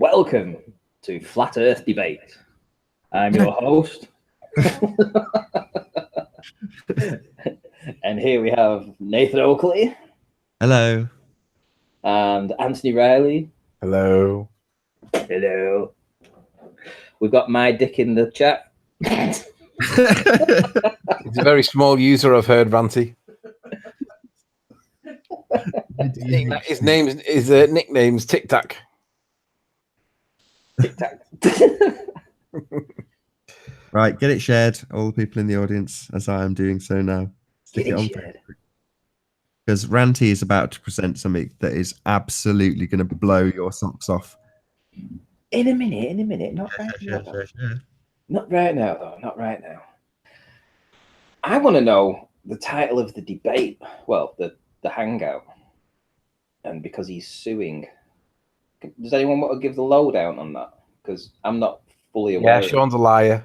welcome to Flat Earth Debate. I'm your host. And here we have Nathan Oakley. Hello. And Anthony Riley. Hello. Hello. We've got my dick in the chat. He's a very small user, I've heard, Ranty. His nickname's Tic Tac. Tic Tac. Right, get it shared, all the people in the audience, as I am doing so now. Get it shared. Because Ranty is about to present something that is absolutely going to blow your socks off. In a minute. Not right now. Not right now, though. Not right now. I want to know the title of the debate. Well, the hangout. And because he's suing. Does anyone want to give the lowdown on that? Because I'm not fully aware. Yeah, Sean's a liar.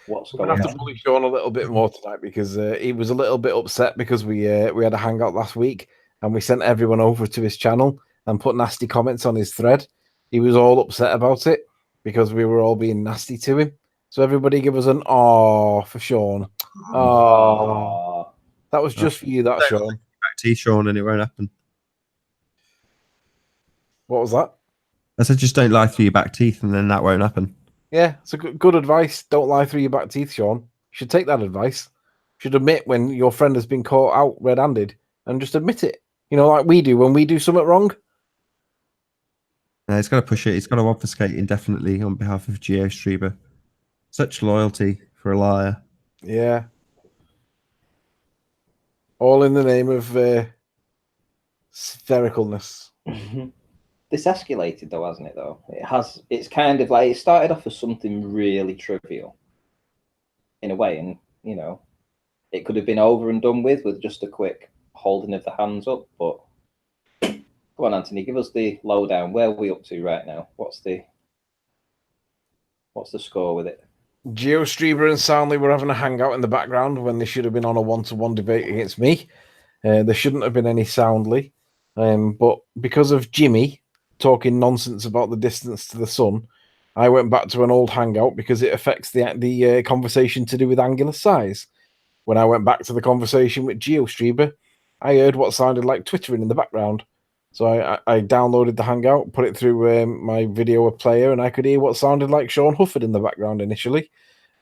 What's We're going going to on? have to bully Sean a little bit more tonight because he was a little bit upset because we had a hangout last week and we sent everyone over to his channel and put nasty comments on his thread. He was all upset about it because we were all being nasty to him. So everybody give us an "aww" for Sean. Oh, that was just for you, that Sean. Back to you, Sean, and it won't happen. What was that? I said just don't lie through your back teeth, and then that won't happen. Yeah, it's a good advice. Don't lie through your back teeth, Sean. You should take that advice. You should admit when your friend has been caught out red-handed and just admit it. You know, like we do when we do something wrong. He's got to push it. He's got to obfuscate indefinitely on behalf of GeoStreamer. Such loyalty for a liar. Yeah. All in the name of sphericalness. This escalated though, hasn't it? Though it has. It's kind of like it started off as something really trivial, in a way, and you know, it could have been over and done with just a quick holding of the hands up. But come on, Anthony, give us the lowdown. Where are we up to right now? What's the score with it? GeoStreamer and Soundly were having a hangout in the background when they should have been on a one-to-one debate against me. There shouldn't have been any Soundly, but because of Jimmy talking nonsense about the distance to the sun, I went back to an old hangout because it affects the conversation to do with angular size. When I went back to the conversation with GeoStreamer, I heard what sounded like twittering in the background. So I downloaded the hangout, put it through my video player, and I could hear what sounded like Shawn Hufford in the background initially.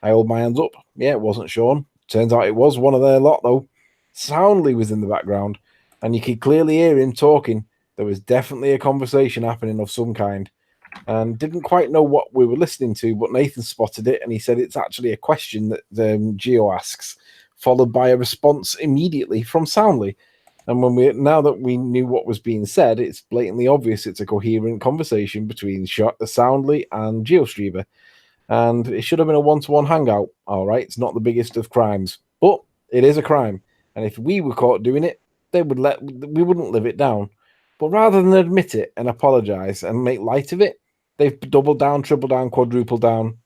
I held my hands up. Yeah, it wasn't Shawn. Turns out it was one of their lot, though. Soundly was in the background, and you could clearly hear him talking. There was definitely a conversation happening of some kind, and didn't quite know what we were listening to, but Nathan spotted it, and he said it's actually a question that Geo asks, followed by a response immediately from Soundly. And now that we knew what was being said, it's blatantly obvious it's a coherent conversation between Soundly and GeoStreamer. And it should have been a one-to-one hangout. All right, it's not the biggest of crimes, but it is a crime. And if we were caught doing it, we wouldn't live it down. But rather than admit it and apologize and make light of it, they've doubled down, tripled down, quadrupled down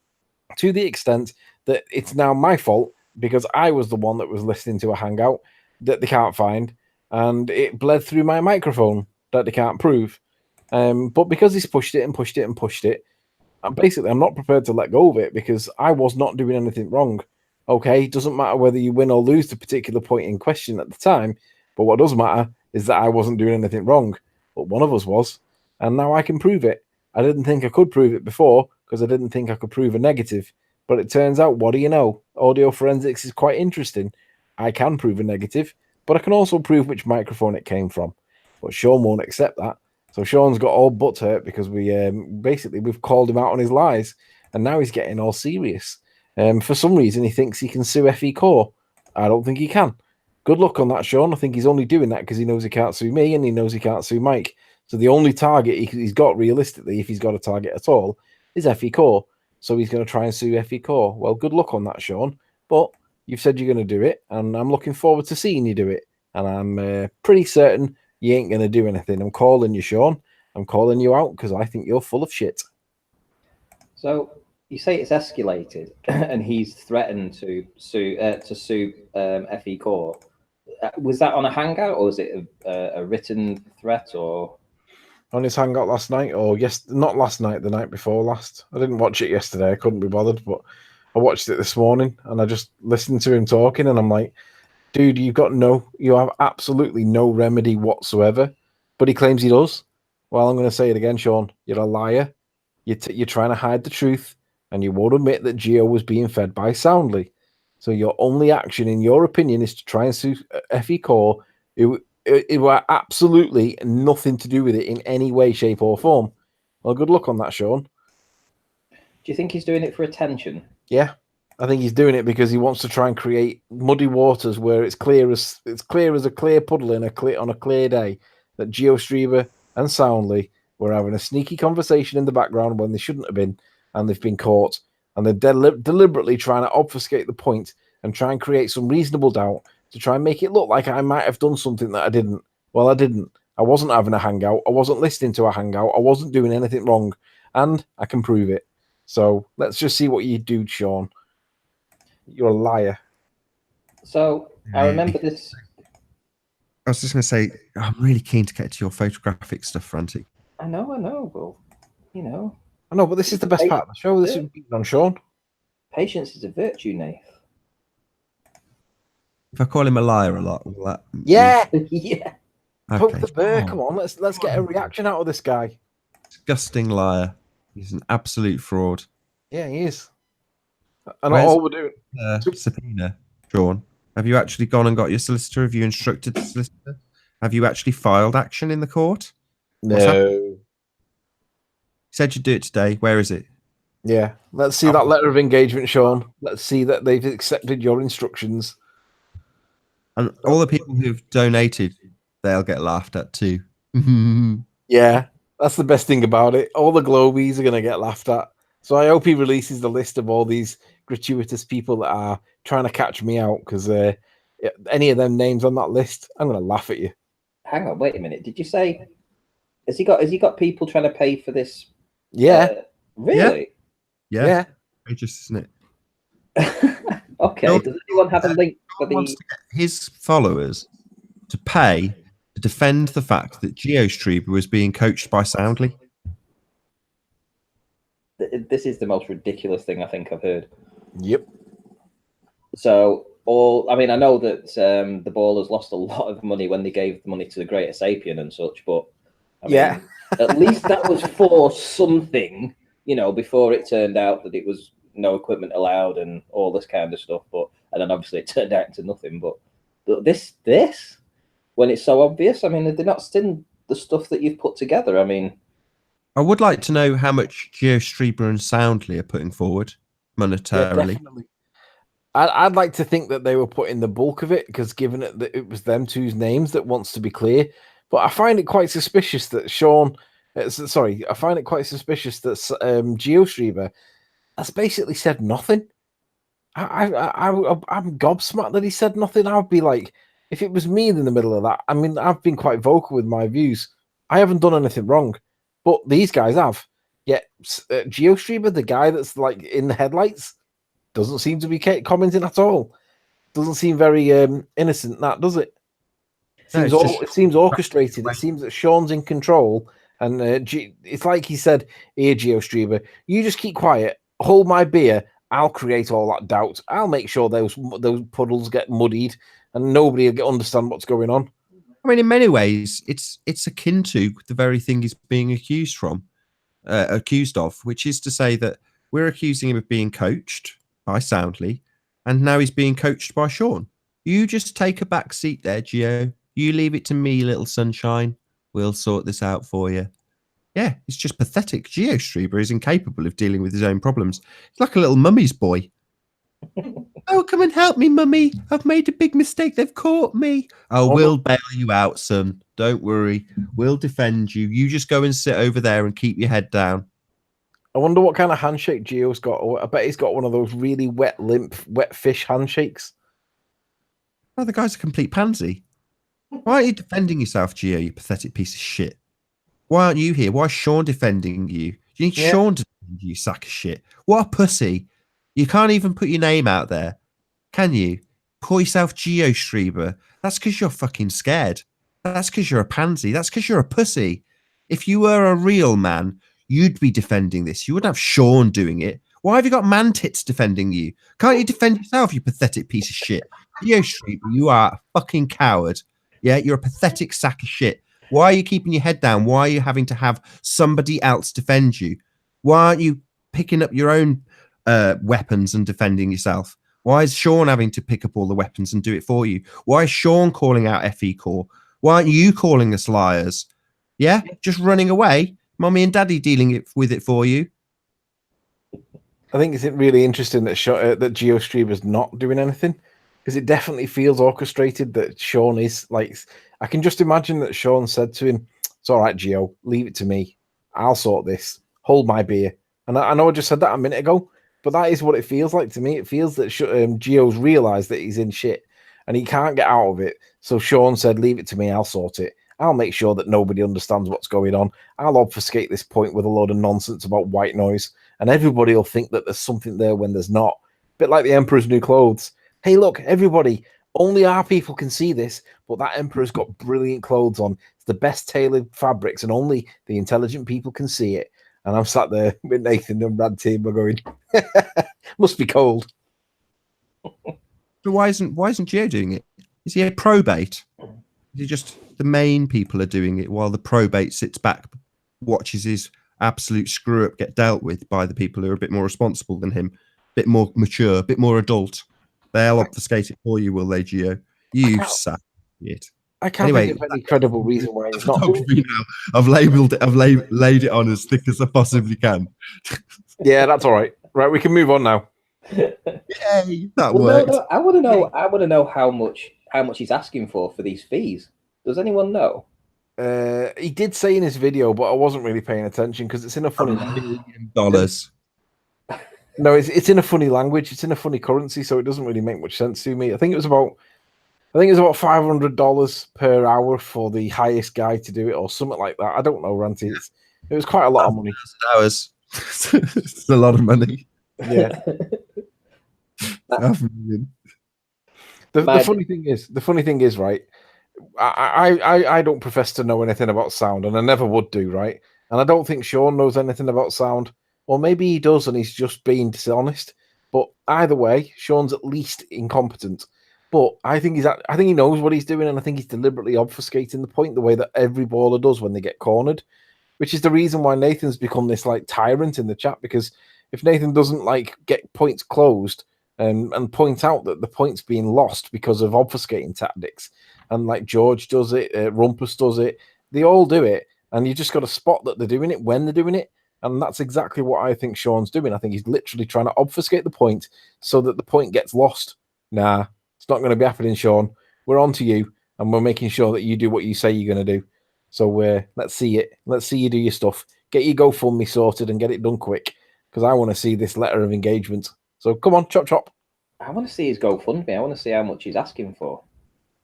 to the extent that it's now my fault because I was the one that was listening to a hangout that they can't find. And it bled through my microphone that they can't prove. But because he's pushed it, basically I'm not prepared to let go of it because I was not doing anything wrong. Okay, it doesn't matter whether you win or lose the particular point in question at the time, but what does matter is that I wasn't doing anything wrong, but one of us was, and now I can prove it. I didn't think I could prove it before because I didn't think I could prove a negative, but it turns out, what do you know? Audio forensics is quite interesting. I can prove a negative, but I can also prove which microphone it came from. But Sean won't accept that. So Sean's got all butthurt because we've called him out on his lies, and now he's getting all serious. For some reason, he thinks he can sue FE Core. I don't think he can. Good luck on that, Sean. I think he's only doing that because he knows he can't sue me and he knows he can't sue Mike. So the only target he's got realistically, if he's got a target at all, is FE Core. So he's going to try and sue FE Core. Well, good luck on that, Sean. But you've said you're going to do it, and I'm looking forward to seeing you do it. And I'm pretty certain you ain't going to do anything. I'm calling you, Sean. I'm calling you out because I think you're full of shit. So you say it's escalated, and he's threatened to sue FE Core. Was that on a hangout, or was it a written threat, or? on his hangout last night, or not last night, the night before last. I didn't watch it yesterday. I couldn't be bothered, but I watched it this morning, and I just listened to him talking, and I'm like, dude, you have absolutely no remedy whatsoever. But he claims he does. Well, I'm going to say it again, Shawn. You're a liar. You're trying to hide the truth, and you won't admit that Gio was being fed by Soundly. So your only action, in your opinion, is to try and sue FE Core, who it were absolutely nothing to do with it in any way, shape, or form. Well, good luck on that, Shawn. Do you think he's doing it for attention? Yeah, I think he's doing it because he wants to try and create muddy waters where it's clear as a clear puddle on a clear day that GeoStreamer and Soundly were having a sneaky conversation in the background when they shouldn't have been, and they've been caught, and they're deliberately trying to obfuscate the point and try and create some reasonable doubt to try and make it look like I might have done something that I didn't. Well, I didn't. I wasn't having a hangout. I wasn't listening to a hangout. I wasn't doing anything wrong, and I can prove it. So let's just see what you do, Shawn. You're a liar. So I remember this. I was just going to say, I'm really keen to get to your photographic stuff, Frantic. I know. Well, I know, but this is the best part of the show. This is on Shawn. Patience is a virtue, Nath. If I call him a liar a lot, will that? Yeah. Yeah. Okay. Poke the bear. Come on, let's get a reaction out of this guy. Disgusting liar. He's an absolute fraud. Yeah, he is. And Where's all we're doing. Subpoena, Shawn? Have you actually gone and got your solicitor? Have you instructed the solicitor? Have you actually filed action in the court? No. You said you'd do it today. Where is it? Yeah. Let's see that letter of engagement, Shawn. Let's see that they've accepted your instructions. And all the people who've donated, they'll get laughed at too. Yeah, that's the best thing about it. All the Globies are going to get laughed at. So I hope he releases the list of all these gratuitous people that are trying to catch me out, because any of them names on that list, I'm going to laugh at you. Hang on, wait a minute. Did you say has he got people trying to pay for this? Yeah. Really? Yeah. Just isn't it? Okay. Does anyone have a link for the? Wants to get his followers to pay to defend the fact that GeoStreamer was being coached by Soundly. This is the most ridiculous thing I think I've heard. Yep. So I know that the Ballers lost a lot of money when they gave the money to the Greater Sapien and such, but I mean, at least that was for something, before it turned out that it was no equipment allowed and all this kind of stuff. And then obviously it turned out into nothing. But this, when it's so obvious, I mean, they're not still the stuff that you've put together. I mean, I would like to know how much GeoStreamer and Soundly are putting forward monetarily. Yeah, I'd like to think that they were putting the bulk of it, because given that it was them two's names that wants to be clear. But I find it quite suspicious that Shawn, I find it quite suspicious that GeoStreamer has basically said nothing. I'm gobsmacked that he said nothing. I would be like, if it was me in the middle of that, I mean, I've been quite vocal with my views. I haven't done anything wrong, but these guys have. Yet GeoStreamer, the guy that's like in the headlights, doesn't seem to be commenting at all. Doesn't seem very innocent, that does it? It seems orchestrated. It seems that Shawn's in control, and it's like he said, "Here, GeoStreamer, you just keep quiet, hold my beer. I'll create all that doubt. I'll make sure those puddles get muddied, and nobody will understand what's going on." I mean, in many ways, it's akin to the very thing he's being accused of, which is to say that we're accusing him of being coached by Soundly, and now he's being coached by Shawn. You just take a back seat there, Gio. You leave it to me, little sunshine. We'll sort this out for you. Yeah, it's just pathetic. GeoStreamer is incapable of dealing with his own problems. It's like a little mummy's boy. Oh, come and help me, mummy. I've made a big mistake. They've caught me. Oh, we'll bail you out, son. Don't worry. We'll defend you. You just go and sit over there and keep your head down. I wonder what kind of handshake Gio's got. I bet he's got one of those really wet, limp, wet fish handshakes. Oh, the guy's a complete pansy. Why are you defending yourself, Gio, you pathetic piece of shit? Why aren't you here? Why is Shawn defending you? You need Shawn to defend you, sack of shit. What a pussy. You can't even put your name out there, can you? Call yourself GeoStreamer. That's because you're fucking scared. That's because you're a pansy. That's because you're a pussy. If you were a real man, you'd be defending this. You wouldn't have Shawn doing it. Why have you got man tits defending you? Can't you defend yourself, you pathetic piece of shit? Geo Street, you are a fucking coward. Yeah, you're a pathetic sack of shit. Why are you keeping your head down? Why are you having to have somebody else defend you? Why aren't you picking up your own weapons and defending yourself? Why is Shawn having to pick up all the weapons and do it for you? Why is Shawn calling out FE Core? Why aren't you calling us liars? Yeah, just running away. Mommy and Daddy dealing with it for you. I think it's really interesting that that GeoStream is not doing anything, because it definitely feels orchestrated that Shawn is like. I can just imagine that Shawn said to him, "It's all right, Geo, leave it to me. I'll sort this. Hold my beer." And I know I just said that a minute ago, but that is what it feels like to me. It feels that Geo's realised that he's in shit and he can't get out of it. So Shawn said, "Leave it to me. I'll sort it. I'll make sure that nobody understands what's going on. I'll obfuscate this point with a load of nonsense about white noise, and everybody will think that there's something there when there's not. Bit like the Emperor's New Clothes. Hey, look, everybody, only our people can see this, but that Emperor's got brilliant clothes on. It's the best tailored fabrics, and only the intelligent people can see it." And I'm sat there with Nathan and Brad Team. We're going, must be cold. But why isn't Geo doing it? Is he a probate? Is he just the main people are doing it while the probate sits back, watches his absolute screw up get dealt with by the people who are a bit more responsible than him, a bit more mature, a bit more adult? They'll obfuscate it for you, will they, Geo? You sack it. I can't think of any credible reason why he's not. I've labelled it. I've laid it on as thick as I possibly can. Yeah, that's all right. Right, we can move on now. Yay, that worked. No, I want to know. I want to know how much he's asking for these fees. Does anyone know? He did say in his video, but I wasn't really paying attention because it's in a funny $1 million. No, it's in a funny language. It's in a funny currency, so it doesn't really make much sense to me. I think it was about $500 per hour for the highest guy to do it, or something like that. I don't know, Ranty. It was quite a lot of money. Hours. It's a lot of money. Yeah. The funny thing is, right? I don't profess to know anything about sound, and I never would do, right? And I don't think Shawn knows anything about sound, or maybe he does, and he's just being dishonest. But either way, Shawn's at least incompetent. But I think he knows what he's doing, and I think he's deliberately obfuscating the point the way that every baller does when they get cornered, which is the reason why Nathan's become this like tyrant in the chat. Because if Nathan doesn't like get points closed and point out that the point's being lost because of obfuscating tactics, and like George does it, Rumpus does it, they all do it, and you just got to spot that they're doing it when they're doing it. And that's exactly what I think Shawn's doing. I think he's literally trying to obfuscate the point so that the point gets lost. Nah, it's not going to be happening, Shawn. We're on to you, and we're making sure that you do what you say you're going to do. So let's see it. Let's see you do your stuff. Get your GoFundMe sorted and get it done quick, because I want to see this letter of engagement. So come on, chop chop. I want to see his GoFundMe. I want to see how much he's asking for.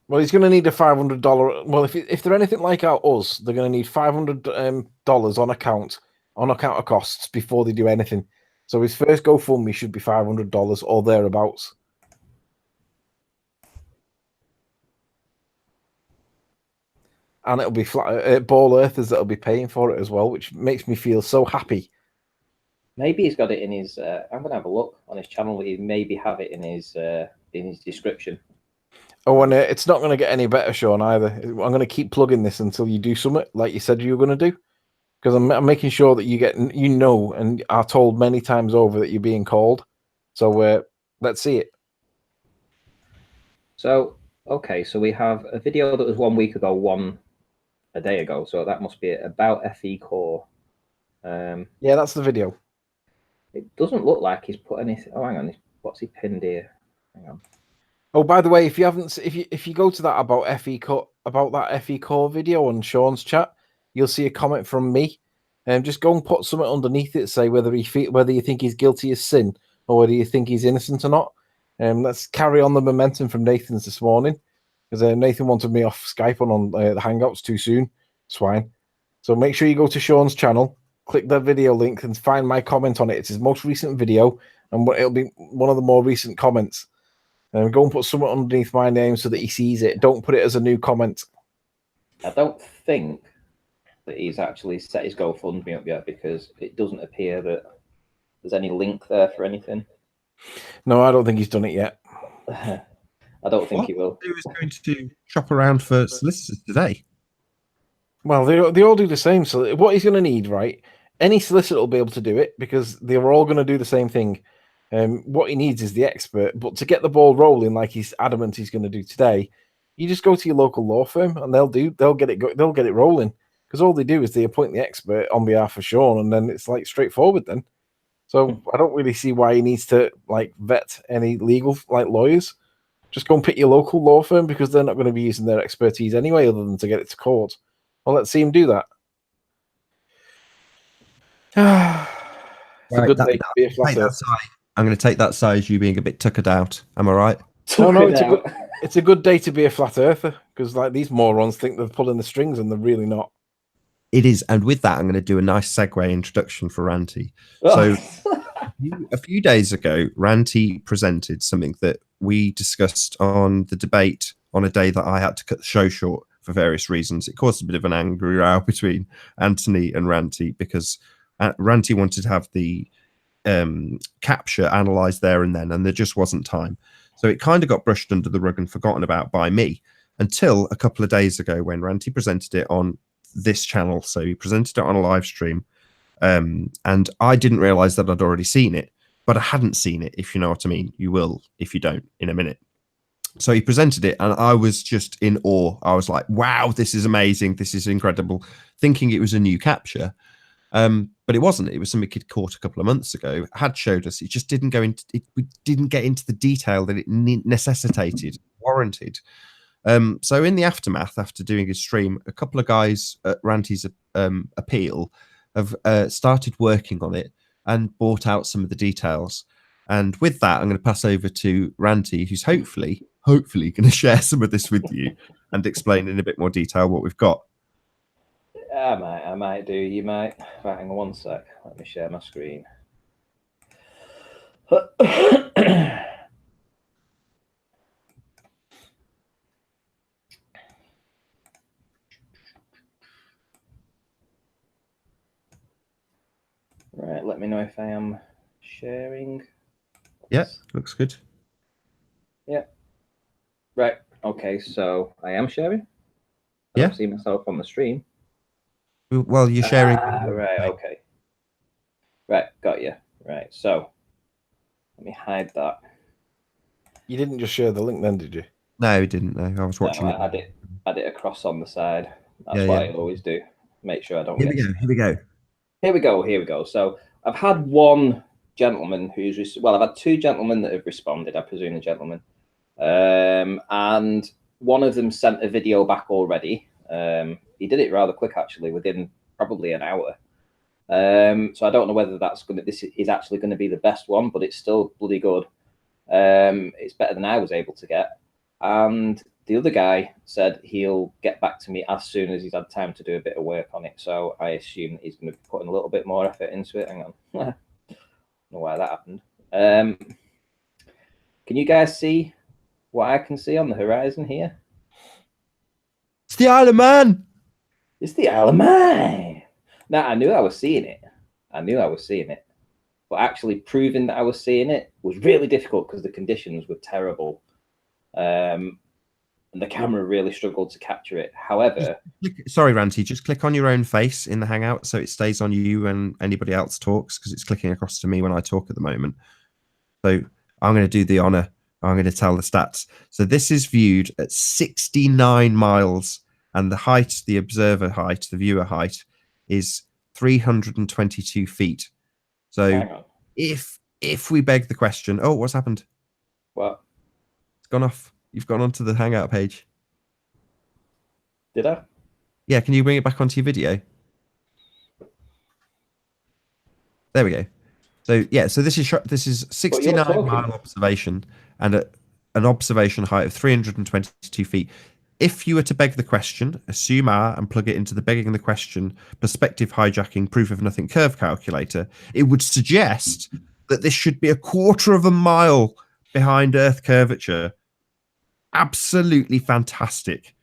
Well, he's going to need a $500. Well, if they're anything like us, they're going to need $500 on account of costs before they do anything. So his first GoFundMe should be $500 or thereabouts. And it'll be Ball Earthers that'll be paying for it as well, which makes me feel so happy. Maybe he's got it in his. I'm gonna have a look on his channel. He maybe have it in his description. Oh, and it's not going to get any better, Shawn, either. I'm going to keep plugging this until you do something like you said you were going to do, because I'm making sure that you know, and are told many times over that you're being called. So let's see it. So okay, so we have a video that was 1 week ago, one a day ago. So that must be about FE Core. Yeah, that's the video. It doesn't look like he's put anything. Oh, hang on, what's he pinned here? Hang on. Oh, by the way, if you go to that about that FE Core video on Shawn's chat, you'll see a comment from me. Just go and put something underneath it, say whether you think he's guilty of sin or whether you think he's innocent or not. Let's carry on the momentum from Nathan's this morning, because Nathan wanted me off Skype on the Hangouts too soon. Swine. So make sure you go to Shawn's channel, click that video link, and find my comment on it. It's his most recent video, and it'll be one of the more recent comments. Go and put something underneath my name so that he sees it. Don't put it as a new comment. I don't think that he's actually set his GoFundMe up yet, because it doesn't appear that there's any link there for anything. No, I don't think he's done it yet. I don't think he will. He was going to shop around for solicitors today. Well, they all do the same. So what he's going to need, right? Any solicitor will be able to do it because they were all going to do the same thing. What he needs is the expert. But to get the ball rolling, like he's adamant he's going to do today, you just go to your local law firm and they'll get it rolling. Because all they do is they appoint the expert on behalf of Shawn, and then it's like straightforward then. So I don't really see why he needs to like vet any legal like lawyers. Just go and pick your local law firm, because they're not going to be using their expertise anyway, other than to get it to court. Well, let's see him do that. It's a good day to be a flat earther. I'm going to take that side as you being a bit tuckered out. Am I right? No, it's a good day to be a flat earther, because like these morons think they're pulling the strings and they're really not. It is, and with that, I'm going to do a nice segue introduction for Ranty. So, a few days ago, Ranty presented something that we discussed on the debate on a day that I had to cut the show short for various reasons. It caused a bit of an angry row between Anthony and Ranty, because Ranty wanted to have the capture analysed there and then, and there just wasn't time. So it kind of got brushed under the rug and forgotten about by me until a couple of days ago when Ranty presented it on this channel. So he presented it on a live stream, and I didn't realise that I'd already seen it, but I hadn't seen it, if you know what I mean. You will if you don't in a minute. So he presented it and I was just in awe. I was like, wow, this is amazing. This is incredible, thinking it was a new capture. But it wasn't. It was something he'd caught a couple of months ago, had showed us. It just didn't go into it. We didn't get into the detail that it necessitated, warranted. So in the aftermath, after doing his stream, a couple of guys at Ranty's appeal have started working on it and brought out some of the details. And with that, I'm going to pass over to Ranty, who's hopefully going to share some of this with you and explain in a bit more detail what we've got. I might do. You might. Right, hang on one sec. Let me share my screen. Right, let me know if I am sharing. Yeah, looks good. Yeah. Right. Okay, so I am sharing. I don't see myself on the stream. Well, you're sharing. Right. Okay. Right. Got you. Right. So let me hide that. You didn't just share the link then, did you? No, he didn't. No, I was watching it. I had it across on the side. That's what I always do. Make sure I don't. Here we go. So I've had one gentleman who's I've had two gentlemen that have responded. I presume a gentleman, and one of them sent a video back already. He did it rather quick, actually, within probably an hour. So I don't know whether this is actually going to be the best one, but it's still bloody good. It's better than I was able to get. And the other guy said he'll get back to me as soon as he's had time to do a bit of work on it. So I assume that he's going to be putting a little bit more effort into it. Hang on. I don't know why that happened. Can you guys see what I can see on the horizon here? It's the Isle of Man. It's the Isle of Man. Now, I knew I was seeing it. But actually proving that I was seeing it was really difficult because the conditions were terrible. And the camera really struggled to capture it. However... Sorry, Ranty, just click on your own face in the Hangout so it stays on you when anybody else talks, because it's clicking across to me when I talk at the moment. So I'm going to do the honour. I'm going to tell the stats. So this is viewed at 69 miles, and the height, the observer height, the viewer height, is 322 feet. So if we beg the question... Oh, what's happened? What? It's gone off. You've gone onto the Hangout page. Did I? Yeah, can you bring it back onto your video? There we go. So yeah, so this is 69 mile observation and an observation height of 322 feet. If you were to beg the question, assume R and plug it into the begging the question perspective hijacking proof of nothing curve calculator, it would suggest that this should be 1/4 mile behind Earth curvature. Absolutely fantastic.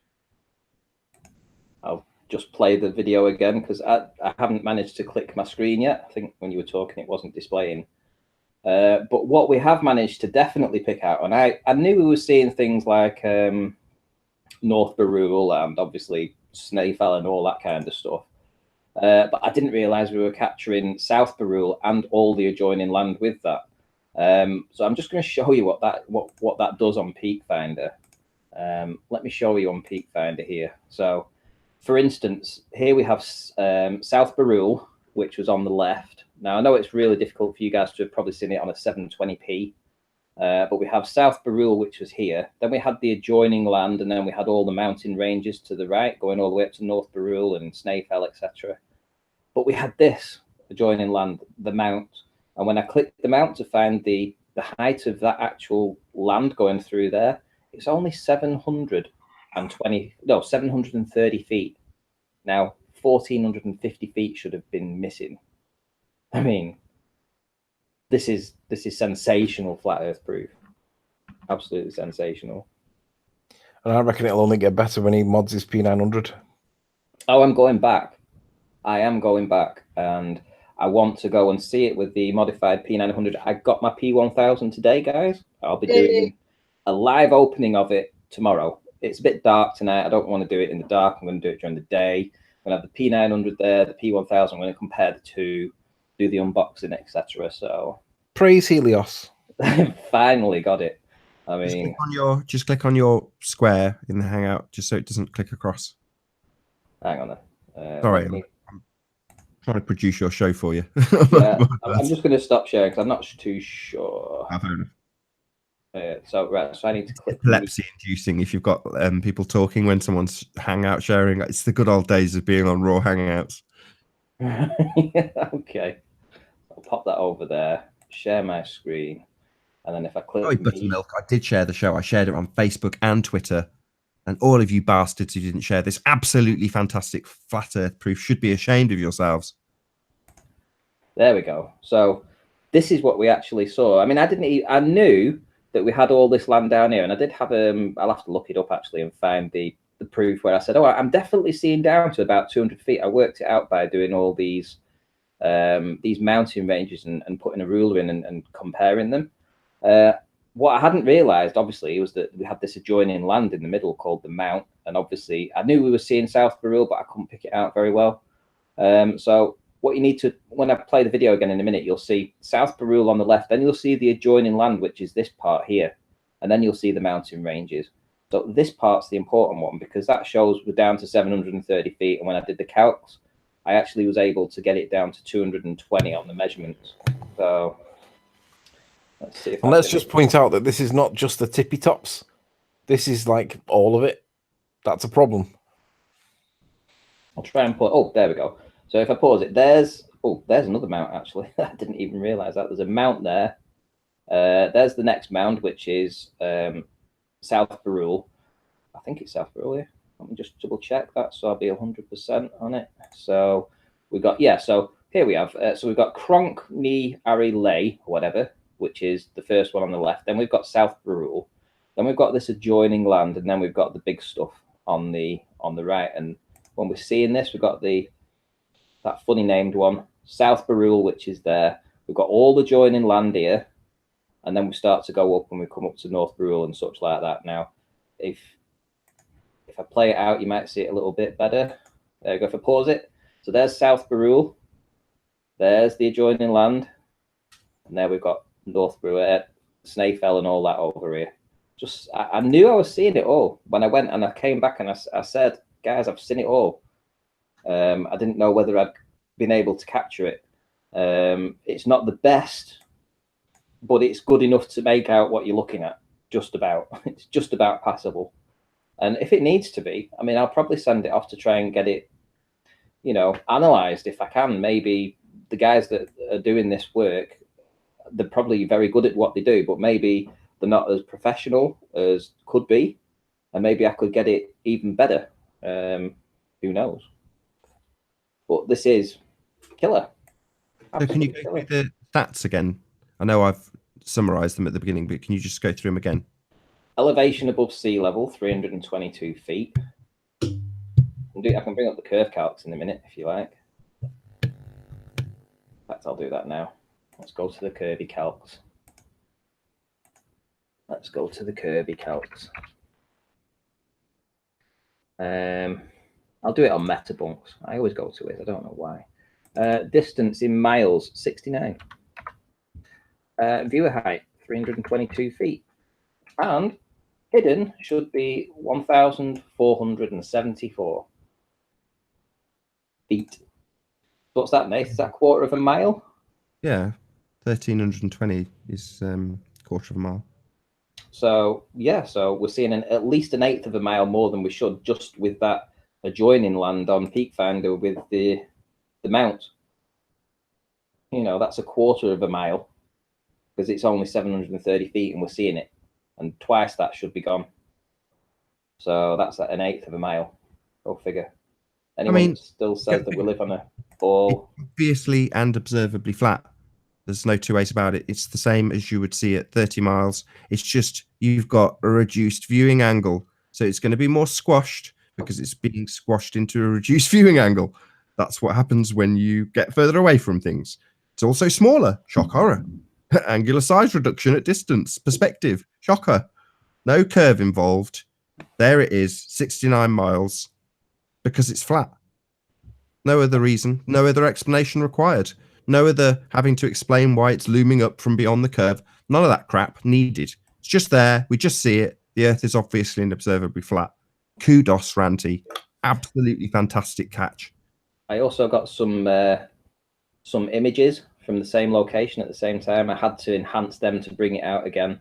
I'll just play the video again because I haven't managed to click my screen yet. I think when you were talking, it wasn't displaying. But what we have managed to definitely pick out, and I knew we were seeing things like North Barule and obviously Snaefell and all that kind of stuff. But I didn't realise we were capturing South Barule and all the adjoining land with that. So I'm just going to show you what that does on Peak Finder. Let me show you on Peak Finder here. So, for instance, here we have South Barule, which was on the left. Now, I know it's really difficult for you guys to have probably seen it on a 720p, but we have South Barule, which was here. Then we had the adjoining land, and then we had all the mountain ranges to the right, going all the way up to North Barule and Snaefell, etc. But we had this adjoining land, the mount. And when I clicked the mount to find the height of that actual land going through there, it's only 730 feet. Now, 1,450 feet should have been missing. I mean, this is sensational flat Earth proof. Absolutely sensational. And I reckon it'll only get better when he mods his P900. Oh, I'm going back. I am going back, and I want to go and see it with the modified P900. I got my P1000 today, guys. I'll be doing a live opening of it tomorrow. It's a bit dark tonight. I don't want to do it in the dark. I'm going to do it during the day. I'm going to have the P900 there, the P1000. I'm going to compare the two, do the unboxing, etc. So praise Helios. Finally got it. I mean, just click on your square in the Hangout, just so it doesn't click across. Hang on. Sorry, I'm trying to produce your show for you. Yeah, I'm just going to stop sharing because I'm not too sure. So I need to click. Epilepsy inducing if you've got people talking when someone's Hangout sharing. It's the good old days of being on Raw Hangouts. Okay, I'll pop that over there. Share my screen, and then if I click. Oh, Buttermilk! I did share the show. I shared it on Facebook and Twitter. And all of you bastards who didn't share this absolutely fantastic flat Earth proof should be ashamed of yourselves. There we go. So this is what we actually saw. I mean, I knew that we had all this land down here, and I did have I'll have to look it up actually and find the proof where I said, oh, I'm definitely seeing down to about 200 feet. I worked it out by doing all these mountain ranges and putting a ruler in and comparing them. What I hadn't realised, obviously, was that we had this adjoining land in the middle called the Mount. And obviously, I knew we were seeing South Barule, but I couldn't pick it out very well. So what you need to, when I play the video again in a minute, you'll see South Barule on the left. Then you'll see the adjoining land, which is this part here. And then you'll see the mountain ranges. So this part's the important one because that shows we're down to 730 feet. And when I did the calcs, I actually was able to get it down to 220 on the measurements. So... let's see. And let's just point out that this is not just the tippy tops. This is like all of it. That's a problem. I'll try and put. Oh, there we go. So if I pause it, there's another mount actually. I didn't even realize that there's a mount there. There's the next mount, which is South Barule. I think it's South Barule. Yeah. Let me just double check that, so I'll be 100% on it. So we got So here we have. So we've got Cronk Ni Ari Lay or whatever, which is the first one on the left. Then we've got South Barule. Then we've got this adjoining land, and then we've got the big stuff on the right. And when we're seeing this, we've got that funny named one, South Barule, which is there. We've got all the adjoining land here, and then we start to go up and we come up to North Barule and such like that. Now, if I play it out, you might see it a little bit better. There we go. If I pause it, so there's South Barule. There's the adjoining land, and there we've got North Barule, Snaefell, and all that over here. Just I knew I was seeing it all when I went, and I came back and I said, guys, I've seen it all. I didn't know whether I'd been able to capture it. It's not the best, but it's good enough to make out what you're looking at. Just about. It's just about passable. And if it needs to be, I mean, I'll probably send it off to try and get it, analysed if I can. Maybe the guys that are doing this work, they're probably very good at what they do, but maybe they're not as professional as could be, and maybe I could get it even better. Who knows? But this is killer. So can you go through the stats again? I know I've summarised them at the beginning, but can you just go through them again? Elevation above sea level, 322 feet. I can bring up the curve calcs in a minute if you like. In fact, I'll do that now. Let's go to the curvy calcs. Let's go to the curvy calcs. I'll do it on Metabunks. I always go to it. I don't know why. Distance in miles, 69. Viewer height, 322 feet. And hidden should be 1,474 feet. What's that, Nate? Is that a quarter of a mile? Yeah, 1,320 is quarter of a mile. So yeah, so we're seeing at least an eighth of a mile more than we should just with that adjoining land on Peak Finder with the mount. You know, that's a quarter of a mile because it's only 730 feet and we're seeing it, and twice that should be gone. So that's an eighth of a mile. Go figure. Anyone still says that we live on a ball. Obviously and observably flat. There's no two ways about it. It's the same as you would see at 30 miles. It's just you've got a reduced viewing angle. So it's going to be more squashed because it's being squashed into a reduced viewing angle. That's what happens when you get further away from things. It's also smaller. Shock horror. Angular size reduction at distance. Perspective. Shocker. No curve involved. There it is. 69 miles. Because it's flat. No other reason. No other explanation required. No other having to explain why it's looming up from beyond the curve. None of that crap needed. It's just there. We just see it. The Earth is obviously and observably flat. Kudos, Ranty. Absolutely fantastic catch. I also got some images from the same location at the same time. I had to enhance them to bring it out again.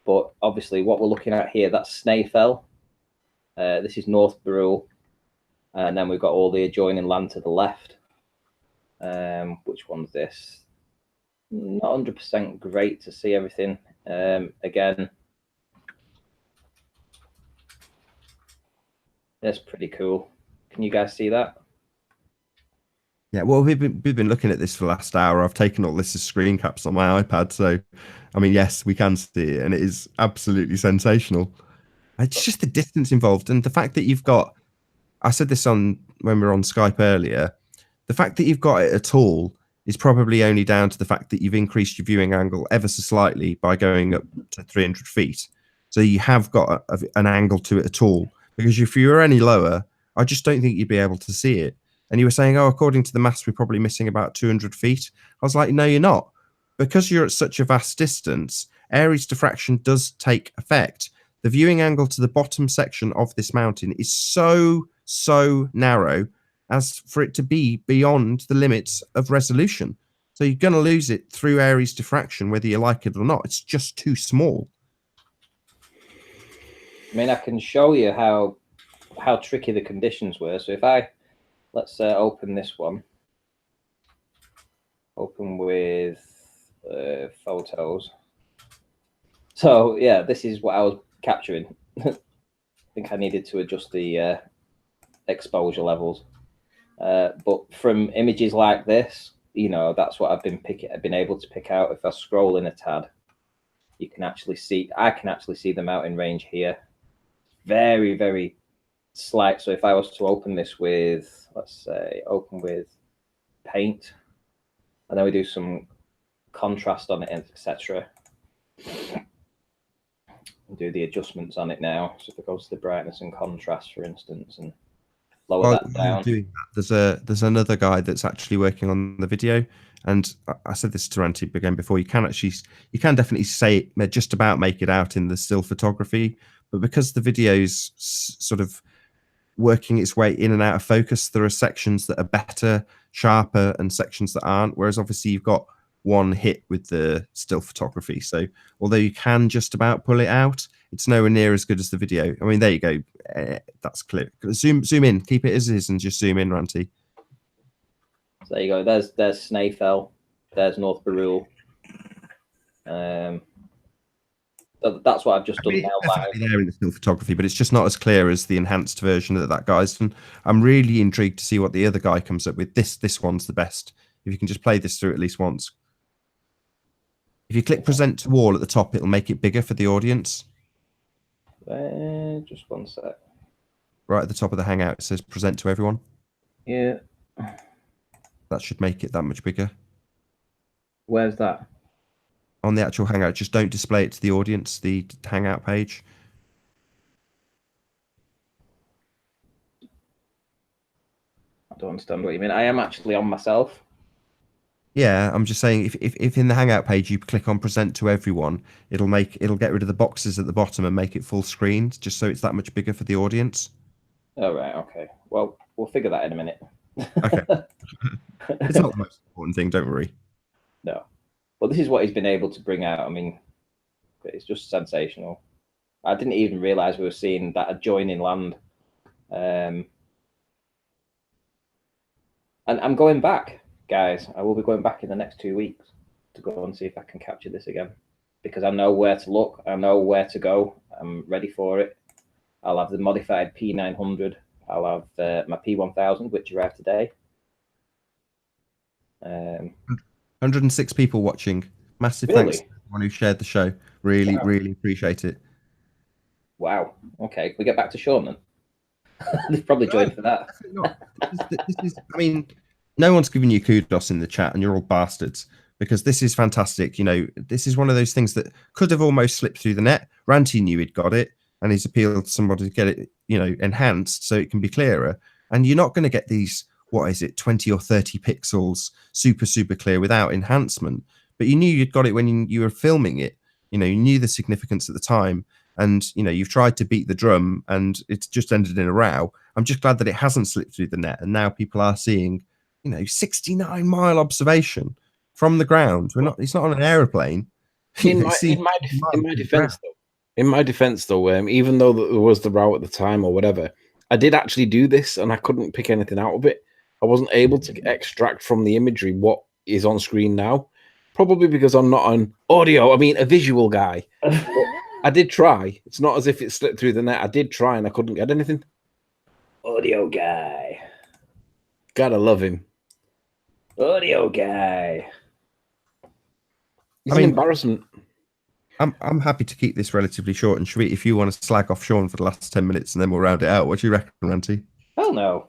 But obviously what we're looking at here, that's Snaefell. This is North Brule. And then we've got all the adjoining land to the left. Which one's this? Not 100% great to see everything. Again, that's pretty cool. Can you guys see that? Yeah, well, we've been looking at this for the last hour. I've taken all this as screen caps on my iPad. So, I mean, yes, we can see it, and it is absolutely sensational. It's just the distance involved and the fact that you've got, I said this when we were on Skype earlier, the fact that you've got it at all is probably only down to the fact that you've increased your viewing angle ever so slightly by going up to 300 feet. So you have got an angle to it at all. Because if you were any lower, I just don't think you'd be able to see it. And you were saying, oh, according to the maths, we're probably missing about 200 feet. I was like, no, you're not. Because you're at such a vast distance, Airy's diffraction does take effect. The viewing angle to the bottom section of this mountain is so narrow as for it to be beyond the limits of resolution. So you're going to lose it through Airy's diffraction, whether you like it or not. It's just too small. I mean, I can show you how tricky the conditions were. So if let's open this one. Open with photos. So yeah, this is what I was capturing. I think I needed to adjust the exposure levels. But from images like this, you know, that's what I've been able to pick out. If I scroll in a tad, you can actually see, I can actually see the mountain range here. Very, very slight. So if I was to open this with, let's say, open with paint, and then we do some contrast on it, etc. Do the adjustments on it now. So if it goes to the brightness and contrast, for instance, and lower that down. Doing that, there's another guy that's actually working on the video, and I said this to Ranty again before. You can definitely say just about make it out in the still photography, but because the video's sort of working its way in and out of focus, there are sections that are better, sharper, and sections that aren't. Whereas obviously you've got one hit with the still photography. So although you can just about pull it out, it's nowhere near as good as the video. I mean, there you go. That's clear. Zoom in. Keep it as is and just zoom in, Ranty. So there you go. There's Snaefell. There's North Brule. So that's what I've just done now. Definitely there in the still photography, but it's just not as clear as the enhanced version that guy's done. I'm really intrigued to see what the other guy comes up with. This one's the best. If you can just play this through at least once. If you click present to all at the top, it'll make it bigger for the audience. Just one sec. right at the top of the Hangout, it says present to everyone. Yeah. That should make it that much bigger. Where's that? On the actual Hangout, just don't display it to the audience, the Hangout page. I don't understand what you mean. I am actually on myself. Yeah, I'm just saying if in the Hangout page you click on present to everyone, it'll get rid of the boxes at the bottom and make it full screen, just so it's that much bigger for the audience. Oh, right, okay. Well, we'll figure that in a minute. Okay. It's not the most important thing, don't worry. No. But this is what he's been able to bring out. I mean, it's just sensational. I didn't even realise we were seeing that adjoining land. And I'm going back, guys. I will be going back in the next 2 weeks to go and see if I can capture this again. Because I know where to look. I know where to go. I'm ready for it. I'll have the modified P900. I'll have my P1000, which arrived today. 106 people watching. Massive Really? thanks to everyone who shared the show. Really, really appreciate it. Wow. Okay, we get back to Shawn then. They've probably joined for that. This is, I mean, no one's giving you kudos in the chat, and you're all bastards, because this is fantastic. You know, this is one of those things that could have almost slipped through the net. Ranty knew he'd got it, and he's appealed to somebody to get it, you know, enhanced so it can be clearer. And you're not going to get these, what is it, 20 or 30 pixels super clear without enhancement. But you knew you'd got it when you were filming it. You know, you knew the significance at the time. And, you know, you've tried to beat the drum and it's just ended in a row. I'm just glad that it hasn't slipped through the net. And now people are seeing, you know, 69-mile observation from the ground. It's not on an aeroplane. In my defense, though, even though there was the row at the time or whatever, I did actually do this and I couldn't pick anything out of it. I wasn't able to extract from the imagery what is on screen now. Probably because I'm not an a visual guy. I did try. It's not as if it slipped through the net. I did try and I couldn't get anything. Audio guy. Gotta love him. Audio guy. It's an embarrassment. I'm happy to keep this relatively short and sweet. If you want to slag off Shawn for the last 10 minutes and then we'll round it out. What do you reckon, Ranty? Hell no.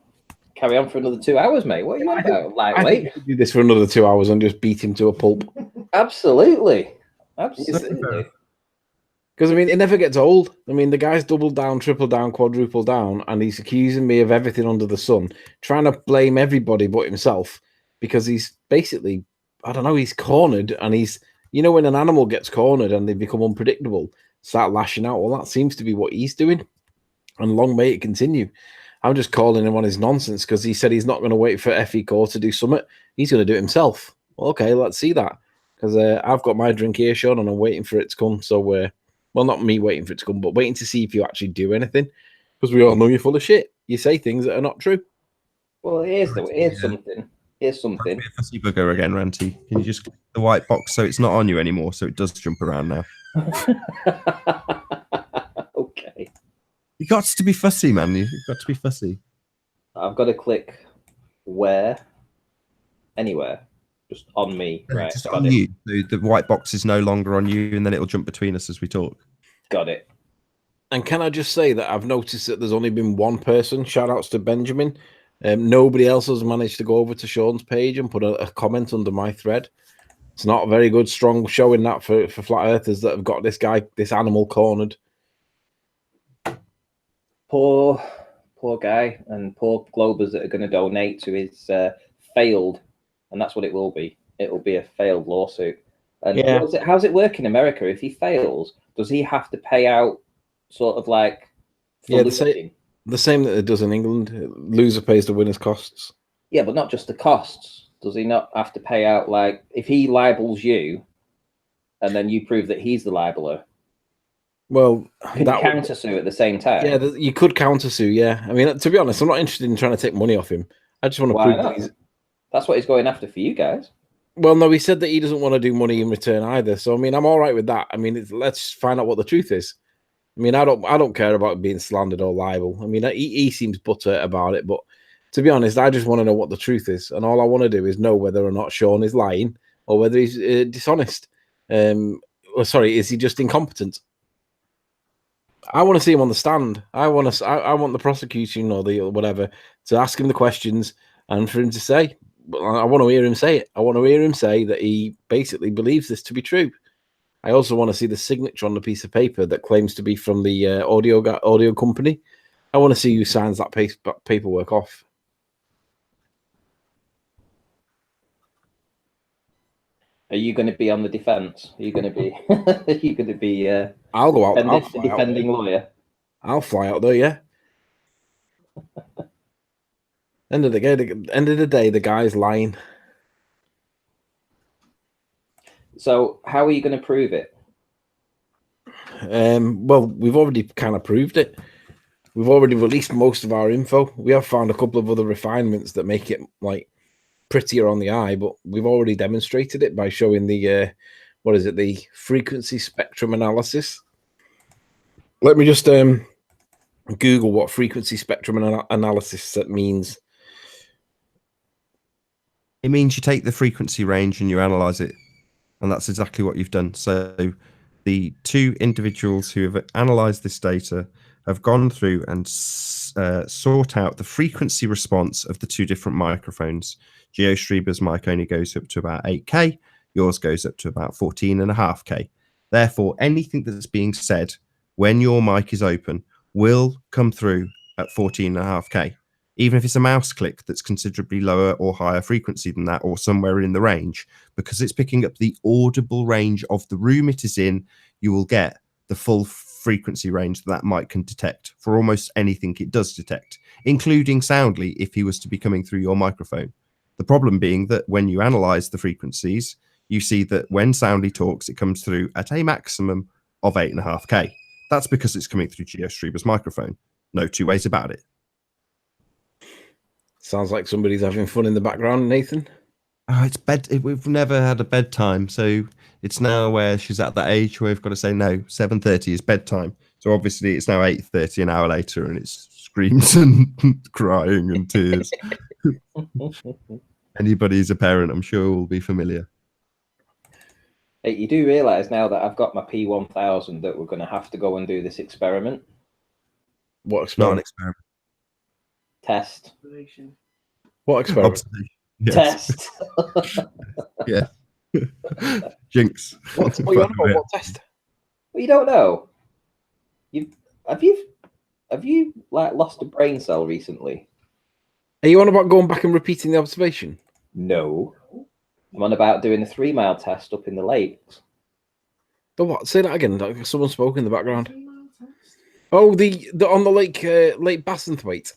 Carry on for another 2 hours, mate. What are you on about? Lightweight. I think we could do this for another 2 hours and just beat him to a pulp. Absolutely. Because, I mean, it never gets old. I mean, the guy's doubled down, tripled down, quadrupled down, and he's accusing me of everything under the sun, trying to blame everybody but himself because he's basically, I don't know, he's cornered and he's, you know, when an animal gets cornered and they become unpredictable, start lashing out. Well, that seems to be what he's doing. And long may it continue. I'm just calling him on his nonsense because he said he's not going to wait for FE Core to do something. He's going to do it himself. Well, okay, let's see that. Because I've got my drink here, Shawn, and I'm waiting for it to come. So, well, not me waiting for it to come, but waiting to see if you actually do anything. Because we all know you're full of shit. You say things that are not true. Well, here's something. Here's something. Fussy bugger again, Ranty. Can you just click the white box so it's not on you anymore, so it does jump around now? Okay. You got to be fussy, man. You've got to be fussy. I've got to click where? Anywhere. Just on me, right? Just on you. The white box is no longer on you, and then it'll jump between us as we talk. Got it. And can I just say that I've noticed that there's only been one person, shout outs to Benjamin. Nobody else has managed to go over to Shawn's page and put a comment under my thread. It's not a very good, strong showing that for flat earthers that have got this animal cornered. Poor guy, and poor Globers that are going to donate to his failed, and that's what it will be. It will be a failed lawsuit. And yeah. How's it work in America? If he fails, does he have to pay out sort of like... the same that it does in England. Loser pays the winner's costs. Yeah, but not just the costs. Does he not have to pay out, like, if he libels you and then you prove that he's the libeler? Well, can you countersue at the same time? Yeah, you could countersue, yeah. I mean, to be honest, I'm not interested in trying to take money off him. I just want to prove that that's what he's going after for you guys. Well, no, he said that he doesn't want to do money in return either. So, I mean, I'm all right with that. I mean, let's find out what the truth is. I mean, I don't care about being slandered or libel. I mean, he seems butthurt about it, but to be honest, I just want to know what the truth is, and all I want to do is know whether or not Shawn is lying or whether he's dishonest. Is he just incompetent? I want to see him on the stand. I want the prosecution or the whatever to ask him the questions and for him to say. I want to hear him say it. I want to hear him say that he basically believes this to be true. I also want to see the signature on the piece of paper that claims to be from the audio company. I want to see who signs that paperwork off. Are you going to be on the defense? Are you going to be? Are you going to be? I'll go out. Defending lawyer. I'll fly out there. Yeah. End of the day, the guy's lying. So how are you going to prove it? Well, we've already kind of proved it. We've already released most of our info. We have found a couple of other refinements that make it like prettier on the eye, but we've already demonstrated it by showing the what is it, the frequency spectrum analysis. Let me just Google what frequency spectrum analysis means. It means you take the frequency range and you analyze it, and that's exactly what you've done. So the two individuals who have analyzed this data have gone through and sort out the frequency response of the two different microphones. GeoStreamer's mic only goes up to about 8K. Yours goes up to about 14.5K. Therefore, anything that's being said when your mic is open will come through at 14.5K. Even if it's a mouse click that's considerably lower or higher frequency than that, or somewhere in the range, because it's picking up the audible range of the room it is in, you will get the full frequency range that mic can detect for almost anything it does detect, including soundly if he was to be coming through your microphone. The problem being that when you analyze the frequencies, you see that when Soundly talks, it comes through at a maximum of 8.5K. That's because it's coming through GeoStreamer's microphone. No two ways about it. Sounds like somebody's having fun in the background, Nathan. Oh, it's bed. We've never had a bedtime, so it's now where she's at that age where we've got to say no. 7:30 is bedtime. So obviously it's now 8:30 an hour later, and it's screams and crying and tears. Anybody who's a parent, I'm sure, will be familiar. Hey, you do realise now that I've got my P1000 that we're going to have to go and do this experiment. What experiment? Not an experiment. Test. What experiment? Yes. Test. Yeah. Jinx. What are you on about? What test? Well, you don't know. Have you like lost a brain cell recently? Are you on about going back and repeating the observation? No. I'm on about doing a 3-mile test up in the lakes. The what? Say that again. Like someone spoke in the background. Oh, the on the Lake Bassenthwaite.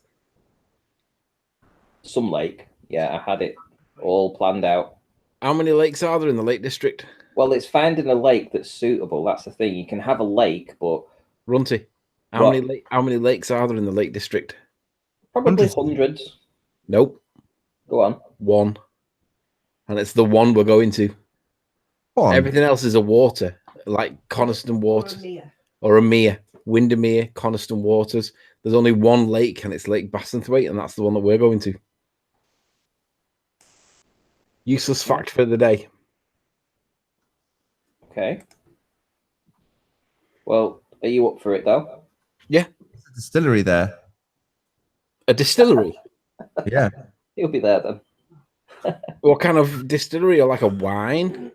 Some lake. Yeah, I had it all planned out. How many lakes are there in the Lake District? Well, it's finding a lake that's suitable. That's the thing. You can have a lake, but Runty, how many lakes are there in the Lake District? Probably hundreds. Nope. Go on. One. And it's the one we're going to. One. Everything else is a water, like Coniston Waters or a mere. Windermere, Coniston Waters. There's only one lake, and it's Lake Bassenthwaite, and that's the one that we're going to. Useless fact for the day. Okay. Well, are you up for it, though? Yeah. There's a distillery there. A distillery? Yeah. He'll be there, then. What kind of distillery? Or like a wine?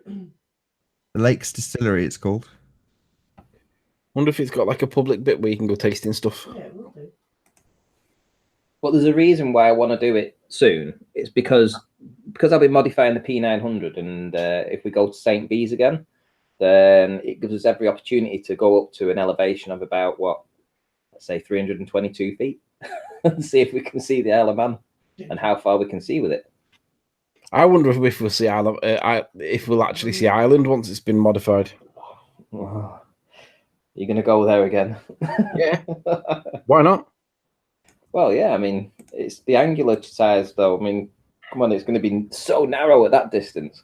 The Lakes Distillery, it's called. Wonder if it's got like a public bit where you can go tasting stuff. Yeah, it will do. Well, there's a reason why I want to do it soon. It's because I've been modifying the P900, and if we go to St. Bees again, then it gives us every opportunity to go up to an elevation of about, let's say 322 feet, and see if we can see the Isle of Man and how far we can see with it. I wonder if we'll see Ireland, if we'll actually see Ireland once it's been modified. Oh, you're going to go there again? Yeah. Why not? Well, yeah, I mean, it's the angular size, though. I mean, come on, it's going to be so narrow at that distance.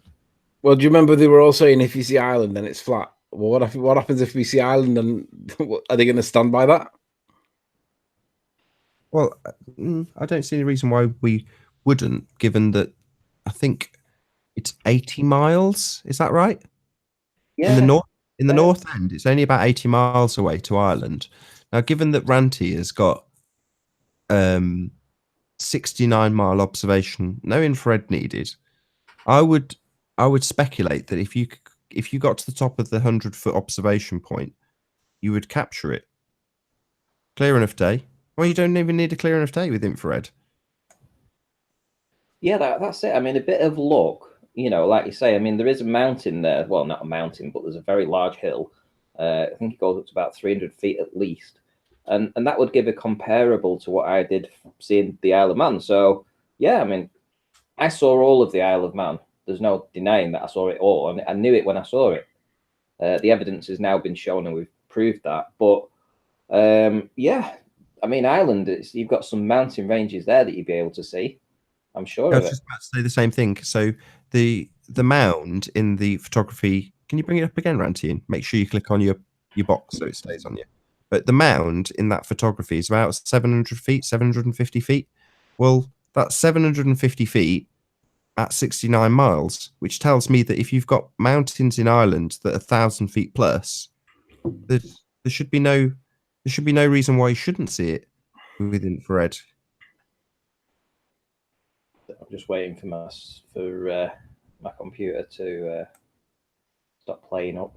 Well, do you remember they were all saying if you see Ireland, then it's flat? Well, what happens if we see Ireland, and are they going to stand by that? Well, I don't see any reason why we wouldn't, given that I think it's 80 miles. Is that right? Yeah. In the north end, it's only about 80 miles away to Ireland. Now, given that Ranty has got 69-mile observation, no infrared needed, I would speculate that if you got to the top of the 100-foot observation point, you would capture it. Clear enough day. Well, you don't even need a clear enough day with infrared. Yeah, that's it. I mean, a bit of luck, you know, like you say. I mean, there is a mountain there. Well, not a mountain, but there's a very large hill. I think it goes up to about 300 feet at least, and that would give a comparable to what I did seeing the Isle of Man. So yeah, I mean, I saw all of the Isle of Man. There's no denying that I saw it all, and I knew it when I saw it. The evidence has now been shown, and we've proved that. But yeah, I mean, Ireland, you've got some mountain ranges there that you'd be able to see. I'm sure I of was it. just about to say the same thing. So the mound in the photography, can you bring it up again, Ranty, and make sure you click on your box so it stays on you. But the mound in that photography is about 700 feet, 750 feet. Well, that's 750 feet at 69 miles, which tells me that if you've got mountains in Ireland that are 1,000 feet plus, there should be no reason why you shouldn't see it with infrared. I'm just waiting for my computer to stop playing up.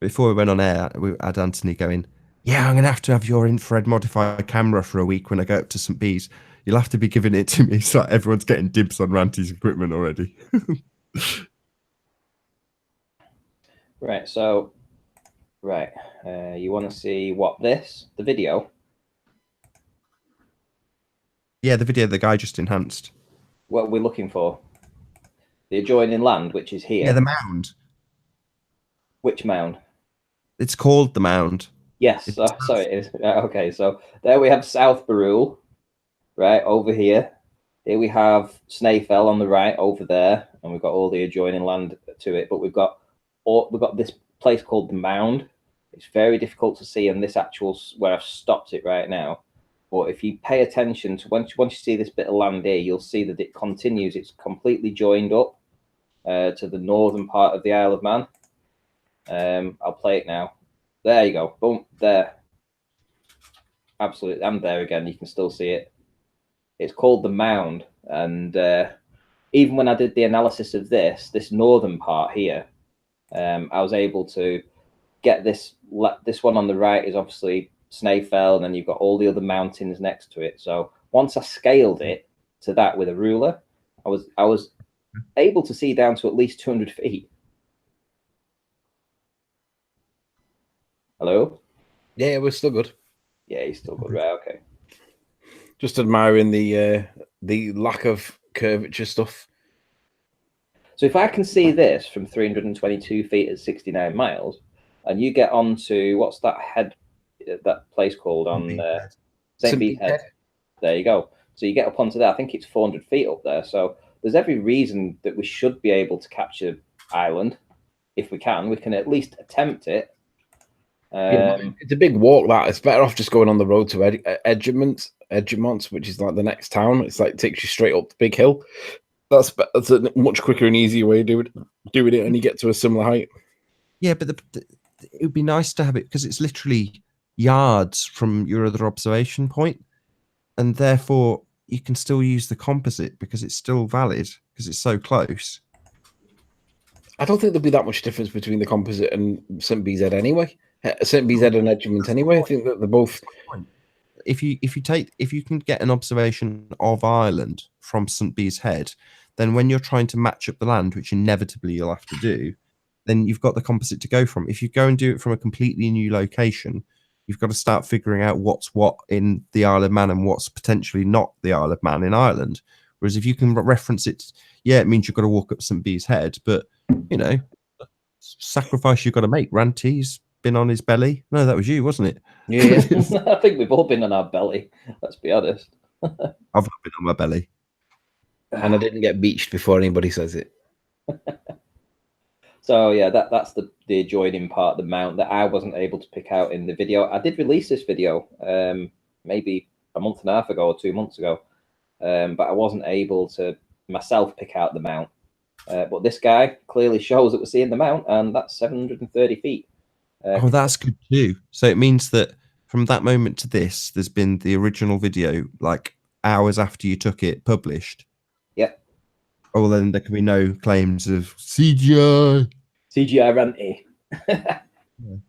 Before we went on air, we had Anthony going, "Yeah, I'm going to have your infrared modified camera for a week when I go up to St. Bees. You'll have to be giving it to me." So everyone's getting dibs on Ranty's equipment already. Right, so, you want to see the video? Yeah, the video the guy just enhanced. What we're looking for? The adjoining land, which is here. Yeah, the mound. Which mound? It's called the mound. Yes, sorry, it is. Okay, so there we have South Barrule, right, over here. Here we have Snaefell on the right over there, and we've got all the adjoining land to it, but we've got this place called the Mound. It's very difficult to see in this actual where I've stopped it right now. But if you pay attention to once you see this bit of land here, you'll see that it continues. It's completely joined up to the northern part of the Isle of Man. I'll play it now. There you go. Boom. There. Absolutely. And there again. You can still see it. It's called the Mound. And even when I did the analysis of this northern part here, I was able to get this one on the right is obviously Snaefell, and then you've got all the other mountains next to it. So once I scaled it to that with a ruler, I was able to see down to at least 200 feet. Hello? Yeah, we're still good. Yeah, he's still good. Right, okay. Just admiring the lack of curvature stuff. So if I can see this from 322 feet at 69 miles, and you get onto what's that place called on St. Bees Head. There you go. So you get up onto that. I think it's 400 feet up there. So there's every reason that we should be able to capture Ireland if we can. We can at least attempt it. It's a big walk. That it's better off just going on the road to Edgemont, which is like the next town. It's like it takes you straight up the big hill. That's a much quicker and easier way of doing it, and you get to a similar height. Yeah, but it would be nice to have it because it's literally yards from your other observation point, and therefore you can still use the composite because it's still valid because it's so close. I don't think there'll be that much difference between the composite and St. Bees Head anyway. St. Bees Head and Edgemont anyway. I think that they're both. If you can get an observation of Ireland from St. Bees Head, then when you're trying to match up the land, which inevitably you'll have to do, then you've got the composite to go from. If you go and do it from a completely new location, you've got to start figuring out what's what in the Isle of Man and what's potentially not the Isle of Man in Ireland. Whereas if you can reference it, yeah, it means you've got to walk up St. Bees Head, but you know, sacrifice you've got to make. Ranty's been on his belly. No, that was you, wasn't it? Yeah, I think we've all been on our belly. Let's be honest. I've not been on my belly, and I didn't get beached before anybody says it. So yeah, that's the adjoining part, the mount that I wasn't able to pick out in the video. I did release this video maybe a month and a half ago or 2 months ago, but I wasn't able to myself pick out the mount. But this guy clearly shows that we're seeing the mount, and that's 730 feet. Oh, that's good too. So it means that from that moment to this, there's been the original video, like hours after you took it, published. Yep. Oh, well, then there can be no claims of CGI. CGI Ranty.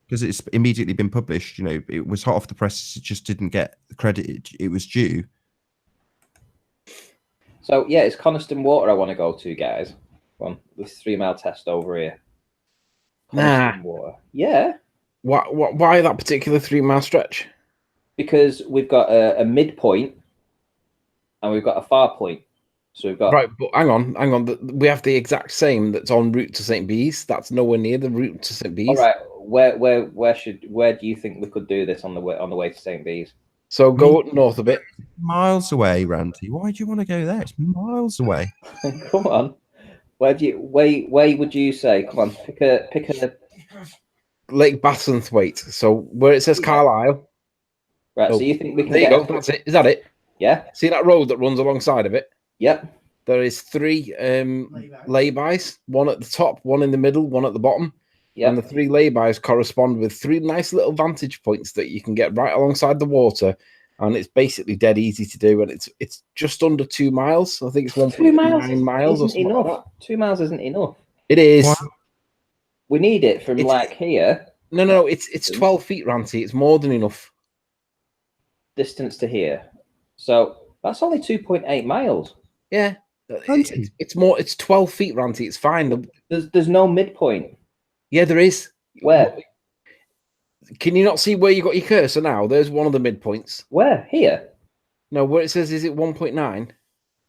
Because it's immediately been published. You know, it was hot off the press. It just didn't get the credit it was due. So yeah, it's Coniston Water I want to go to, guys. On this 3 mile test over here. Coniston Water. Yeah. Why that particular 3 mile stretch? Because we've got a midpoint and we've got a far point. So we've got right, but hang on. We have the exact same that's en route to St. Bees. That's nowhere near the route to St. Bees. All right, where do you think we could do this on the way to St. Bees? So go up north a bit. Miles away, Ranty. Why do you want to go there? It's miles away. Come on. Where would you say? Come on, pick a Lake Bassenthwaite. So where it says Carlisle. Right. So you think we can there you go. That's it. Is that it? Yeah. See that road that runs alongside of it? Yep. There is 3 laybys, one at the top, one in the middle, one at the bottom. Yep. And the 3 laybys correspond with 3 nice little vantage points that you can get right alongside the water. And it's basically dead easy to do. And it's just under 2 miles. I think it's 1.9 miles or something enough. like that. 2 miles isn't enough. It is. What? We need it from like here. No, it's 12 feet, Ranty. It's more than enough. Distance to here. So that's only 2.8 miles. Yeah. It's more. It's 12 feet, Ranty. It's fine. There's no midpoint. Yeah, there is. Where? Can you not see where you got your cursor now? There's one of the midpoints. Where? Here? No, where it says, is it 1.9?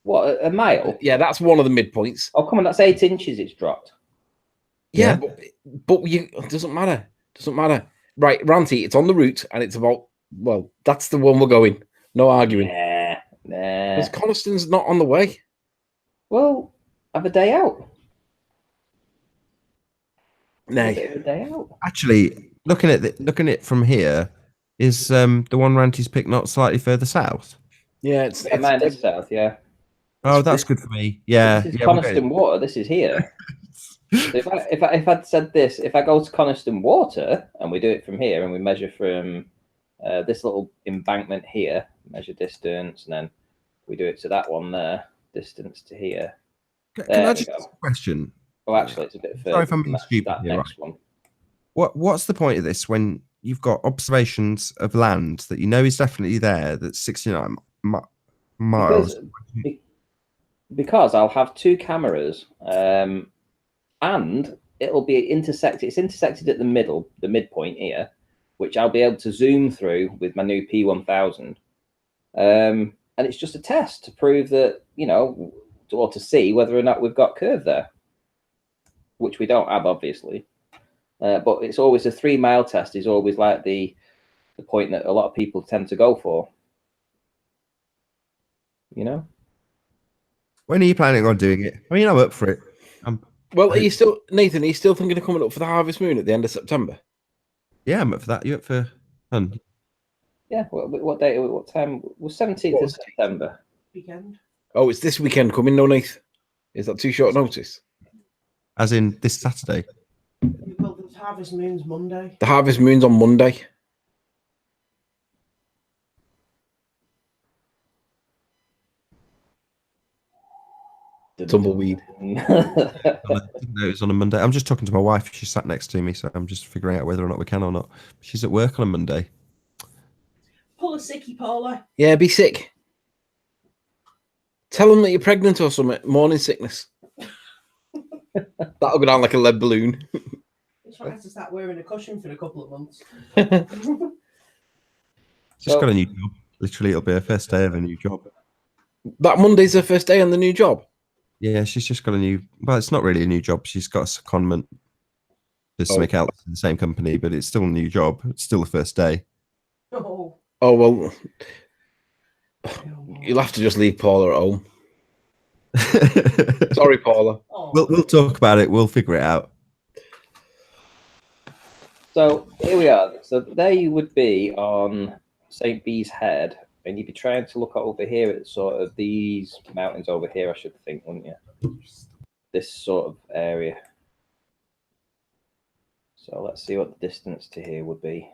What, a mile? Yeah, that's one of the midpoints. Oh, come on, that's 8 inches it's dropped. Yeah, but it doesn't matter. Doesn't matter. Right, Ranty, it's on the route, and it's about, well, that's the one we're going. No arguing. Nah. Because Coniston's not on the way. Well, have a day out. Nay. A day out. Actually, looking at it from here, is the one Ranty's picked not slightly further south? Yeah, it's mine is south. Yeah. Oh, that's good for me. Yeah, This is Coniston Water. This is here. So if I'd said this, if I go to Coniston Water and we do it from here and we measure from this little embankment here, measure distance, and then we do it to that one there, distance to here. Can I just ask a question? Oh, actually, it's a bit further. Sorry if I'm being stupid that here, next right? one. What's the point of this when you've got observations of land that you know is definitely there that's 69 miles? Because I'll have 2 cameras, and it'll be intersected. It's intersected at the midpoint here, which I'll be able to zoom through with my new P1000. And it's just a test to prove that, you know, or to see whether or not we've got curve there, which we don't have, obviously. But it's always a 3 mile test is always like the point that a lot of people tend to go for. You know? When are you planning on doing it? I mean, I'm up for it. Well, are you still, Nathan, are you still thinking of coming up for the Harvest Moon at the end of September? Yeah, I'm up for that. You up for fun? Yeah. What day? What time? Was 17th of September. Weekend. Oh, it's this weekend coming, no, Nathan? Is that too short notice? As in this Saturday? Well, the Harvest Moon's Monday. The Harvest Moon's on Monday. Tumbleweed. I didn't know it was on a Monday. I'm just talking to my wife. She sat next to me, so I'm just figuring out whether or not we can or not. She's at work on a Monday. Pull a sickie, Paula. Yeah, be sick. Tell them that you're pregnant or something. Morning sickness. That'll go down like a lead balloon. It's right to start wearing a cushion for a couple of months. She's got a new job. Literally, it'll be her first day of a new job. That Monday's her first day on the new job? Yeah, she's just got a new... Well, it's not really a new job. She's got a secondment to something else in the same company, but it's still a new job. It's still the first day. Oh. Oh, well... You'll have to just leave Paula at home. Sorry, Paula. Oh. We'll talk about it. We'll figure it out. So here we are. So there you would be on St. Bees Head, and you'd be trying to look over here at sort of these mountains over here, I should think, wouldn't you? This sort of area. So let's see what the distance to here would be.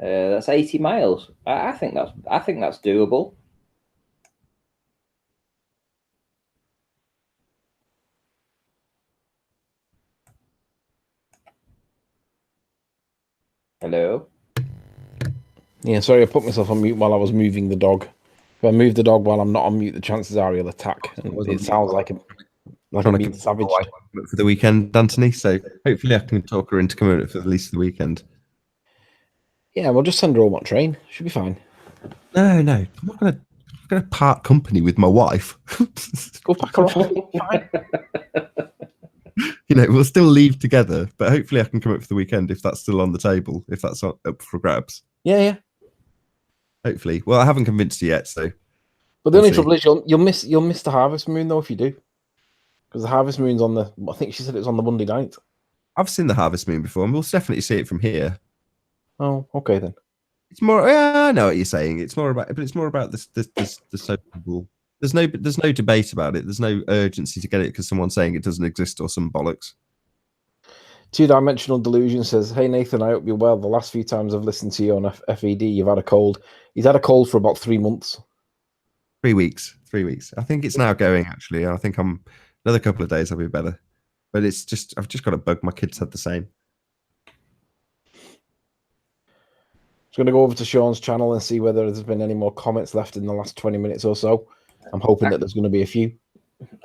That's 80 miles. I think that's doable. Hello. Yeah, sorry, I put myself on mute while I was moving the dog. If I move the dog while I'm not on mute, the chances are he'll attack. And it sounds like I'm being savaged. For the weekend, Anthony. So hopefully I can talk her into coming for at least the weekend. Yeah, we'll just send her home on train. Should be fine. No, I'm not gonna part company with my wife. Go back her off. Fine. You know, we'll still leave together, but hopefully I can come up for the weekend if that's still on the table, if that's up for grabs. Yeah. Hopefully. Well, I haven't convinced you yet, so. But the only trouble is you'll miss the Harvest Moon though if you do, because the Harvest Moon's on the. I think she said it was on the Monday night. I've seen the Harvest Moon before, and we'll definitely see it from here. Oh, okay then. It's more. Yeah, I know what you're saying. It's more about the social. There's no debate about it. There's no urgency to get it because someone's saying it doesn't exist or some bollocks. Two-dimensional delusion says, "Hey Nathan, I hope you're well. The last few times I've listened to you on FED, you've had a cold. He's had a cold for about 3 months. 3 weeks. 3 weeks. I think it's now going actually. I think I'm another couple of days I'll be better. But it's just I've just got a bug. My kids had the same. Just going to go over to Sean's channel and see whether there's been any more comments left in the last 20 minutes or so. I'm hoping that there's going to be a few.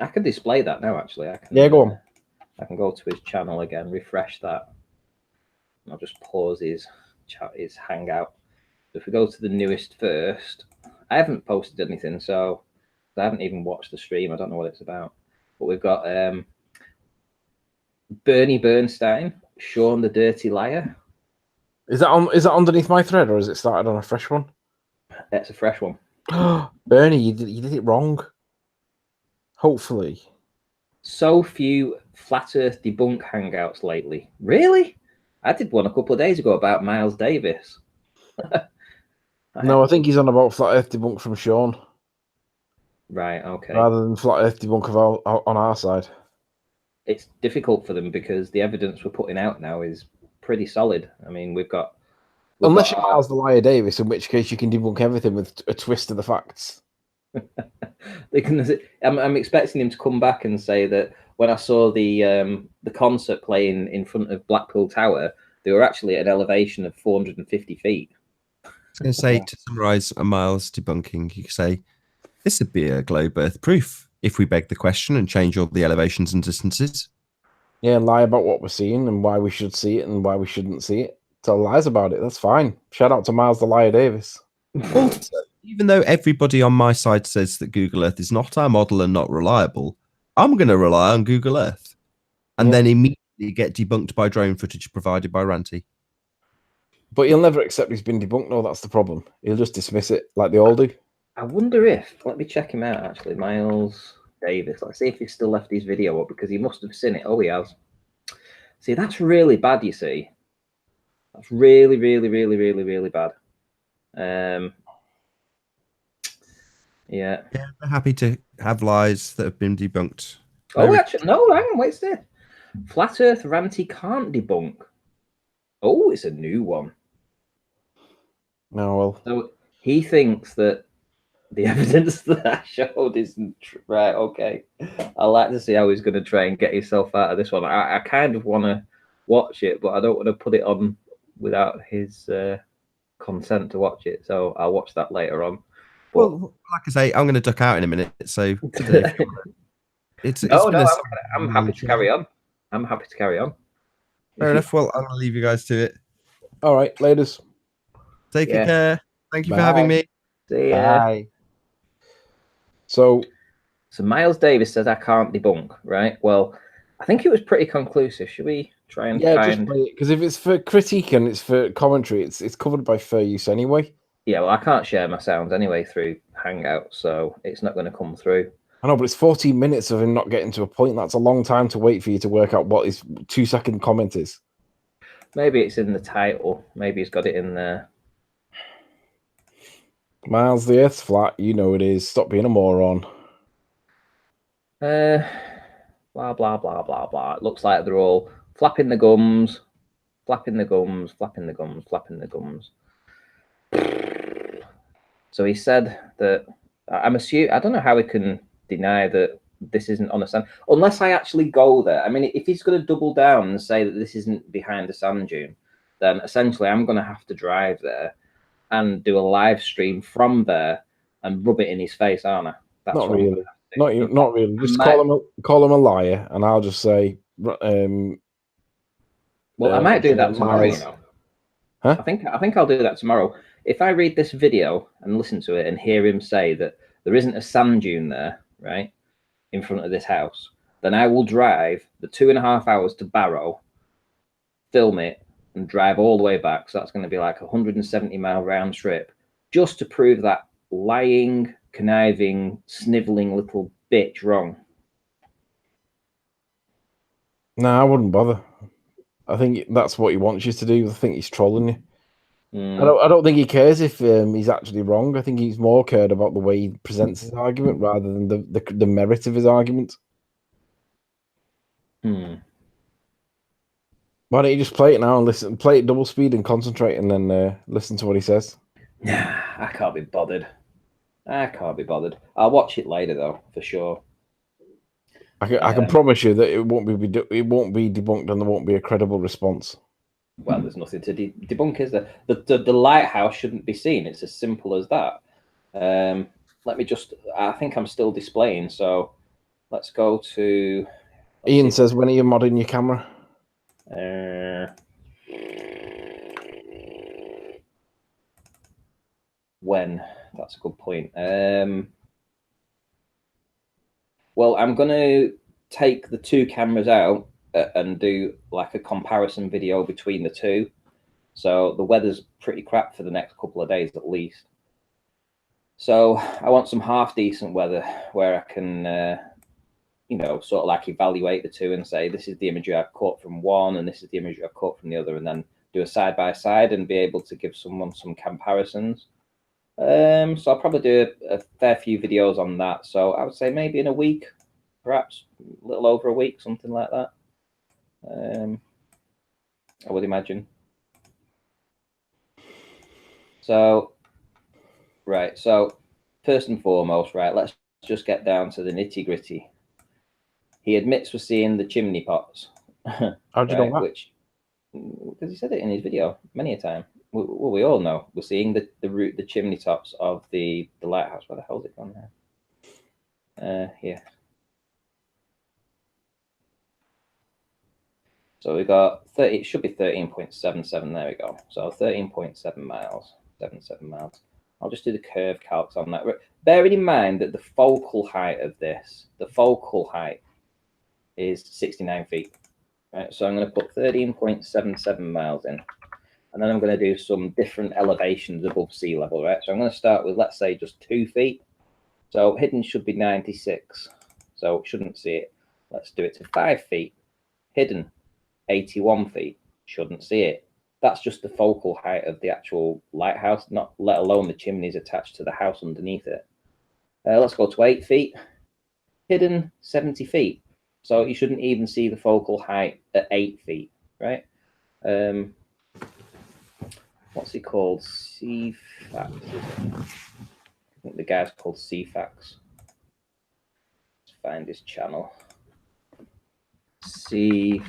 I can display that now, actually. Yeah, go on. I can go to his channel again, refresh that. I'll just pause his Hangout. If we go to the newest first, I haven't posted anything, so I haven't even watched the stream. I don't know what it's about. But we've got Bernie Bernstein, Shawn the Dirty Liar. Is that underneath my thread, or is it started on a fresh one? It's a fresh one. Bernie, you did it wrong. Hopefully. So few flat Earth debunk hangouts lately. Really? I did one a couple of days ago about Miles Davis. No, I think he's on about flat Earth debunk from Shawn. Right. Okay. Rather than flat Earth debunk on our side. It's difficult for them because the evidence we're putting out now is pretty solid. I mean, we've got unless you're Miles the Liar Davis, in which case you can debunk everything with a twist of the facts. I'm expecting him to come back and say that when I saw the concert playing in front of Blackpool Tower, they were actually at an elevation of 450 feet. I was going to say, to summarise a Miles debunking, you could say, this would be a globe Earth proof if we beg the question and change all the elevations and distances. Yeah, lie about what we're seeing and why we should see it and why we shouldn't see it. Tell lies about it. That's fine. Shout out to Miles the Liar Davis. Also, even though everybody on my side says that Google Earth is not our model and not reliable, I'm going to rely on Google Earth and then immediately get debunked by drone footage provided by Ranty. But he'll never accept he's been debunked. No, that's the problem. He'll just dismiss it like they all do. I wonder if, let me check him out actually, Miles Davis. Let's see if he's still left his video up because he must have seen it. Oh, he has. See, that's really bad, you see. That's really, really, really, really, really bad. Yeah. We're happy to have lies that have been debunked. Oh, actually, no, hang on, wait a second. Flat Earth Ranty can't debunk. Oh, it's a new one. No, well. So he thinks that the evidence that I showed isn't right. Okay. I'd like to see how he's going to try and get himself out of this one. I kind of want to watch it, but I don't want to put it on without his consent to watch it. So I'll watch that later on. But... well, like I say, I'm going to duck out in a minute. So I'm happy to carry on. I'm happy to carry on. Fair enough. Well, I'm going to leave you guys to it. All right, laters. Take care. Thank you for having me. See ya. Bye. So Miles Davis says I can't debunk, right? Well, I think it was pretty conclusive. Should we try and find... because if it's for critique and it's for commentary, it's covered by fair use anyway. Yeah, well, I can't share my sounds anyway through Hangout, so it's not going to come through. I know, but it's 14 minutes of him not getting to a point. That's a long time to wait for you to work out what his 2-second comment is. Maybe it's in the title. Maybe he's got it in there. Miles, the Earth's flat. You know it is. Stop being a moron. Blah, blah, blah, blah, blah. It looks like they're all flapping the gums, flapping the gums, flapping the gums, flapping the gums. So he said that I'm assuming, I don't know how he can deny that this isn't on a sand, unless I actually go there. I mean, if he's going to double down and say that this isn't behind a sand dune, then essentially I'm going to have to drive there and do a live stream from there and rub it in his face, aren't I? That's Not what really. Not really. Just call him a liar, and I'll just say. Well, I might do that tomorrow. You know. Huh? I think I'll do that tomorrow. If I read this video and listen to it and hear him say that there isn't a sand dune there, right, in front of this house, then I will drive the 2.5 hours to Barrow, film it, and drive all the way back. So that's going to be like a 170-mile round trip, just to prove that lying, conniving, sniveling little bitch wrong. No, I wouldn't bother. I think that's what he wants you to do. I think he's trolling you. I don't think he cares if he's actually wrong. I think he's more cared about the way he presents his argument rather than the merit of his argument. Why don't you just play it now and play it double speed and concentrate, and then listen to what he says? I can't be bothered. I'll watch it later though, for sure. I can promise you that it won't be debunked, and there won't be a credible response. Well, there's nothing to debunk, is there? The lighthouse shouldn't be seen. It's as simple as that. Let me just. I think I'm still displaying. So let's go to. Ian says, "When are you modding your camera?" When? That's a good point. Well, I'm going to take the two cameras out and do like a comparison video between the two. So the weather's pretty crap for the next couple of days at least. So I want some half decent weather where I can, you know, sort of like evaluate the two and say, this is the imagery I've caught from one and this is the imagery I've caught from the other, and then do a side by side and be able to give someone some comparisons. So I'll probably do a fair few videos on that. So I would say maybe in a week, perhaps a little over a week, something like that. I would imagine. So, right. So first and foremost, right, let's just get down to the nitty gritty. He admits we're seeing the chimney pots. How'd you know that? Because he said it in his video many a time. Well, we all know we're seeing the chimney tops of the lighthouse. Where the hell is it gone now? Here. So we got 30. It should be 13.77. There we go. So 13.7 miles, 77 miles. I'll just do the curve calcs on that. Bearing in mind that the focal height of this, is 69 feet. Right, so I'm going to put 13.77 miles in, and then I'm going to do some different elevations above sea level, right? So I'm going to start with, let's say, just 2 feet. So hidden should be 96, so shouldn't see it. Let's do it to 5 feet. Hidden, 81 feet, shouldn't see it. That's just the focal height of the actual lighthouse, not let alone the chimneys attached to the house underneath it. Let's go to 8 feet. Hidden, 70 feet. So you shouldn't even see the focal height at 8 feet, right? What's he called? CFAX. I think the guy's called CFAX. Let's find his channel. CFAX.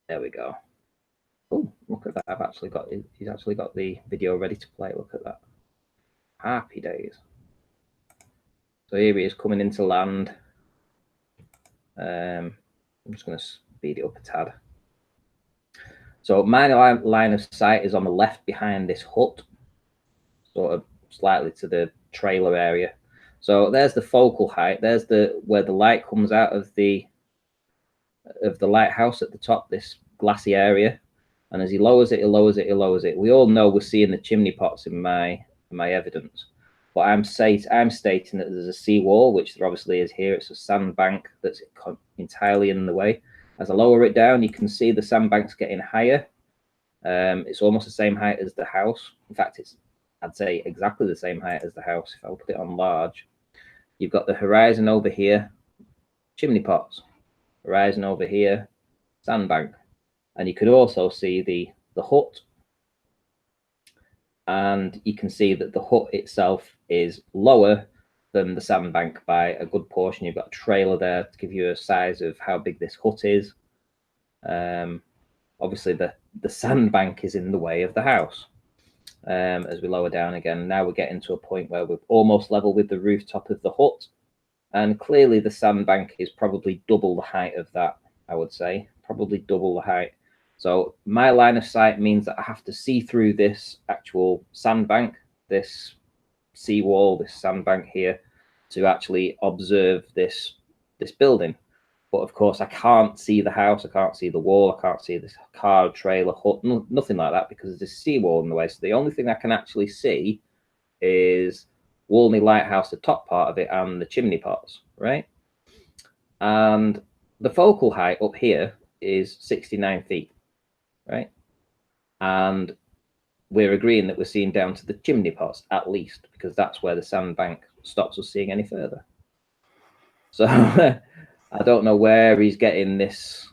There we go. Oh, look at that! He's actually got the video ready to play. Look at that. Happy days. So here he is coming into land. I'm just going to speed it up a tad. So my line of sight is on the left behind this hut, sort of slightly to the trailer area. So there's the focal height. There's where the light comes out of the lighthouse at the top, this glassy area. And as he lowers it, he lowers it, he lowers it. We all know we're seeing the chimney pots in my evidence. But I'm stating that there's a seawall, which there obviously is here. It's a sandbank that's entirely in the way. As I lower it down, you can see the sandbank's getting higher. It's almost the same height as the house. In fact, I'd say exactly the same height as the house if I put it on large. You've got the horizon over here, chimney pots. Horizon over here, sandbank. And you could also see the hut and you can see that the hut itself is lower than the sandbank by a good portion. You've got a trailer there to give you a size of how big this hut is. Obviously, the sandbank is in the way of the house. As we lower down again, now we're getting to a point where we're almost level with the rooftop of the hut. And clearly the sandbank is probably double the height of that, I would say. Probably double the height. So my line of sight means that I have to see through this actual sandbank, this seawall, this sandbank here, to actually observe this building. But of course, I can't see the house, I can't see the wall, I can't see this car, trailer, hut, nothing like that, because there's this seawall in the way. So the only thing I can actually see is Walney Lighthouse, the top part of it, and the chimney pots, right? And the focal height up here is 69 feet, right? And we're agreeing that we're seeing down to the chimney pots at least, because that's where the sandbank stops us seeing any further. So I don't know where he's getting this.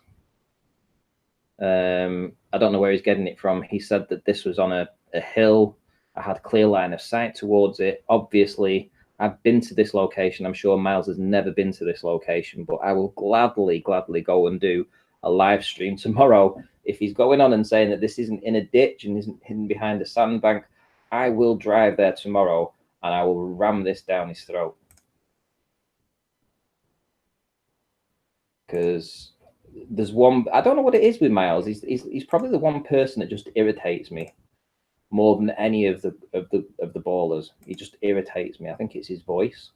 I don't know where he's getting it from. He said that this was on a hill. I had a clear line of sight towards it. Obviously, I've been to this location. I'm sure Miles has never been to this location, but I will gladly go and do a live stream tomorrow. If he's going on and saying that this isn't in a ditch and isn't hidden behind a sandbank, I will drive there tomorrow and I will ram this down his throat. Because there's one, I don't know what it is with Miles. He's probably the one person that just irritates me more than any of the ballers. He just irritates me. I think it's his voice.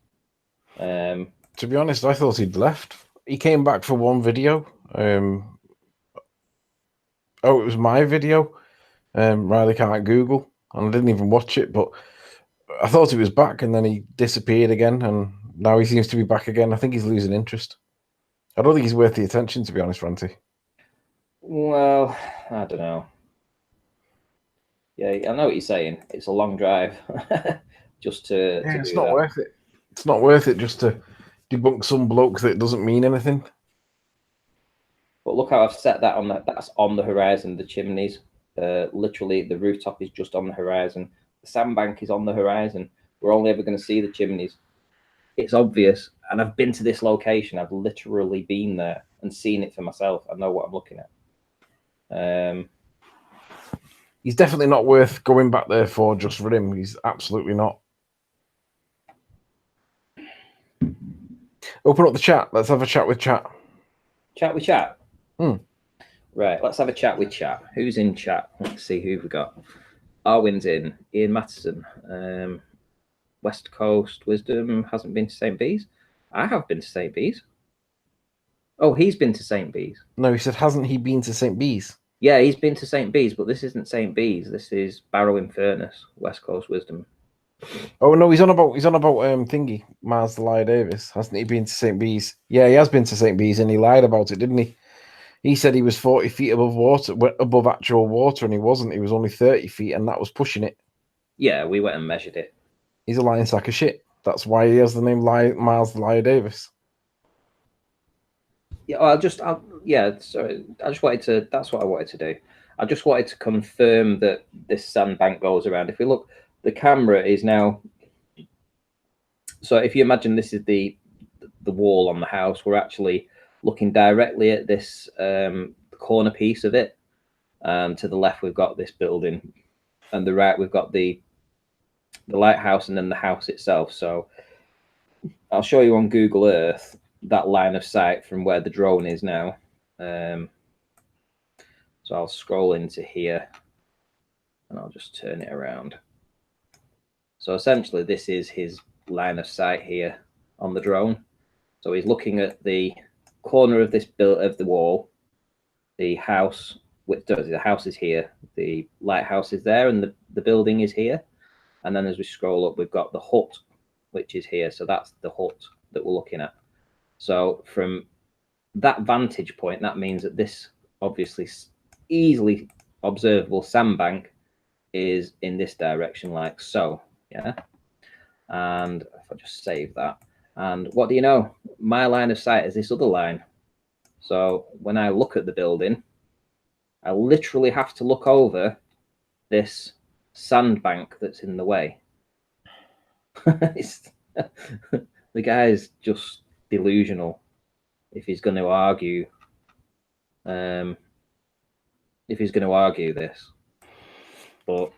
To be honest, I thought he'd left. He came back for one video. Oh, it was my video. Riley can't Google, and I didn't even watch it, but I thought he was back, and then he disappeared again, and now he seems to be back again. I think he's losing interest. I don't think he's worth the attention, to be honest, Ranty. Well, I don't know. Yeah, I know what you're saying. It's a long drive just to. Yeah, to it's do not that. worth it. It's not worth it just to debunk some bloke that doesn't mean anything. But look how I've set that on that. That's on the horizon. The chimneys, literally, the rooftop is just on the horizon. The sandbank is on the horizon. We're only ever going to see the chimneys. It's obvious, and I've been to this location. I've literally been there and seen it for myself. I know what I'm looking at. He's definitely not worth going back there for just for him. He's absolutely not. Open up the chat. Let's have a chat with chat. Chat with chat. Hmm. Right, let's have a chat with chat. Who's in chat? Let's see who we've got. Arwin's in. Ian Matheson. West Coast Wisdom hasn't been to St. Bees. I have been to St. Bees. Oh, he's been to St. Bees. No, he said, hasn't he been to St. Bees? Yeah, he's been to St. Bees, but this isn't St. Bees. This is Barrow in Furness, West Coast Wisdom. Oh no, he's on about thingy, Miles the Liar Davis. Hasn't he been to St. Bees? Yeah, he has been to St. Bees, and he lied about it, didn't he? He said he was 40 feet above water, above actual water, and he wasn't. He was only 30 feet, and that was pushing it. Yeah, we went and measured it. He's a lying sack of shit. That's why he has the name Miles the Liar Davis. Yeah, sorry. I just wanted to. That's what I wanted to do. I just wanted to confirm that this sandbank goes around. If we look, the camera is now. So if you imagine this is the wall on the house, we're actually looking directly at this corner piece of it. To the left, we've got this building, and the right, we've got the lighthouse, and then the house itself. So I'll show you on Google Earth that line of sight from where the drone is now. So I'll scroll into here, and I'll just turn it around. So essentially, this is his line of sight here on the drone. So he's looking at the corner of this of the wall, the house. The house is here, the lighthouse is there, and the building is here. And then as we scroll up, we've got the hut, which is here. So that's the hut that we're looking at. So from that vantage point, that means that this obviously easily observable sandbank is in this direction, like so. Yeah. And if I just save that, and what do you know? My line of sight is this other line. So when I look at the building, I literally have to look over this sandbank that's in the way. The guy's just delusional if he's going to argue. If he's going to argue this, but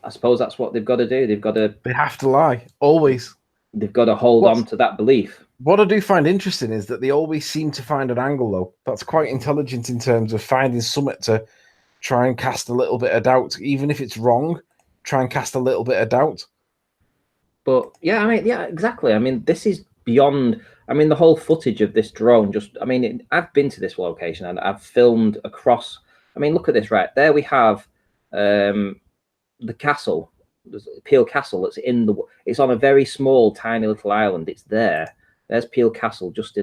I suppose that's what they've got to do. They have to lie always. They've got to hold on to that belief. What I do find interesting is that they always seem to find an angle, though. That's quite intelligent in terms of finding something to try and cast a little bit of doubt, even if it's wrong. Try and cast a little bit of doubt. But yeah, I mean, yeah, exactly. I mean, this is beyond. I mean, the whole footage of this drone. I've been to this location and I've filmed across. I mean, look at this right there. We have the castle, Peel Castle. It's on a very small, tiny little island. It's there. There's Peel Castle, just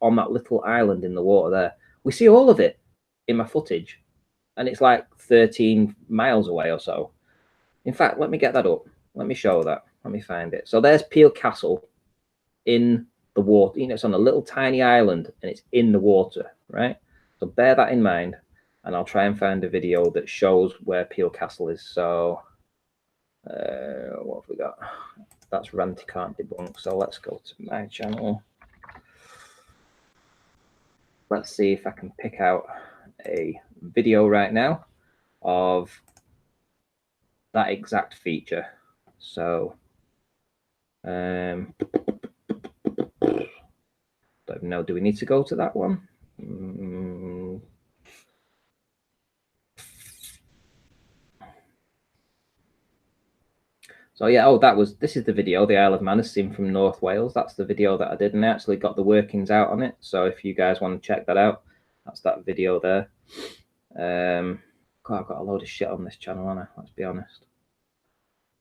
on that little island in the water there. We see all of it in my footage, and it's like 13 miles away or so. In fact, let me get that up. Let me show that. Let me find it. So there's Peel Castle in the water. You know, it's on a little tiny island and it's in the water, right? So bear that in mind, and I'll try and find a video that shows where Peel Castle is. So what have we got? That's Ranty Can't Debunk. So let's go to my channel. Let's see if I can pick out a video right now of that exact feature. So don't know, do we need to go to that one? So yeah, this is the video, the Isle of Man is seen from North Wales. That's the video that I did, and I actually got the workings out on it. So if you guys want to check that out, that's that video there. God, I've got a load of shit on this channel, haven't I? Let's be honest.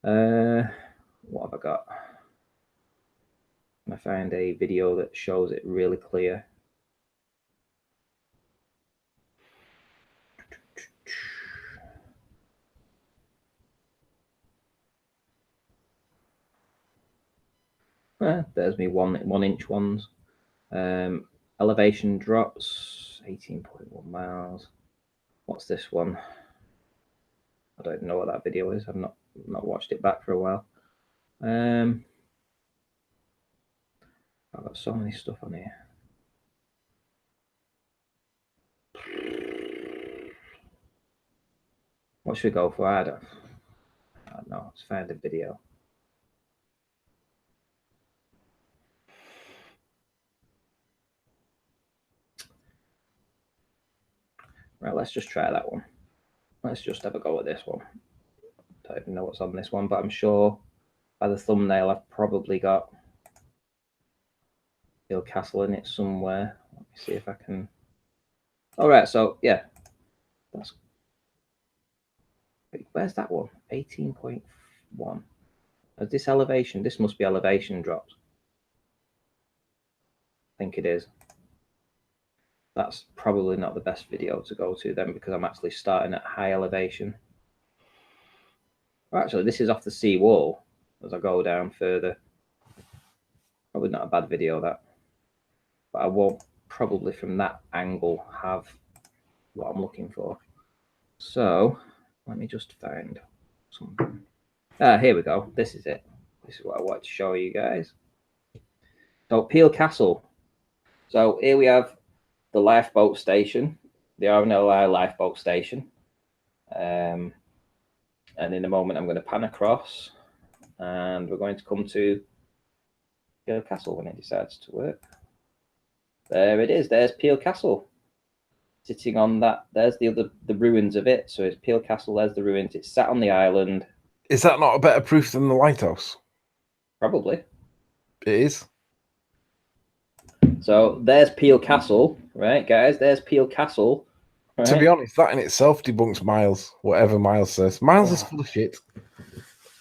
What have I got? I find a video that shows it really clear. There's me 1 inch ones. Elevation drops 18.1 miles. What's this one? I don't know what that video is. I've not watched it back for a while. I've got so many stuff on here. What should we go for? I don't know. Let's find a video. Right, let's just try that one. Let's just have a go at this one. Don't even know what's on this one, but I'm sure by the thumbnail I've probably got Peel Castle in it somewhere. Let me see if I can. All right, so yeah, that's. Where's that one? 18.1. Is this elevation? This must be elevation drops. I think it is. That's probably not the best video to go to then, because I'm actually starting at high elevation. Well, actually, this is off the sea wall as I go down further. Probably not a bad video, that. But I won't probably from that angle have what I'm looking for. So let me just find something. Here we go. This is it. This is what I want to show you guys. So Peel Castle. So here we have the lifeboat station, the RNLI lifeboat station. And in a moment, I'm going to pan across and we're going to come to Peel Castle when it decides to work. There it is. There's Peel Castle. Sitting on that. There's the ruins of it. So it's Peel Castle. There's the ruins. It's sat on the island. Is that not a better proof than the lighthouse? Probably. It is. So there's Peel Castle, right, guys? There's Peel Castle. Right? To be honest, that in itself debunks Miles, whatever Miles says. Miles is full of shit.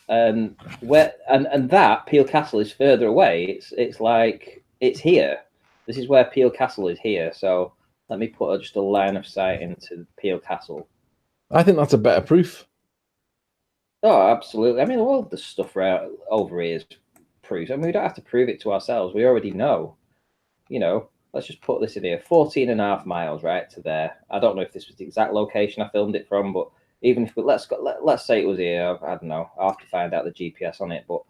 And that Peel Castle is further away. It's like it's here. This is where Peel Castle is here. So let me put just a line of sight into Peel Castle. I think that's a better proof. Oh, absolutely. I mean, all the stuff right over here is proof. I mean, we don't have to prove it to ourselves. We already know. You know, let's just put this in here. 14.5 miles, right, to there. I don't know if this was the exact location I filmed it from, but Even if let's say it was here, I don't know. I'll have to find out the GPS on it, but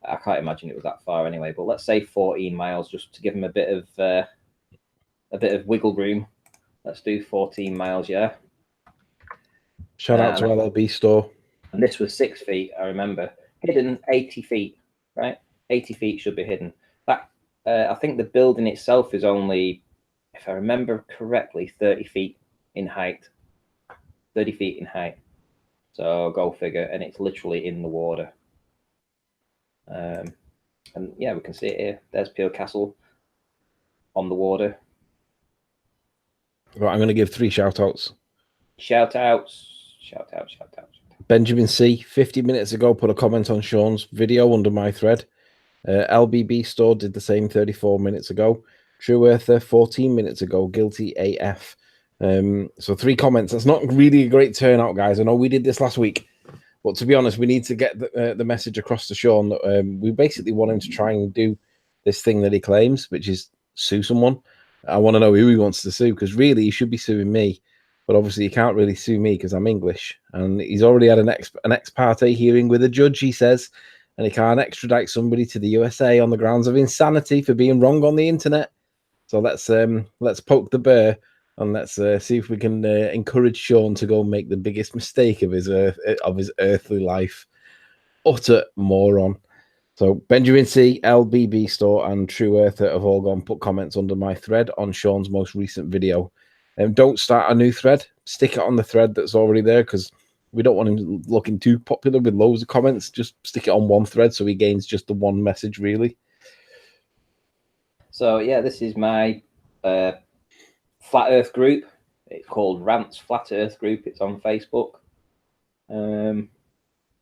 I can't imagine it was that far anyway. But let's say 14 miles, just to give them a bit of wiggle room. Let's do 14 miles, yeah. Shout out to LLB store. And this was 6 feet, I remember. Hidden 80 feet, right? 80 feet should be hidden. That I think the building itself is only, if I remember correctly, 30 feet in height. 30 feet in height. So go figure, and it's literally in the water. And yeah, we can see it here. There's Peel Castle on the water. Right, I'm going to give 3 shout outs. Shout outs. Benjamin C, 50 minutes ago, put a comment on Sean's video under my thread. LBB Store did the same 34 minutes ago. True Earther, 14 minutes ago, guilty AF. So 3 comments. That's not really a great turnout, guys. I know we did this last week, but to be honest, we need to get the message across to Sean that we basically want him to try and do this thing that he claims, which is sue someone. I want to know who he wants to sue, because really he should be suing me. But obviously, he can't really sue me because I'm English. And he's already had an ex parte hearing with a judge, he says, and he can't extradite somebody to the USA on the grounds of insanity for being wrong on the internet. So let's poke the bear, and let's see if we can encourage Sean to go and make the biggest mistake of his earthly life. Utter moron. So Benjamin C, LBB Store, and True Earther have all gone put comments under my thread on Sean's most recent video. Don't start a new thread. Stick it on the thread that's already there, because we don't want him looking too popular with loads of comments. Just stick it on one thread so he gains just the one message, really. So yeah, this is my Flat Earth group. It's called Rants Flat Earth Group. It's on Facebook.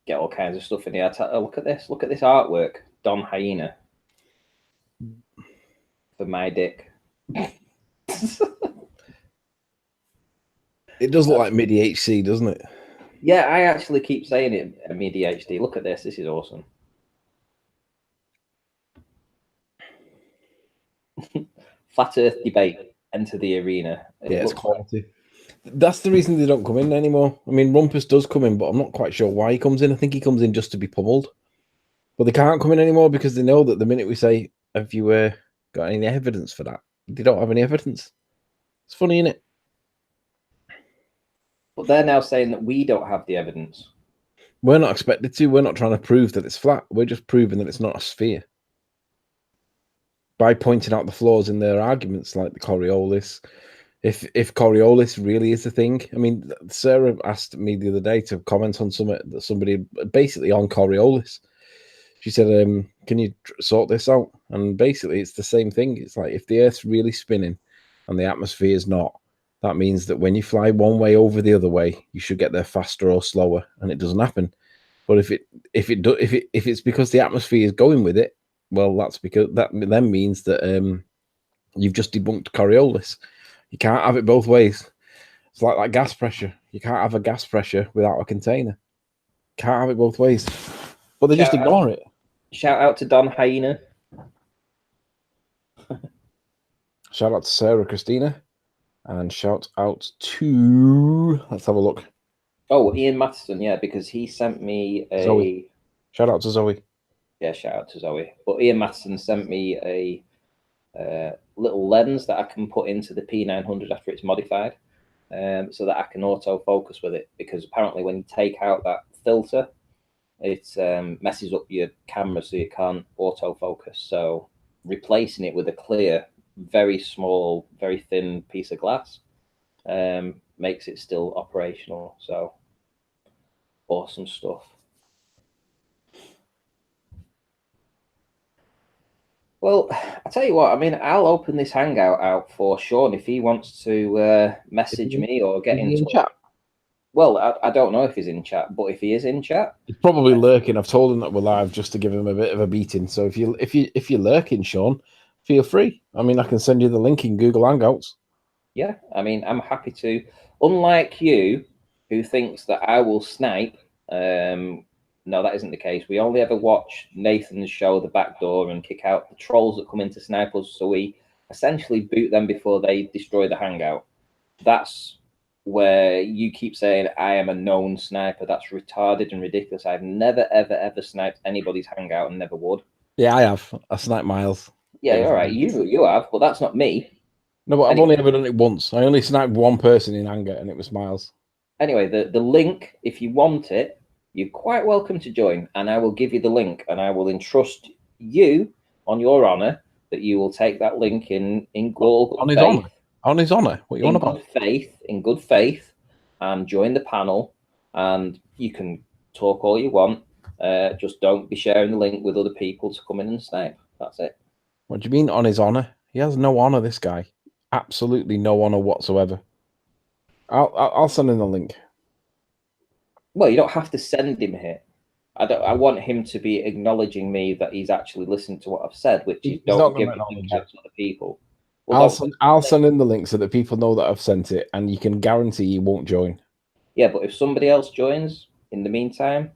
Get all kinds of stuff in here. Look at this. Look at this artwork. Don Hyena. For my dick. It does look like mid-HC, doesn't it? Yeah, I actually keep saying it, mid-HD. Look at this. This is awesome. Flat Earth debate. Enter the arena. It's quality. That's the reason they don't come in anymore. I mean, Rumpus does come in, but I'm not quite sure why he comes in. I think he comes in just to be pummeled. But they can't come in anymore because they know that the minute we say, have you got any evidence for that? They don't have any evidence. It's funny, isn't it? But they're now saying that we don't have the evidence. We're not expected to. We're not trying to prove that it's flat. We're just proving that it's not a sphere. By pointing out the flaws in their arguments, like the Coriolis. If Coriolis really is a thing. I mean, Sarah asked me the other day to comment on somebody basically on Coriolis. She said, can you sort this out? And basically, it's the same thing. It's like, if the Earth's really spinning and the atmosphere is not, that means that when you fly one way over the other way, you should get there faster or slower, and it doesn't happen. But if it's because the atmosphere is going with it, well, that's because that then means that you've just debunked Coriolis. You can't have it both ways. It's like that gas pressure. You can't have a gas pressure without a container. Can't have it both ways. But they just ignore it. Shout out to Don Hyena. Shout out to Sarah Christina. And shout out to... Let's have a look. Oh, Ian Matheson, yeah, because he sent me a... Zoe. Shout out to Zoe. Yeah, shout out to Zoe. But Ian Matheson sent me a little lens that I can put into the P900 after it's modified, so that I can autofocus with it, because apparently when you take out that filter, it messes up your camera so you can't autofocus. So replacing it with a clear, very small, very thin piece of glass makes it still operational. So awesome stuff. Well, I tell you what, I mean, I'll open this Hangout out for Sean if he wants to message me or get in chat. Well, I don't know if he's in chat, but if he is in chat, he's probably lurking. I've told him that we're live just to give him a bit of a beating. So if you're lurking, Sean, feel free. I mean, I can send you the link in Google Hangouts. Yeah, I mean, I'm happy to. Unlike you, who thinks that I will snipe, no, that isn't the case. We only ever watch Nathan's show, The Back Door, and kick out the trolls that come in to snipe us. So we essentially boot them before they destroy the Hangout. That's where you keep saying I am a known sniper. That's retarded and ridiculous. I've never, ever, ever sniped anybody's hangout and never would. Yeah, I have. I sniped Miles. Yeah, all right. You have, but that's not me. No, but I've Anyway. only ever done it once. I only sniped one person in anger, and it was Miles. Anyway, the link, if you want it, you're quite welcome to join, and I will give you the link, and I will entrust you on your honour that you will take that link in good on his faith. honour. On his honour. What you on about? In good faith, and join the panel, and you can talk all you want. Just don't be sharing the link with other people to come in and snipe. That's it. What do you mean on his honour? He has no honour, this guy. Absolutely no honour whatsoever. I'll send him the link. Well, you don't have to send him here. I want him to be acknowledging me that he's actually listened to what I've said, which is don't give the link out to other people. Well, I'll send in the link so that people know that I've sent it, and you can guarantee he won't join. Yeah, but if somebody else joins in the meantime,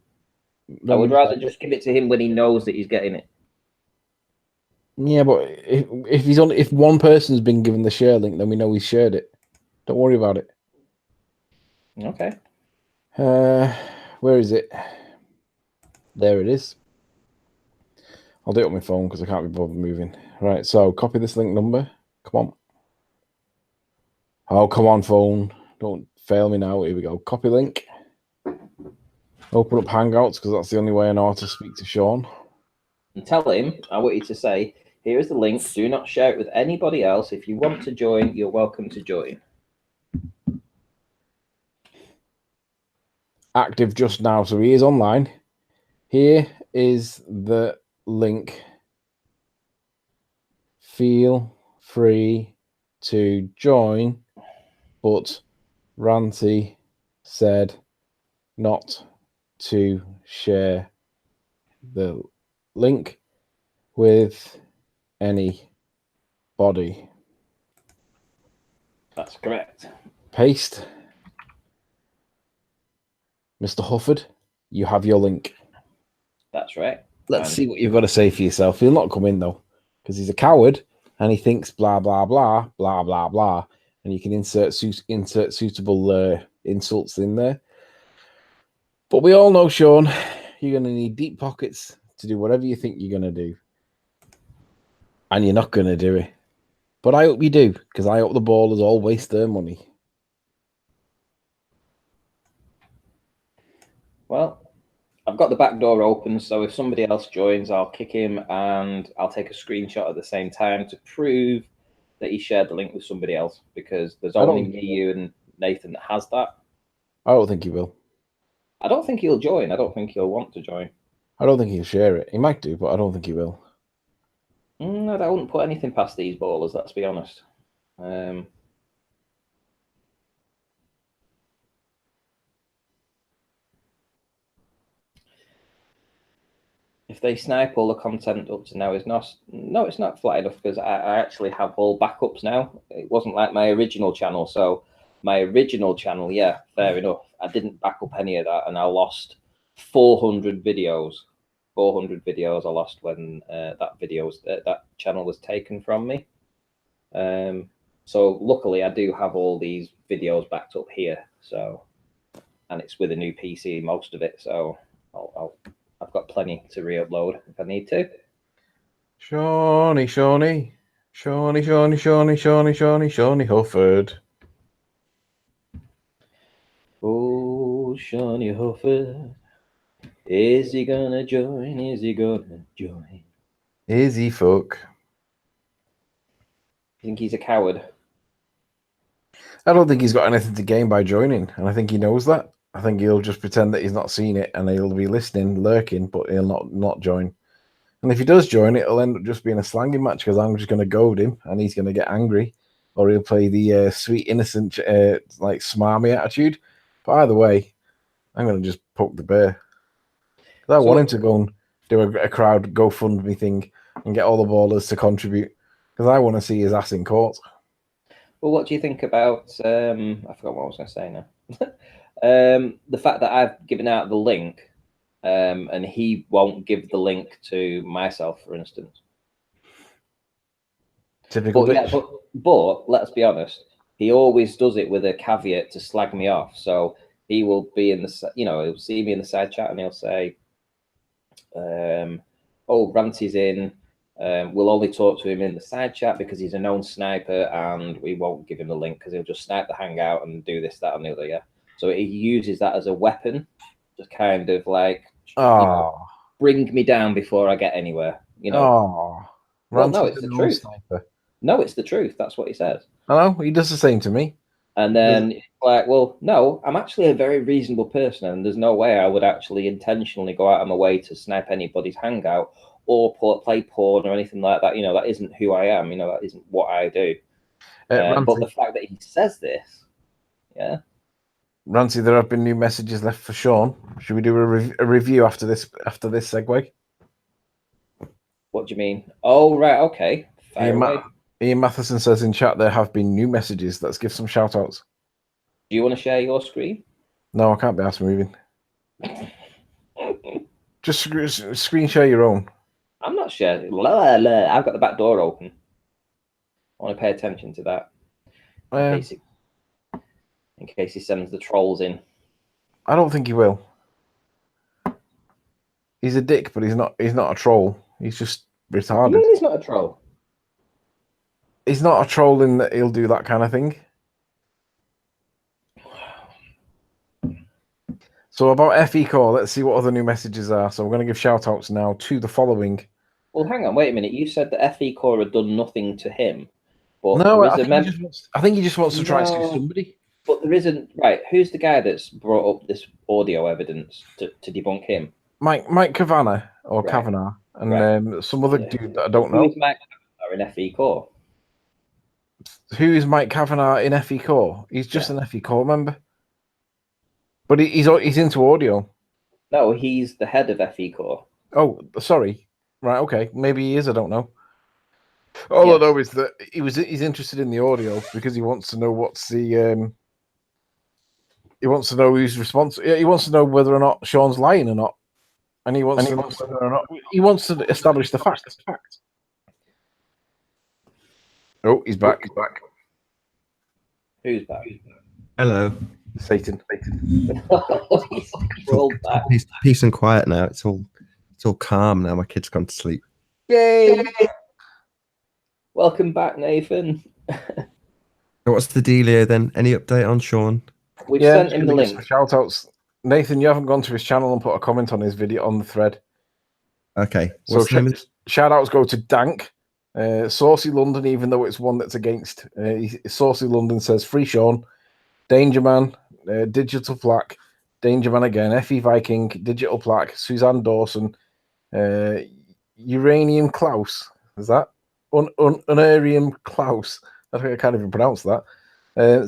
I would rather just give it to him when he knows that he's getting it. Yeah, but if one person's been given the share link, then we know he's shared it. Don't worry about it. Okay. Where is it? There it is. I'll do it on my phone because I can't be bothered moving. Right, so copy this link number. Come on. Oh, come on, phone. Don't fail me now. Here we go. Copy link. Open up Hangouts because that's the only way I know how to speak to Shawn. And tell him, I want you to say, here is the link. Do not share it with anybody else. If you want to join, you're welcome to join. Active just now, so he is online. Here is the link. Feel free to join, but Ranty said not to share the link with anybody. That's correct. Paste. Mr. Hufford, you have your link. That's right. Let's see what you've got to say for yourself. He'll not come in, though, because he's a coward and he thinks blah, blah, blah, blah, blah, blah. And you can insert suitable insults in there. But we all know, Shawn, you're going to need deep pockets to do whatever you think you're going to do. And you're not going to do it. But I hope you do, because I hope the ballers all waste their money. Well, I've got the back door open, so if somebody else joins, I'll kick him and I'll take a screenshot at the same time to prove that he shared the link with somebody else, because there's only me, you, and Nathan that has that. I don't think he will. I don't think he'll join. I don't think he'll want to join. I don't think he'll share it. He might do, but I don't think he will. I wouldn't put anything past these ballers, let's be honest. If they snipe all the content up to now, it's not flat enough, because I actually have all backups now. It wasn't like my original channel. So my original channel, yeah, fair enough. I didn't back up any of that, and I lost 400 videos. 400 videos I lost when that channel was taken from me. So luckily I do have all these videos backed up here. So, and it's with a new PC, most of it. So I've got plenty to re-upload if I need to. Shawnee Hufford. Oh, Shawnee Hufford. Is he gonna join? Is he gonna join? Is he fuck? I think he's a coward. I don't think he's got anything to gain by joining, and I think he knows that. I think he'll just pretend that he's not seen it, and he'll be listening, lurking, but he'll not join. And if he does join, it'll end up just being a slanging match, because I'm just going to goad him, and he's going to get angry, or he'll play the sweet, innocent, like smarmy attitude. But either way, I'm going to just poke the bear. I want him to go and do a crowd GoFundMe thing and get all the ballers to contribute, because I want to see his ass in court. Well, what do you think about? I forgot what I was going to say now. The fact that I've given out the link, and he won't give the link to myself, for instance. Typical bitch. Yeah, but let's be honest. he always does it with a caveat to slag me off. So he will be in the, he'll see me in the side chat and he'll say, "Oh, Ranty's in. We'll only talk to him in the side chat because he's a known sniper, and we won't give him the link because he'll just snipe the hangout and do this, that, and the other." Yeah. So he uses that as a weapon, just kind of like, bring me down before I get anywhere. Well, no, it's the truth. Sniper. No, it's the truth. That's what he says. I know, he does the same to me. And then it's like, well, no, I'm actually a very reasonable person, and there's no way I would actually intentionally go out of my way to snipe anybody's hangout or play porn or anything like that. That isn't who I am. That isn't what I do. But the fact that he says this, yeah. Ranty, there have been new messages left for Shawn. Should we do a review after this segue? What do you mean? Oh, right, okay. Ian Matheson says in chat there have been new messages. Let's give some shout outs. Do you want to share your screen? No, I can't be asked moving. Just screen share your own. I'm not sharing. I've got the back door open. I want to pay attention to that. In case he sends the trolls in. I don't think he will. He's a dick, but he's not a troll. He's just retarded. You mean he's not a troll? He's not a troll in that he'll do that kind of thing. So about FE Core, let's see what other new messages are. So we're going to give shout outs now to the following. Well, hang on, wait a minute. You said that FE Core had done nothing to him. But no, I think he just wants to try and sue somebody. But there isn't. Right, who's the guy that's brought up this audio evidence to debunk him? Mike Kavanagh, or right. Kavanagh, and some other dude that I don't know. Who's Mike Kavanagh in FE Core? Who is Mike Kavanagh in FE Core? He's just an FE Core member. But he's into audio. No, he's the head of FE Core. Oh, sorry. Right, okay. Maybe he is, I don't know. All I know is that he's interested in the audio because he wants to know what's the he wants to know who's responsible. He wants to know whether or not Shawn's lying or not. And he wants to know whether or not he wants to establish the fact. Oh, he's back. He's back. Who's back? Hello. Satan. He's rolled back. Peace and quiet now. It's all calm now. My kid's gone to sleep. Yay! Welcome back, Nathan. What's the dealio then? Any update on Shawn? We've sent him the link. Shout outs. Nathan, you haven't gone to his channel and put a comment on his video on the thread. Okay. So shout outs go to Dank. Saucy London, even though it's one that's against. Saucy London says free Shawn. Danger Man, Digital Plaque, Danger Man again, FE Viking, Digital Plaque, Suzanne Dawson, Uranium Klaus. Is that? Unarium Klaus. I think I can't even pronounce that.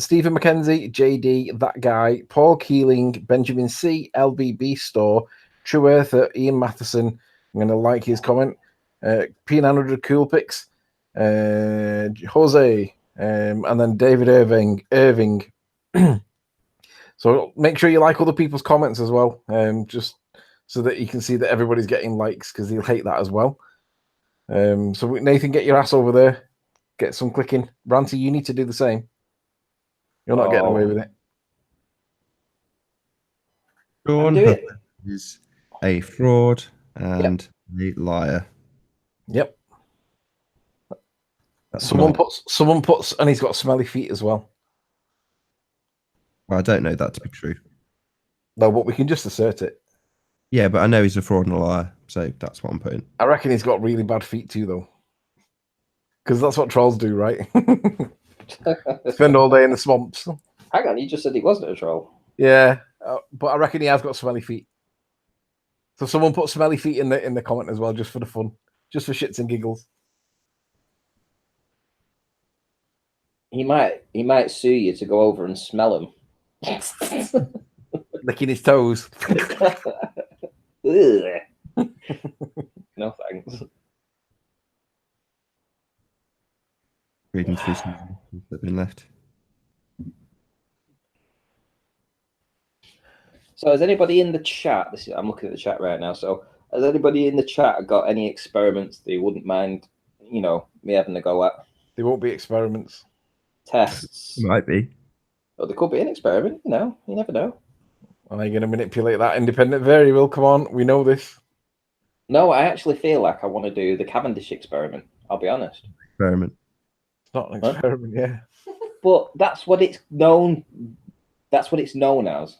Stephen McKenzie, JD, That Guy, Paul Keeling, Benjamin C, LBB Store, True Earther, Ian Matheson. I'm going to like his comment. P900 Cool Picks, Jose, and then David Irving. So make sure you like other people's comments as well, just so that you can see that everybody's getting likes, because he'll hate that as well. So Nathan, get your ass over there, get some clicking. Ranty, you need to do the same. You're not getting away with it. Shawn is a fraud and a liar. Yep. Someone puts, and he's got smelly feet as well. Well, I don't know that to be true. No, but we can just assert it. Yeah, but I know he's a fraud and a liar, so that's what I'm putting. I reckon he's got really bad feet too, though. Because that's what trolls do, right? Spend all day in the swamps. Hang on, you just said he wasn't a troll. Yeah, but I reckon he has got smelly feet. So someone put smelly feet in the comment as well, just for the fun, just for shits and giggles. He might sue you to go over and smell him. Licking his toes. No thanks. Reading through some that have been left. So has anybody in the chat, I'm looking at the chat right now, so has anybody in the chat got any experiments they wouldn't mind, me having a go at? They won't be experiments. tests. It might be. But there could be an experiment, you know. You never know. Are you going to manipulate that independent variable? Come on, we know this. No, I actually feel like I want to do the Cavendish experiment. I'll be honest. Experiment. It's not an experiment, yeah. But that's what it's known. That's what it's known as.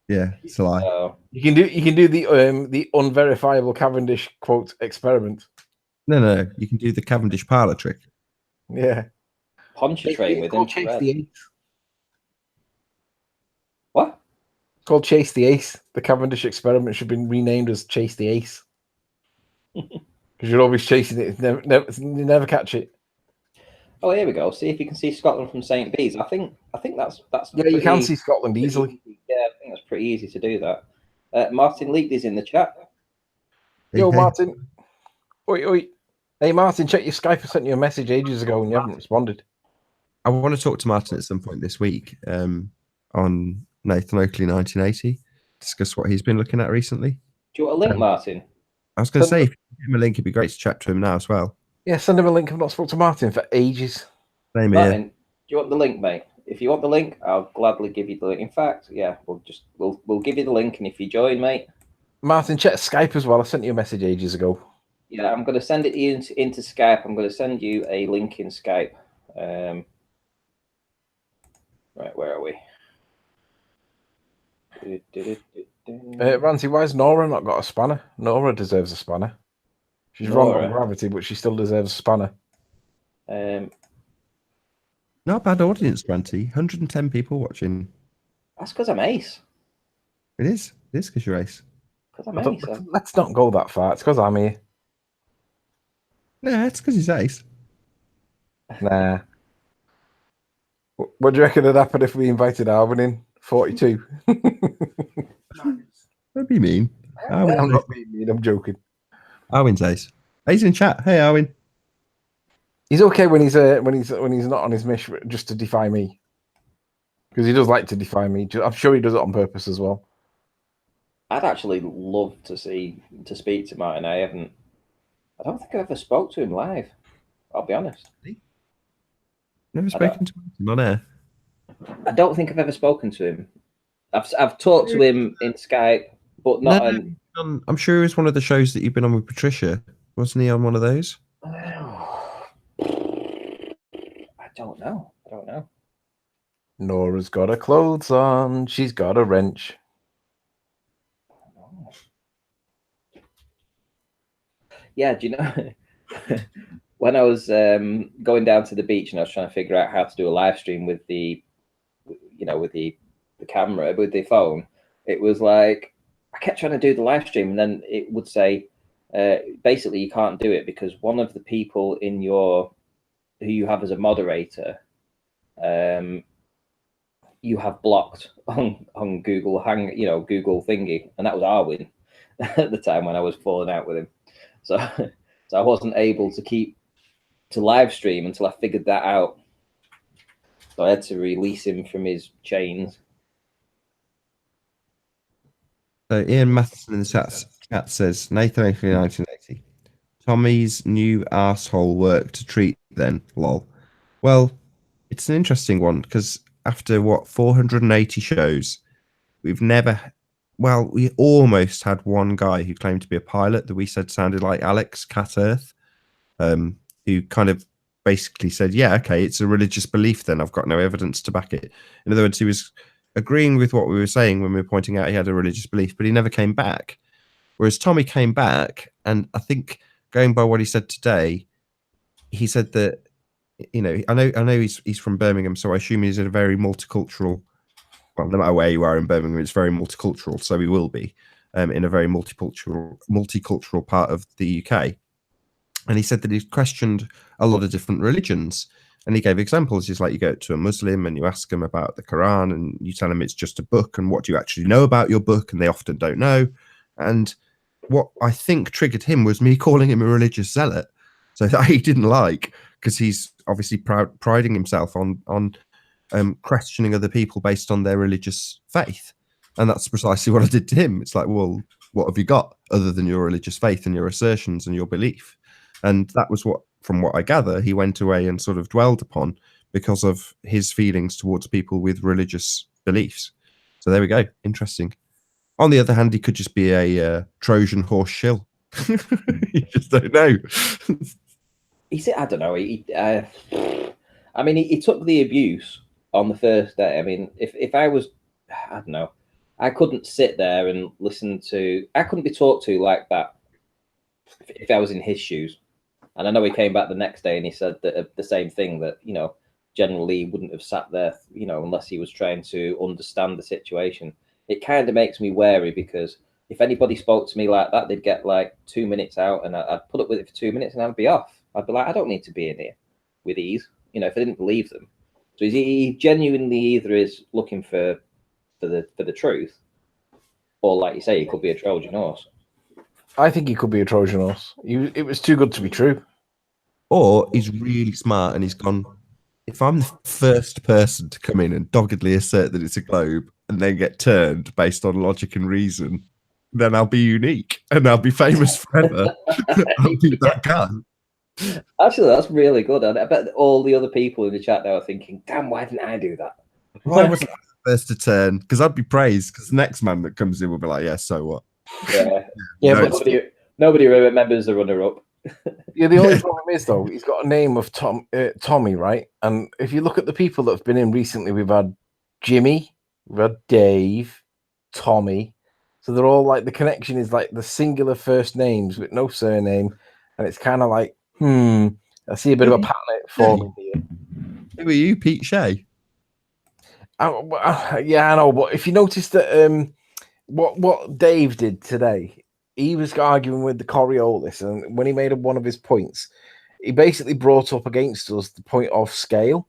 Yeah, it's a lie. You can do the unverifiable Cavendish quote experiment. No, you can do the Cavendish parlor trick. Yeah. Pontchartrain with him. Chase the Ace. What? It's called Chase the Ace. The Cavendish experiment should be renamed as Chase the Ace. Because you're always chasing it. You never catch it. Oh, here we go. See if you can see Scotland from St. Bees. I think that's. Yeah, you can see Scotland easily. Yeah, I think that's pretty easy to do that. Martin Leaked is in the chat. Yo, Okay. Martin. Oi. Hey, Martin, check your Skype. I sent you a message ages ago and you haven't responded. I want to talk to Martin at some point this week on Nathan Oakley 1980. Discuss what he's been looking at recently. Do you want a link, Martin? I was going to say, if you give him a link, it'd be great to chat to him now as well. Yeah, send him a link. I've not spoken to Martin for ages. Same Martin, here. do you want the link, mate? If you want the link, I'll gladly give you the link. In fact, yeah, we'll give you the link, and if you join, mate. Martin, check Skype as well. I sent you a message ages ago. Yeah, I'm going to send it into Skype. I'm going to send you a link in Skype. Right, where are we? Ranty, why has Nora not got a spanner? Nora deserves a spanner. She's wrong on gravity, but she still deserves a spanner. Not a bad audience, Ranty. 110 people watching. That's because I'm ace. It is. It is because you're ace. Because I'm ace. Let's not go that far. It's because I'm here. Nah, it's because he's ace. Nah. What do you reckon would happen if we invited Arwen in? 42. Don't be mean. I'm not being mean. I'm joking. Arwen's ace. He's in chat. Hey, Arwen. He's okay when he's not on his mission just to defy me, because he does like to defy me. I'm sure he does it on purpose as well. I'd actually love to speak to Martin. I don't think I've ever spoke to him live. I'll be honest. Never spoken to him on air. I don't think I've ever spoken to him. I've talked to him in Skype, but not. No, I'm sure it was one of the shows that you've been on with Patricia. Wasn't he on one of those? I don't know. Nora's got her clothes on. She's got a wrench. Yeah, do you know? When I was going down to the beach and I was trying to figure out how to do a live stream with the camera, with the phone, it was like I kept trying to do the live stream and then it would say basically you can't do it because one of the people in who you have as a moderator you have blocked on Google Google thingy, and that was Arwen at the time when I was falling out with him. So I wasn't able to live stream until I figured that out. So I had to release him from his chains. So Ian Matheson in the chat says, Nathan Oakley 1980. Tommy's new arsehole work to treat then, lol. Well, it's an interesting one because after 480 shows, we almost had one guy who claimed to be a pilot that we said sounded like Alex Cat Earth, who kind of basically said, yeah, okay, it's a religious belief then. I've got no evidence to back it. In other words, he was agreeing with what we were saying when we were pointing out he had a religious belief, but he never came back. Whereas Tommy came back, and I think going by what he said today, he said that, I know he's from Birmingham, so I assume he's in a very multicultural, well, no matter where you are in Birmingham, it's very multicultural, so he will be in a very multicultural part of the UK. And he said that he's questioned a lot of different religions. And he gave examples. He's like, you go to a Muslim and you ask them about the Quran and you tell them it's just a book and what do you actually know about your book? And they often don't know. And what I think triggered him was me calling him a religious zealot. So that he didn't like, because he's obviously priding himself on questioning other people based on their religious faith. And that's precisely what I did to him. It's like, well, what have you got other than your religious faith and your assertions and your belief? And that was what, from what I gather, he went away and sort of dwelled upon because of his feelings towards people with religious beliefs. So there we go. Interesting. On the other hand, he could just be a Trojan horse shill. You just don't know. I don't know. I mean, he took the abuse on the first day. I mean, if I was, I don't know, I couldn't sit there and listen to. I couldn't be talked to like that if I was in his shoes. And I know he came back the next day and he said that the same thing, that, you know, generally he wouldn't have sat there, you know, unless he was trying to understand the situation. It kind of makes me wary, because if anybody spoke to me like that, they'd get like 2 minutes out, and I'd put up with it for 2 minutes and I'd be off. I'd be like, I don't need to be in here with ease, you know, if I didn't believe them. So he genuinely either is looking for the truth, or like you say, he could be a Trojan horse. I think he could be a Trojan horse. It was too good to be true. Or he's really smart and he's gone, if I'm the first person to come in and doggedly assert that it's a globe and then get turned based on logic and reason, then I'll be unique and I'll be famous forever. I'll be that guy. Actually, that's really good. I bet all the other people in the chat now are thinking, damn, why didn't I do that? Why wasn't I the first to turn? Because I'd be praised, because the next man that comes in will be like, yeah, so what? Yeah, Yeah, but nobody remembers the runner-up. Yeah, the only problem is, though, he's got a name of Tommy, right? And if you look at the people that have been in recently, we've had Jimmy, we've had Dave, Tommy. So they're all like, the connection is like the singular first names with no surname. And it's kind of like, I see a bit of a pattern forming here. Who are you, Pete Shea? Yeah, I know. But if you notice that what Dave did today, he was arguing with the Coriolis, and when he made one of his points, he basically brought up against us the point of scale.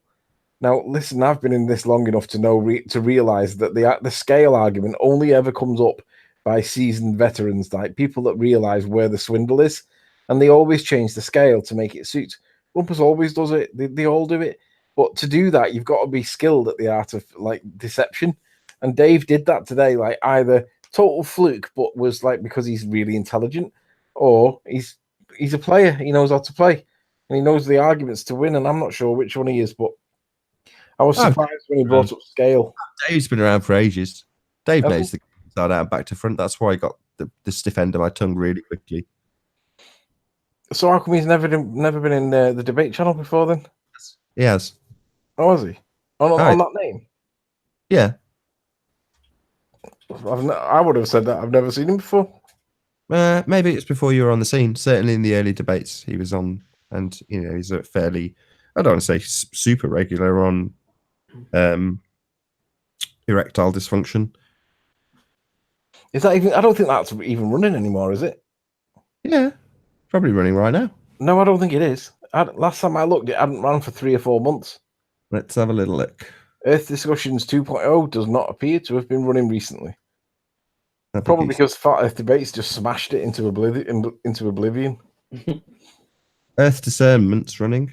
Now, listen, I've been in this long enough to know to realize that the scale argument only ever comes up by seasoned veterans, like people that realize where the swindle is, and they always change the scale to make it suit. Rumpus always does it; they all do it. But to do that, you've got to be skilled at the art of like deception. And Dave did that today, like either total fluke, but was like because he's really intelligent, or he's a player. He knows how to play, and he knows the arguments to win. And I'm not sure which one he is, but I was surprised when he brought up scale. Dave's been around for ages. Dave knows the inside out, back to front. That's why I got the stiff end of my tongue really quickly. So how come he's never been in the debate channel before then? He has. Oh, has he? On that name? Yeah. I would have said that. I've never seen him before. Maybe it's before you were on the scene. Certainly in the early debates, he was on, and you know, he's a fairly, I don't want to say super regular on erectile dysfunction. Is that even? I don't think that's even running anymore, is it? Yeah, probably running right now. No, I don't think it is. Last time I looked, it hadn't run for 3 or 4 months. Let's have a little look. Earth Discussions 2.0 does not appear to have been running recently. Probably because Fat Earth Debates just smashed it into oblivion. Earth Discernment's running.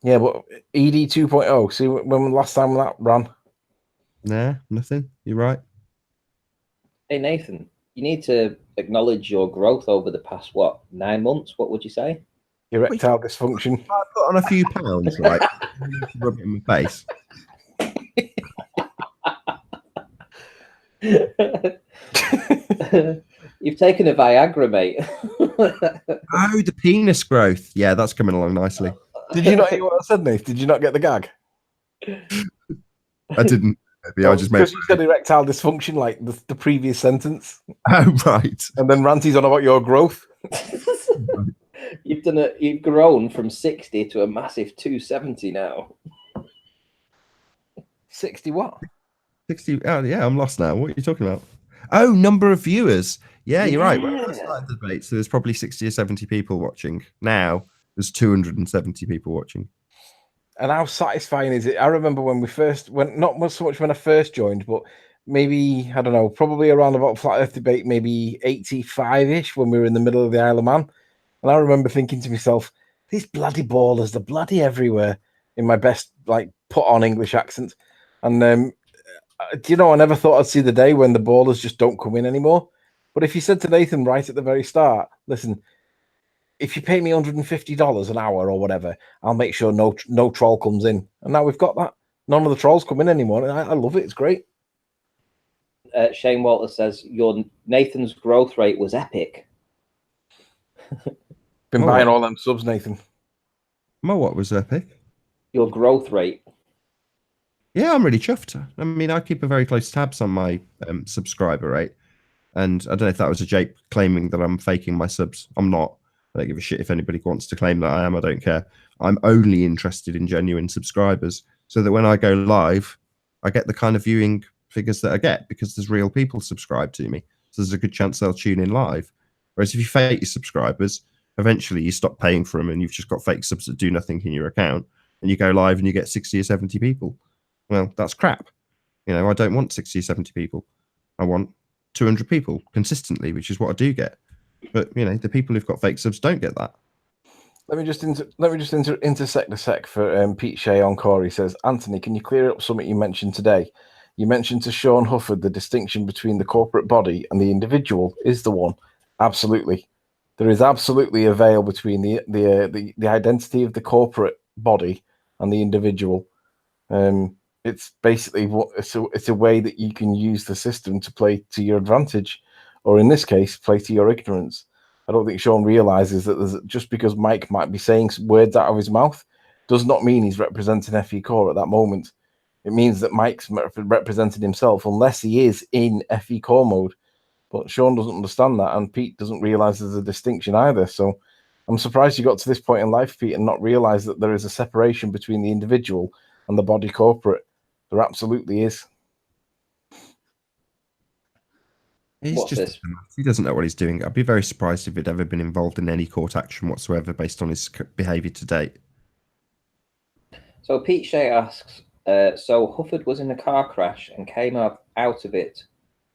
Yeah, but ED 2.0, see when last time that ran? Nah, nothing. You're right. Hey, Nathan, you need to acknowledge your growth over the past, 9 months? What would you say? Erectile dysfunction. I put on a few pounds, right? Rub it in my face. You've taken a Viagra, mate. Oh, the penis growth. Yeah, that's coming along nicely. Did you not hear what I said, Nate? Did you not get the gag? I didn't. Maybe I just made. Because you said erectile dysfunction, like the previous sentence. Oh, right. And then Ranty's on about your growth. You've grown from 60 to a massive 270 now. 60 what? 60. Oh, yeah, I'm lost now. What are you talking about? Oh, number of viewers. Yeah, you're right. When I started the debate, so there's probably 60 or 70 people watching. Now there's 270 people watching. And how satisfying is it? I remember when we first went, not so much when I first joined, but maybe, I don't know, probably around about Flat Earth Debate, maybe 85-ish, when we were in the middle of the Isle of Man. And I remember thinking to myself, these bloody ballers, they're bloody everywhere, in my best, like, put on English accent. And, do you know, I never thought I'd see the day when the ballers just don't come in anymore. But if you said to Nathan right at the very start, listen, if you pay me $150 an hour or whatever, I'll make sure no troll comes in. And now we've got that. None of the trolls come in anymore. And I love it. It's great. Shane Walter says your Nathan's growth rate was epic. Been buying all them subs, Nathan. My what was epic? Your growth rate. Yeah, I'm really chuffed. I mean, I keep a very close tabs on my subscriber rate. And I don't know if that was a Jake claiming that I'm faking my subs. I'm not. I don't give a shit if anybody wants to claim that I am. I don't care. I'm only interested in genuine subscribers so that when I go live, I get the kind of viewing figures that I get because there's real people subscribed to me. So there's a good chance they'll tune in live. Whereas if you fake your subscribers, eventually you stop paying for them and you've just got fake subs that do nothing in your account and you go live and you get 60 or 70 people. Well, that's crap. You know, I don't want 60 or 70 people. I want 200 people consistently, which is what I do get. But you know, the people who've got fake subs don't get that. Let me just intersect a sec for Pete Shea on Corey. Says, Anthony, can you clear up something you mentioned today? You mentioned to Shawn Hufford the distinction between the corporate body and the individual is the one. Absolutely, there is absolutely a veil between the identity of the corporate body and the individual. It's basically it's a way that you can use the system to play to your advantage, or in this case, play to your ignorance. I don't think Shawn realizes that just because Mike might be saying words out of his mouth does not mean he's representing FE Core at that moment. It means that Mike's representing himself unless he is in FE Core mode. But Shawn doesn't understand that, and Pete doesn't realize there's a distinction either. So I'm surprised you got to this point in life, Pete, and not realize that there is a separation between the individual and the body corporate. There absolutely is. He doesn't know what he's doing. I'd be very surprised if he'd ever been involved in any court action whatsoever based on his behaviour to date. So Pete Shea asks, so Hufford was in a car crash and came out of it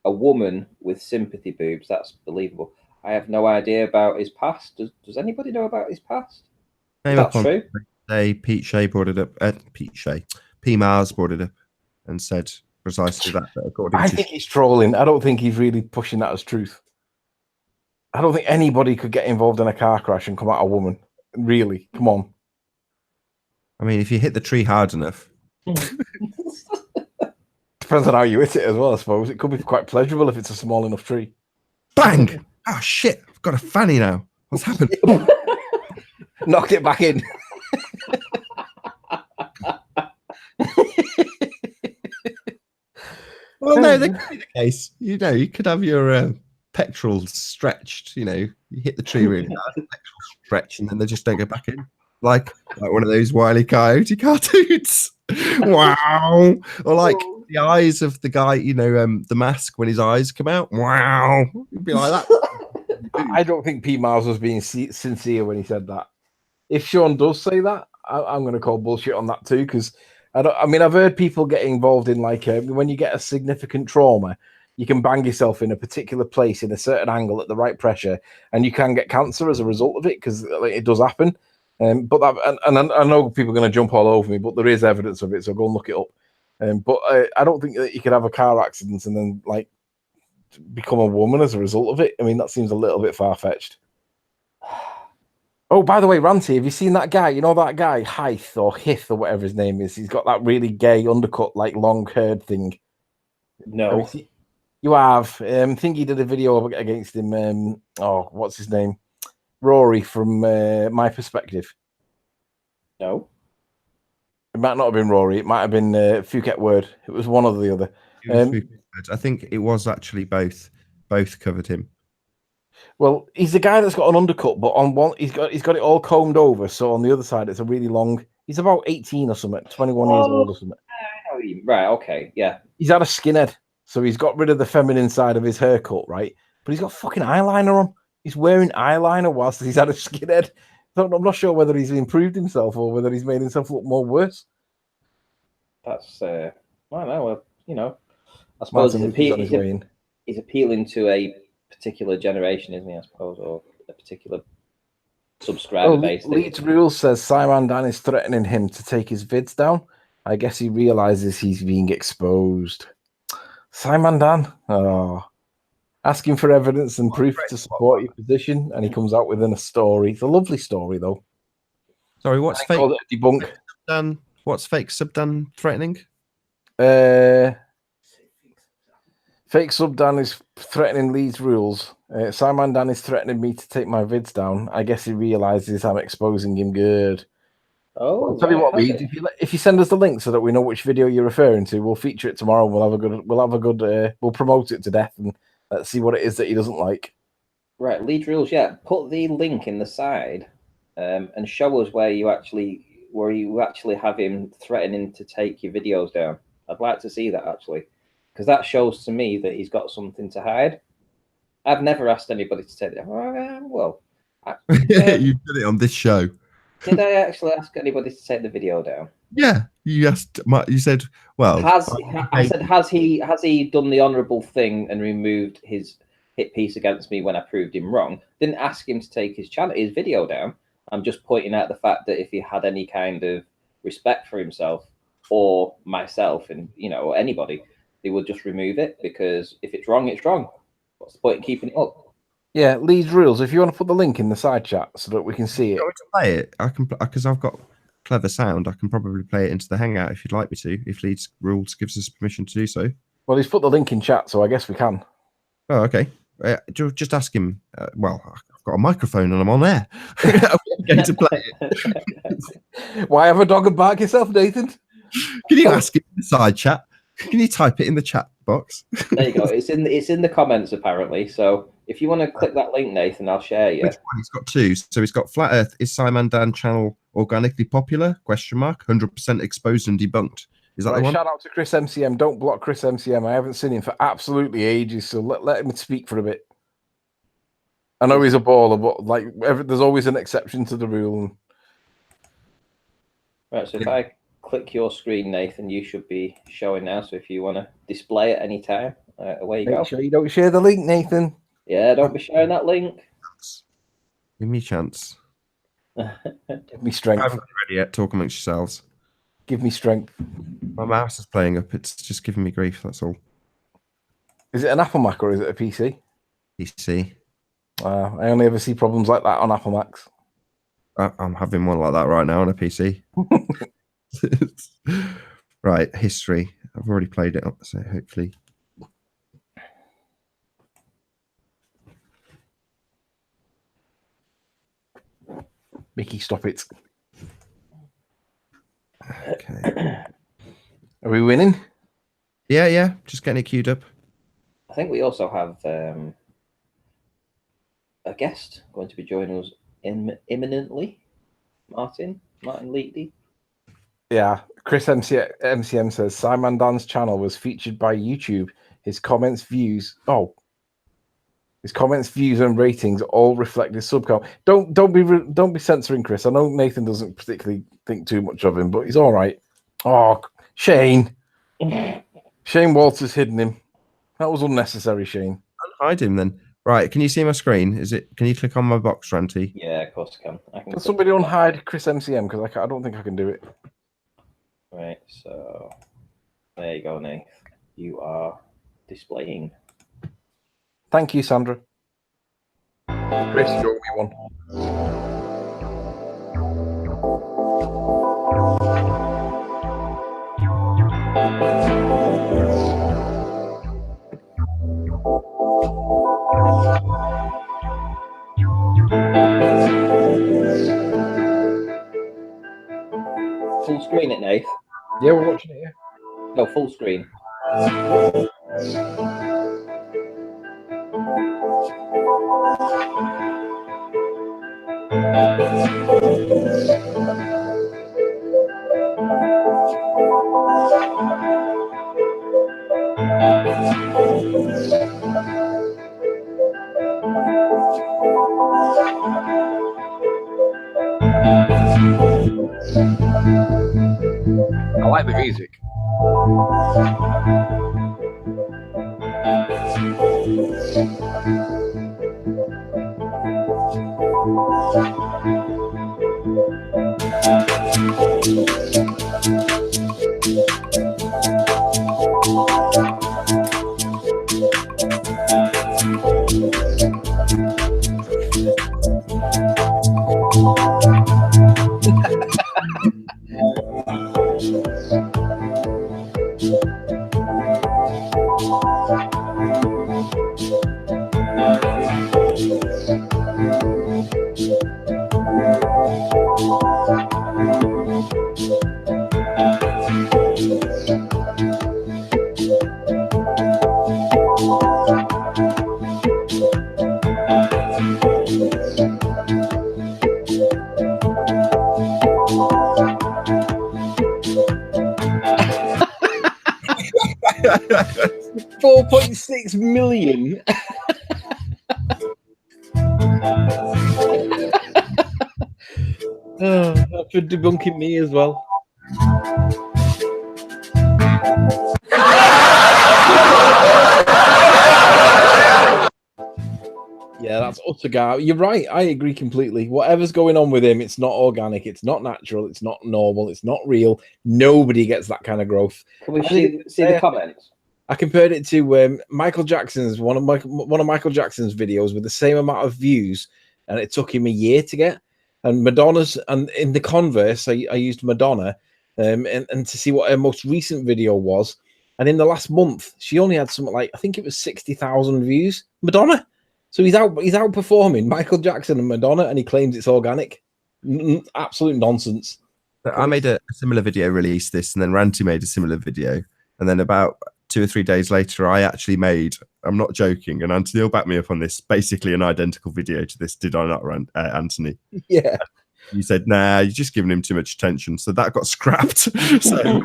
a woman with sympathy boobs. That's believable. I have no idea about his past. Does anybody know about his past? Is that true? Pete Shea brought it up. P. Mars brought it up and said precisely that. I think he's trolling. I don't think he's really pushing that as truth. I don't think anybody could get involved in a car crash and come out a woman. Really, come on. I mean, if you hit the tree hard enough. Depends on how you hit it as well, I suppose. It could be quite pleasurable if it's a small enough tree. Bang! Oh, shit. I've got a fanny now. What's happened? Knocked it back in. Well, no, that could be the case. You know, you could have your pectorals stretched. You know, you hit the tree really hard, pectorals stretch, and then they just don't go back in. Like one of those Wile E. Coyote cartoons. Wow. Or like the eyes of the guy, you know, the mask when his eyes come out. Wow. It'd be like that. I don't think P. Mars was being sincere when he said that. If Shawn does say that, I'm going to call bullshit on that too, because I've heard people get involved in like when you get a significant trauma, you can bang yourself in a particular place in a certain angle at the right pressure, and you can get cancer as a result of it because it does happen. But I know people are going to jump all over me, but there is evidence of it, so go and look it up. But I don't think that you could have a car accident and then like become a woman as a result of it. I mean, that seems a little bit far-fetched. Oh, by the way, Ranty, have you seen that guy? You know that guy, Hythe or Hith or whatever his name is? He's got that really gay undercut, like long-haired thing. No. You have. I think he did a video against him. What's his name? Rory from My Perspective. No. It might not have been Rory. It might have been Phuket Word. It was one or the other. I think it was actually both. Both covered him. Well, he's the guy that's got an undercut, but on one he's got it all combed over. So on the other side, it's a really long. He's about 18 or something, 21 years old or something. Right. Okay. Yeah. He's had a skinhead, so he's got rid of the feminine side of his haircut, right? But he's got fucking eyeliner on. He's wearing eyeliner whilst he's had a skinhead. I'm not sure whether he's improved himself or whether he's made himself look more worse. That's I don't know. You know, I suppose he's appealing to a particular generation, isn't he? I suppose, or a particular subscriber base. Leeds Rule says Simon Dan is threatening him to take his vids down. I guess he realizes he's being exposed. Simon Dan, asking for evidence and proof to support your position, and he comes out with a story. It's a lovely story, though. Sorry, what's fake? Called it a debunk. Dan, what's fake sub Dan threatening? Fake sub Dan is threatening Lee's rules. Simon Dan is threatening me to take my vids down. I guess he realizes I'm exposing him good. Oh, I'll tell you what, Lee, if you send us the link so that we know which video you're referring to, we'll feature it tomorrow. We'll promote it to death, and let's see what it is that he doesn't like. Right, lead rules. Yeah, put the link in the side, and show us where you actually have him threatening to take your videos down. I'd like to see that actually, because that shows to me that he's got something to hide. I've never asked anybody to take it. Well, You did it on this show. Did I actually ask anybody to take the video down? Yeah, you asked. You said, "Well, has he done the honourable thing and removed his hit piece against me when I proved him wrong?" Didn't ask him to take his video down. I'm just pointing out the fact that if he had any kind of respect for himself or myself, and or anybody, they would just remove it, because if it's wrong, it's wrong. What's the point in keeping it up? Yeah, Lee's rules. If you want to put the link in the side chat so that we can see it. Play it. I can, because I've got clever sound. I can probably play it into the Hangout if you'd like me to. If Lee's rules gives us permission to do so. Well, he's put the link in chat, so I guess we can. Oh, okay. Just ask him. Well, I've got a microphone and I'm on air. I'm going to play it. Why have a dog and bark yourself, Nathan? Can you ask it in the side chat? Can you type it in the chat box? There you go. It's in the comments apparently. So if you want to click that link, Nathan, I'll share you. Which one? He's got two. So he's got Flat Earth. Is Simon Dan channel organically popular? 100% exposed and debunked. Is that the one? Shout out to Chris MCM. Don't block Chris MCM. I haven't seen him for absolutely ages, so let him speak for a bit. I know he's a baller, but there's always an exception to the rule. Right. So if I click your screen, Nathan, you should be showing now. So if you want to display at any time, away you go. Make sure you don't share the link, Nathan. Yeah, don't be sharing that link. Give me a chance. Give me strength. I haven't got ready yet. Talk amongst yourselves. Give me strength. My mouse is playing up. It's just giving me grief. That's all. Is it an Apple Mac or is it a PC? PC. I only ever see problems like that on Apple Macs. I'm having one like that right now on a PC. Right, history. I've already played it up, so hopefully. Mickey, stop it. Okay. Are we winning? Yeah. Just getting it queued up. I think we also have a guest going to be joining us imminently. Martin Leatley. Yeah, Chris MCM says Simon Dan's channel was featured by YouTube. His comments, views, and ratings all reflect his sub count. Don't be censoring Chris. I know Nathan doesn't particularly think too much of him, but he's all right. Oh, Shane Walters hidden him. That was unnecessary, Shane. Hide him then. Right, can you see my screen? Can you click on my box, Ranty? Yeah, of course I can. Can somebody unhide Chris MCM, because I don't think I can do it. Right, so there you go, Nate. You are displaying. Thank you, Sandra. Chris, you owe me one. Full screen it, Nate. Yeah, we're watching it here. No, full screen. I like the music. $4.6 million. Oh, for debunking me as well. Yeah, that's utter garbage. You're right. I agree completely. Whatever's going on with him, it's not organic. It's not natural. It's not normal. It's not real. Nobody gets that kind of growth. Can we see the comments? I compared it to Michael Jackson's one of Michael Jackson's videos with the same amount of views, and it took him a year to get. And Madonna's, and in the converse, I used Madonna, and to see what her most recent video was, and in the last month, she only had something like, I think it was 60,000 views. Madonna. So he's outperforming Michael Jackson and Madonna, and he claims it's organic. Absolute nonsense. I made a similar video, released this, and then Ranty made a similar video, and then about 2 or 3 days later, I actually made, I'm not joking, and Anthony will back me up on this, basically an identical video to this. Did I not, Anthony? Yeah. You said, nah, you're just giving him too much attention. So that got scrapped. So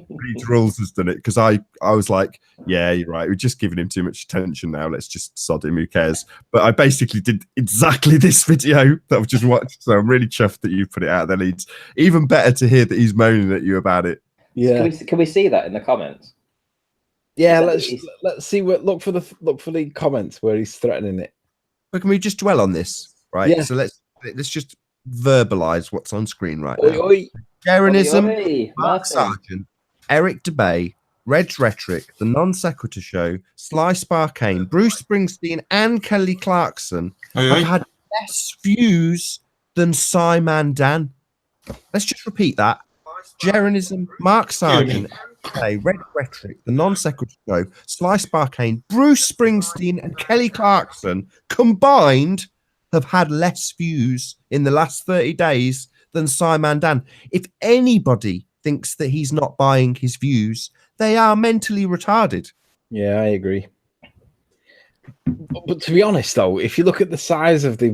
Reed Rules has done it, because I was like, yeah, you're right. We're just giving him too much attention now. Let's just sod him. Who cares? But I basically did exactly this video that I've just watched. So I'm really chuffed that you put it out there, Leeds. Even better to hear that he's moaning at you about it. Yeah. Can we see that in the comments? Yeah, let's see what look for the comments where he's threatening it. But can we just dwell on this, right? Yeah. So let's just verbalize what's on screen right now. Oi. Jaronism, Mark Sargent, Eric DeBay, Reg Rhetoric, The Non Sequitur Show, Sly Sparkane, Bruce Springsteen, and Kelly Clarkson have had less views than Simon Dan. Let's just repeat that. Jaronism, Mark Sargent, Red Rhetoric, The Non Sequitur Show, Sly Sparkane, Bruce Springsteen, and Kelly Clarkson combined have had less views in the last 30 days than Simon Dan. If anybody thinks that he's not buying his views, they are mentally retarded. Yeah, I agree. But to be honest, though, if you look at the size of the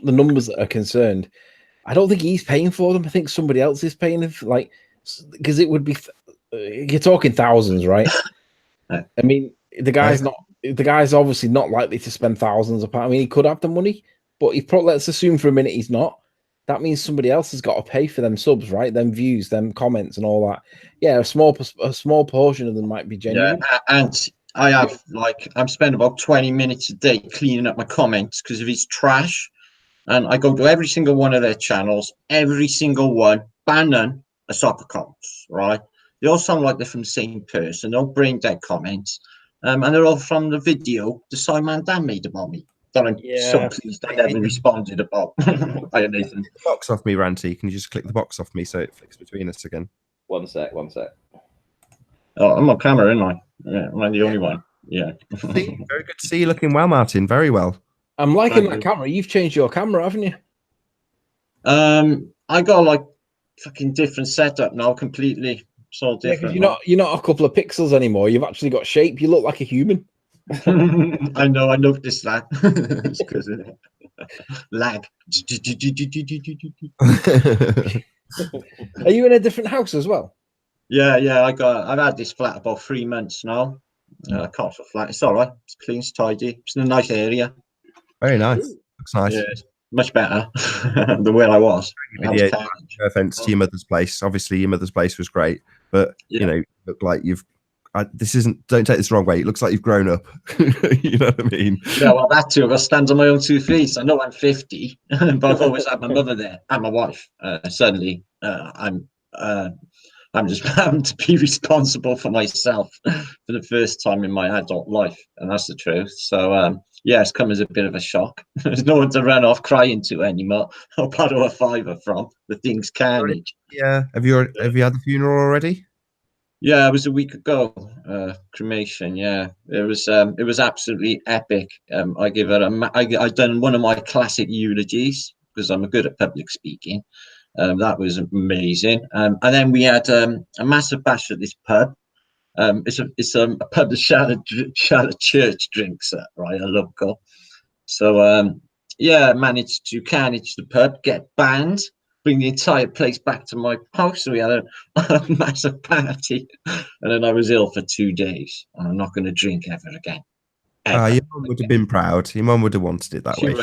numbers that are concerned, I don't think he's paying for them. I think somebody else is paying them, like, because it would be you're talking thousands, right? I mean, the guy's obviously not likely to spend thousands of pounds. I mean, he could have the money, but let's assume for a minute he's not. That means somebody else has got to pay for them subs, right? Them views, them comments, and all that. Yeah, a small portion of them might be genuine. Yeah, and I'm spending about 20 minutes a day cleaning up my comments because of his trash. And I go to every single one of their channels, every single one, ban a soccer comments, right? They all sound like they're from the same person. They'll brain dead comments. And they're all from the video the Simon Dan made about me. That I'm so pleased I never responded about by Nathan. Box off me, Ranty. Can you just click the box off me so it flicks between us again? One sec. Oh, I'm on camera, aren't I? Yeah, I'm the only one. Yeah. Very good to see you looking well, Martin. Very well. I'm liking that camera. You've changed your camera, haven't you? I got like fucking different setup now, completely. So different. You're not a couple of pixels anymore. You've actually got shape. You look like a human. I know. I noticed that. It's because of lag. Are you in a different house as well? Yeah. I've had this flat about 3 months now. Castle flat. It's all right. It's clean. It's tidy. It's in a nice area. Very nice. Looks nice. Yeah, much better than where I was. No offense to your mother's place. Obviously, your mother's place was great, but you know, look like you've. This isn't. Don't take this the wrong way. It looks like you've grown up. You know what I mean? Yeah, well, that too. I stand on my own 2 feet. I know I'm 50, but I've always had my mother there and my wife. Suddenly, I'm just having to be responsible for myself for the first time in my adult life, and that's the truth. So, it's come as a bit of a shock. There's no one to run off crying to anymore or borrow a fiver from. The thing's carnage. Yeah. Have you had the funeral already? Yeah, it was a week ago. Cremation. Yeah, it was absolutely epic. I give it I done one of my classic eulogies because I'm good at public speaking. That was amazing. And then we had a massive bash at this pub. It's a pub that Charlotte Church drinks at, right? A local. So yeah, managed to carnage the pub, get banned, bring the entire place back to my house. So we had a massive party, and then I was ill for 2 days. I'm not going to drink ever again. Ever. Your mum would have been proud. Your mum would have wanted it that She way.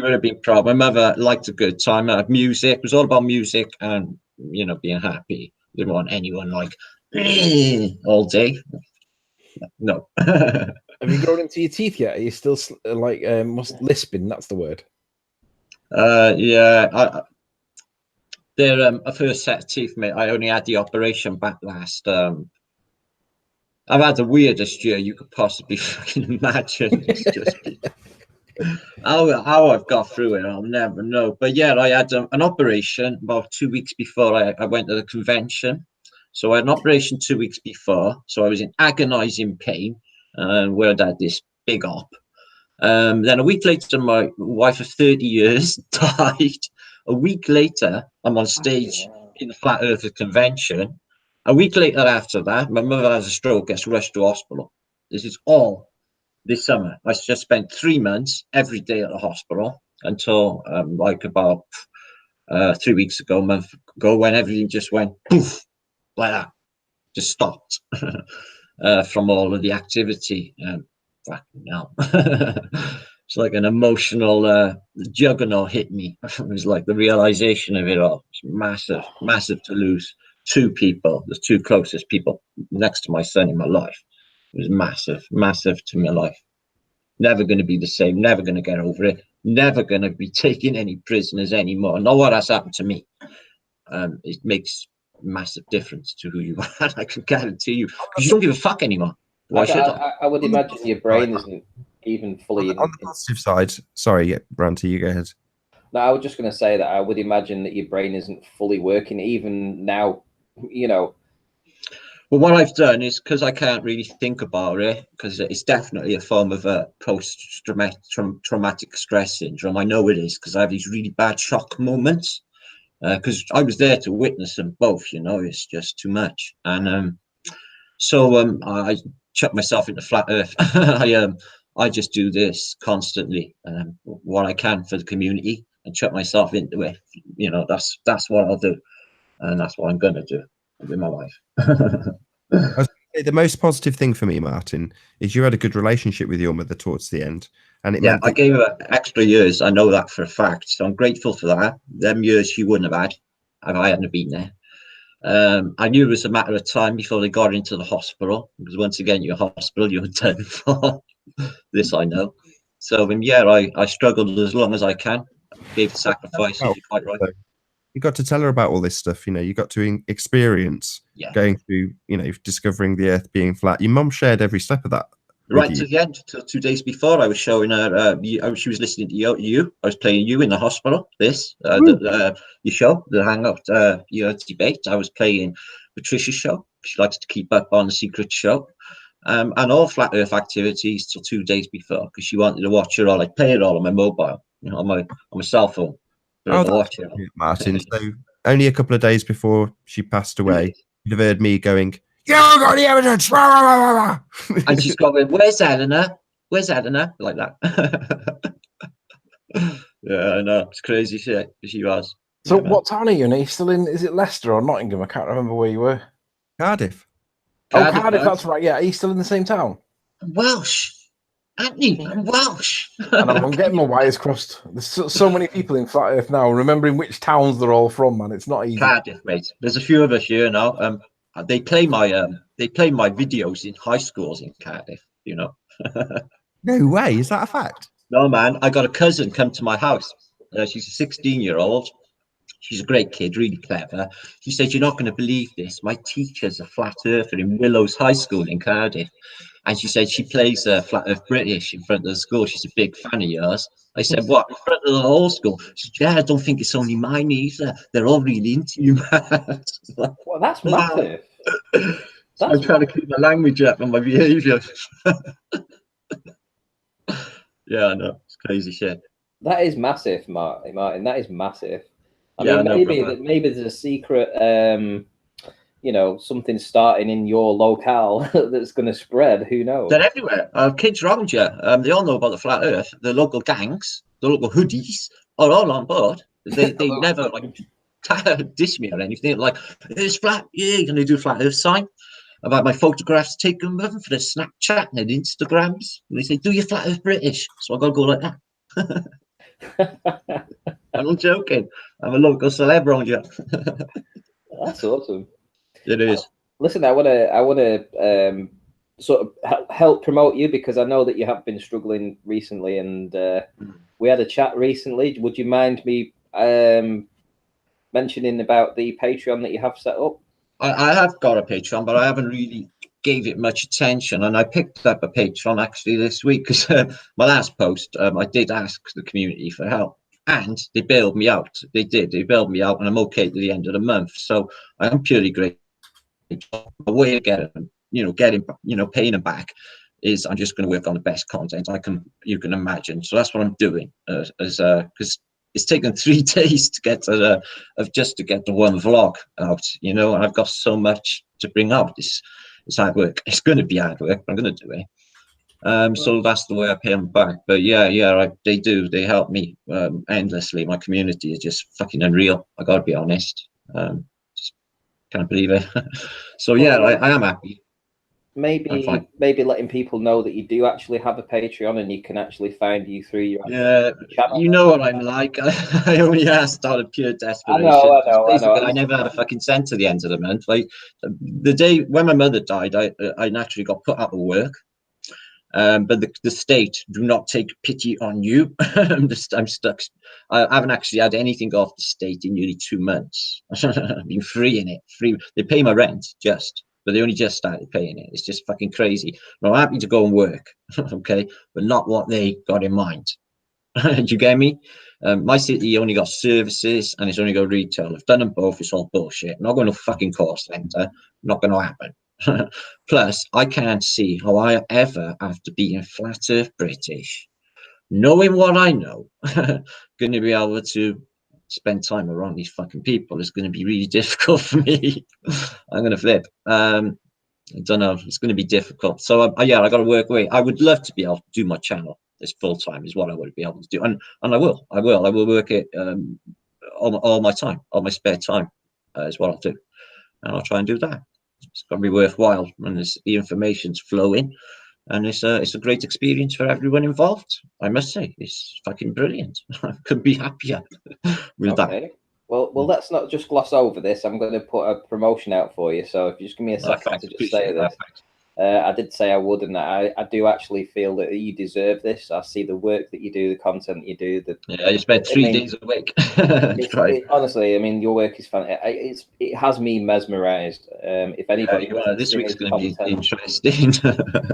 would have been proud. My mother liked a good time. Music it was all about music and being happy. Didn't want anyone like all day. No. Have you grown into your teeth yet? Are you still like lisping? That's the word. Yeah. They're a first set of teeth, mate. I only had the operation back last. I've had the weirdest year you could possibly fucking imagine. It's just how I've got through it, I'll never know. But yeah, I had an operation about 2 weeks before I went to the convention. So I had an operation 2 weeks before. So I was in agonizing pain, where I'd had this big op. Then a week later, my wife of 30 years died. A week later, I'm on stage in the Flat Earthers convention. A week later after that, my mother has a stroke, gets rushed to hospital. This is all this summer. I just spent 3 months every day at the hospital until like about 3 weeks ago, a month ago, when everything just went poof, like that, just stopped from all of the activity. Fucking hell. It's like an emotional juggernaut hit me. It was like the realization of it all. It's massive, massive to lose 2 people, the 2 closest people next to my son in my life. It was massive, massive to my life. Never going to be the same, never going to get over it, never going to be taking any prisoners anymore. Not what has happened to me. It makes a massive difference to who you are. I can guarantee you, because you don't give a fuck anymore. Why should I? I would imagine your brain isn't even fully On the positive side, sorry, Branty, you go ahead. No, I was just going to say that I would imagine that your brain isn't fully working even now. Well, what I've done is, because I can't really think about it, because it's definitely a form of a post-traumatic stress syndrome. I know it is, because I have these really bad shock moments. Because I was there to witness them both. It's just too much. And so I chuck myself into flat earth. I just do this constantly, what I can for the community, and chuck myself into it. That's what I'll do, and that's what I'm gonna do with my life. The most positive thing for me, Martin, is you had a good relationship with your mother towards the end, and it meant I gave her extra years. I know that for a fact, so I'm grateful for that. Them years she wouldn't have had if I hadn't been there. I knew it was a matter of time before they got into the hospital, because once again, you're hospital, you're done for. This I know. So yeah, I struggled as long as I can. Gave the sacrifices. You're quite right. You got to tell her about all this stuff. You got to experience going through, discovering the Earth being flat. Your mum shared every step of that. Right to the end, 2 days before, I was showing her. She was listening to you. I was playing you in the hospital. Your show, the Hangout, your debate. I was playing Patricia's show. She likes to keep up on the secret show, and all flat Earth activities till 2 days before, because she wanted to watch it all. I play it all on my mobile, on my cell phone. Watch it all. Martin. So only a couple of days before she passed away, you'd have heard me going, "You haven't got the evidence." And she's going, "Where's Eleanor? Where's Eleanor?" Like that. Yeah, I know. It's crazy shit. She was. So what town are you in? Are you still in, is it Leicester or Nottingham? I can't remember where you were. Cardiff. Cardiff, that's right. Yeah, are you still in the same town? Welsh. Anthony, I'm Welsh. I'm getting my wires crossed. There's so many people in Flat Earth now, remembering which towns they're all from, man. It's not easy. Cardiff, mate. There's a few of us here now. They play my videos in high schools in Cardiff, No way. Is that a fact? No, man. I got a cousin come to my house. She's a 16-year-old. She's a great kid, really clever. She said, "You're not going to believe this. My teacher's a flat earther in Willows High School in Cardiff." And she said she plays Flat Earth British in front of the school. She's a big fan of yours. I said, "What, in front of the whole school?" She said, "Yeah, I don't think it's only mine either. They're all really into you, man." Well, that's massive. So I'm trying to keep my language up and my behaviour. Yeah, I know. It's crazy shit. That is massive, Martin. That is massive. I Yeah, mean, I know, maybe brother. maybe there's a secret, you know, something starting in your locale that's going to spread. Who knows? They're everywhere. Kids around you, they all know about the flat Earth. The local gangs, the local hoodies are all on board. They never like diss me or anything. Like, it's flat, yeah, can they do flat Earth sign? About my photographs taken with them for the Snapchat and Instagrams. And they say, do you flat Earth British? So I gotta go like that. I'm not joking. I'm a local celeb around you. That's awesome. It is. Listen, I wanna sort of help promote you, because I know that you have been struggling recently, and we had a chat recently. Would you mind me mentioning about the Patreon that you have set up? I have got a Patreon, but I haven't really gave it much attention. And I picked up a Patreon actually this week because my last post, I did ask the community for help, and they bailed me out. They did. They bailed me out, and I'm okay to the end of the month. So I am purely grateful. The way of getting, paying them back is I'm just going to work on the best content you can imagine. So that's what I'm doing. Because it's taken 3 days to get to just to get the one vlog out, and I've got so much to bring out. It's hard work. It's going to be hard work, but I'm going to do it. So that's the way I pay them back. But they do. They help me endlessly. My community is just fucking unreal. I got to be honest. Just can't believe it. So I am happy. Maybe letting people know that you do actually have a Patreon, and you can actually find you through your channel. You know what I'm like. I only asked out of pure desperation. I know. I never had a fucking cent to the end of the month. Like the day when my mother died, I naturally got put out of work. But the state do not take pity on you. I'm stuck. I haven't actually had anything off the state in nearly 2 months. I've been free in it. Free. They pay my rent but they only just started paying it. It's just fucking crazy. I'm happy to go and work, okay, but not what they got in mind. Do you get me? My city only got services and it's only got retail. I've done them both. It's all bullshit. I'm not going to fucking call centre. Not going to happen. Plus, I can't see how I ever, after being flat Earth British, knowing what I know, going to be able to spend time around these fucking people. It's going to be really difficult for me. I'm going to flip. I don't know. It's going to be difficult. So I got to work away. I would love to be able to do my channel as full time is what I would be able to do, and I will work it all my time, all my spare time is what I'll do, and I'll try and do that. It's got to be worthwhile, and the information's flowing, and it's a great experience for everyone involved. I must say, it's fucking brilliant. I couldn't be happier with that. Well, let's not just gloss over this. I'm going to put a promotion out for you. So if you just give me a second to just say this. I did say I would, and I do actually feel that you deserve this. I see the work that you do, the content you do. You spend 3 days a week. Honestly, I mean, your work is fantastic. It has me mesmerized. If anybody, this week's going to be interesting.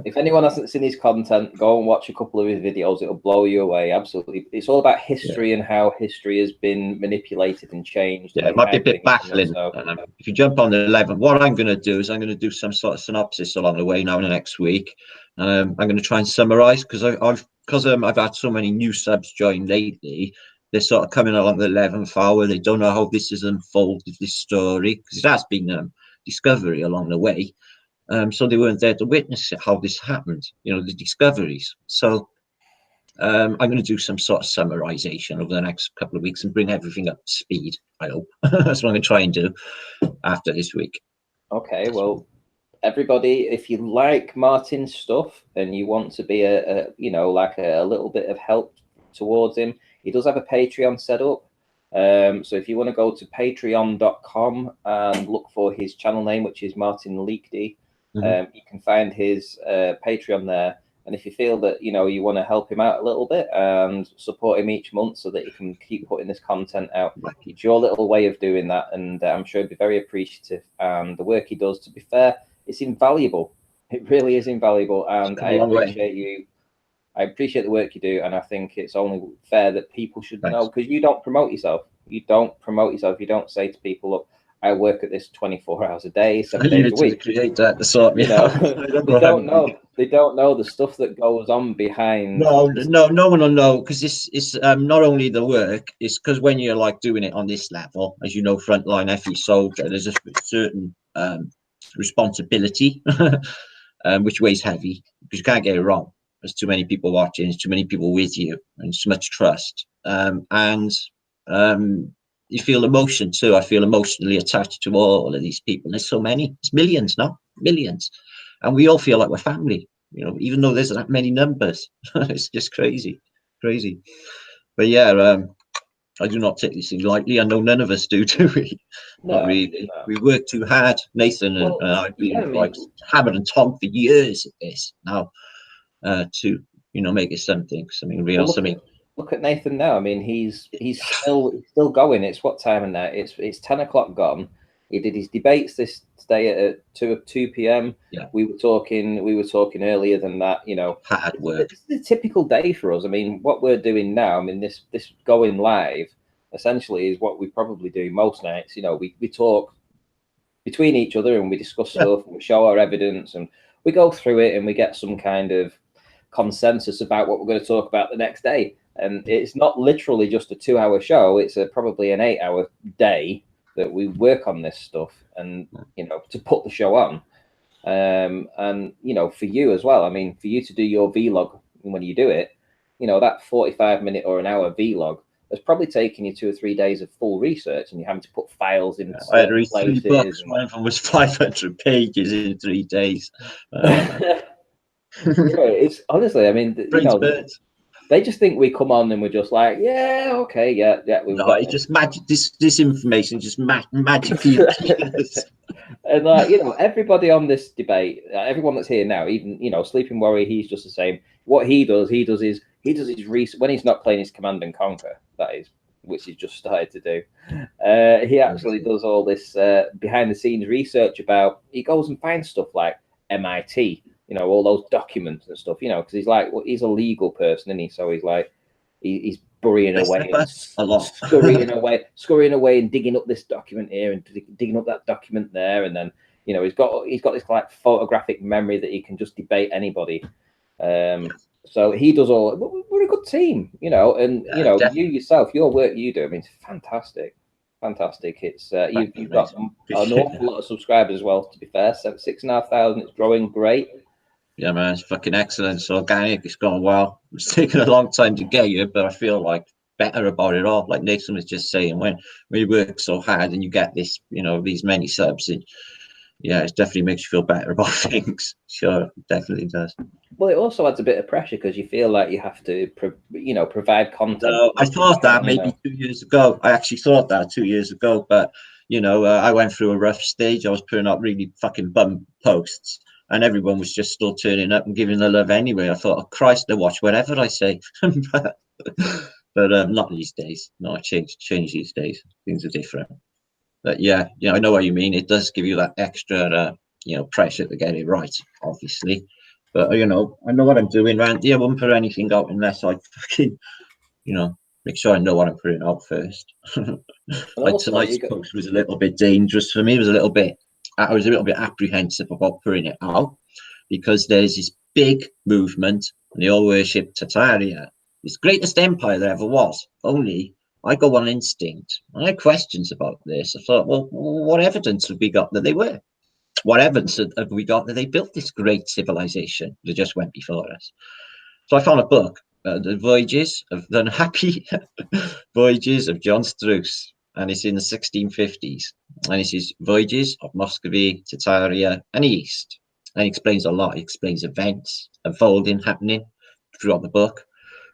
If anyone hasn't seen his content, go and watch a couple of his videos. It'll blow you away. Absolutely, it's all about history and how history has been manipulated and changed. Yeah, it might be a bit baffling. So, if you jump on the 11, what I'm going to do is I'm going to do some sort of synopsis along the way now in the next week. I'm going to try and summarize because I've had so many new subs join lately. They're sort of coming along the 11th hour. They don't know how this has unfolded, this story, because it has been discovery along the way. So they weren't there to witness how this happened, the discoveries. So I'm going to do some sort of summarization over the next couple of weeks and bring everything up to speed, I hope. That's what I'm going to try and do after this week. Okay, well, everybody, if you like Martin's stuff and you want to be a little bit of help towards him, he does have a Patreon set up. So if you want to go to patreon.com and look for his channel name, which is Martin Leakdy, you can find his Patreon there. And if you feel that you want to help him out a little bit and support him each month so that he can keep putting this content out, it's your little way of doing that, and I'm sure he'd be very appreciative. And the work he does, to be fair, it's invaluable. It really is invaluable, and I appreciate you. I appreciate the work you do, and I think it's only fair that people should know, because you don't promote yourself. You don't say to people, look, I work at this 24 hours a day, 7 I leave days a it to the week. creator to sort me You know, out. I don't they know don't how. know. They don't know the stuff that goes on behind. No one will know, because this is not only the work. It's because when you're like doing it on this level, as you know, frontline FE soldier, there's a certain responsibility, which weighs heavy, because you can't get it wrong. There's too many people watching, there's too many people with you, and so much trust. And you feel emotion too. I feel emotionally attached to all of these people. There's so many. It's millions, no, millions, and we all feel like we're family. You know, even though there's that many numbers. It's just crazy. But yeah, I do not take these things lightly. I know none of us do we? No, Not really. no. We work too hard. Nathan and I've been like hammer and tong for years at this now, to make it something real. Well, look at Nathan now. I mean, he's still going. It's what time now? It's 10 o'clock gone. He did his debates this day at 2 p.m. Yeah. We were talking earlier than that. Hard work. It's a typical day for us. I mean, what we're doing now. I mean, this going live essentially is what we probably do most nights. We talk between each other and we discuss stuff and we show our evidence and we go through it and we get some kind of consensus about what we're going to talk about the next day. And it's not literally just a 2-hour show. It's probably an 8-hour day that we work on this stuff and, to put the show on. And, for you as well, I mean, for you to do your vlog when you do it, that 45-minute or an hour vlog has probably taken you 2 or 3 days of full research and you're having to put files in I had to read places. 3 books. One of them was 500 pages in 3 days. It's honestly, I mean, they just think we come on and we're just like, yeah, okay, yeah. It's just magic. This information just magically appears. And everybody on this debate, everyone that's here now, even Sleeping Warrior, he's just the same. What he does is his research when he's not playing his Command and Conquer, that is, which he's just started to do. He actually does all this behind the scenes research about. He goes and finds stuff like MIT. All those documents and stuff, because he's a legal person, isn't he? So he's like, he's burying away, a lot, scurrying away and digging up this document here and digging up that document there. And then, he's got this like photographic memory that he can just debate anybody. So he does all, we're a good team, and, definitely. You yourself, your work you do, I mean, it's fantastic. It's you've got an awful lot of subscribers as well, to be fair. 6,500, it's growing great. Yeah, man, it's fucking excellent. It's organic. It's gone well. It's taken a long time to get here, but I feel like better about it all. Like Nathan was just saying, when you work so hard and you get this, these many subs, it definitely makes you feel better about things. Sure, it definitely does. Well, it also adds a bit of pressure because you feel like you have to, provide content. No, I thought that maybe 2 years ago. I actually thought that 2 years ago, but I went through a rough stage. I was putting up really fucking bum posts. And everyone was just still turning up and giving the love anyway. I thought, oh, Christ, they watch whatever I say. but not these days. No, I changed these days. Things are different. But yeah, I know what you mean. It does give you that extra, pressure to get it right, obviously. But, I know what I'm doing, Randy. I wouldn't put anything out unless I fucking, make sure I know what I'm putting out first. Like tonight's post was a little bit dangerous for me. I was a little bit apprehensive about putting it out because there's this big movement and they all worship Tataria, this greatest empire there ever was. Only I go on instinct. I had questions about this. I thought, well, what evidence have we got that they were? What evidence have we got that they built this great civilization that just went before us? So I found a book, The Voyages of the Unhappy Voyages of John Struce. And it's in the 1650s. And it's his voyages of Muscovy, Tataria, and East. And he explains a lot. He explains events unfolding, happening throughout the book.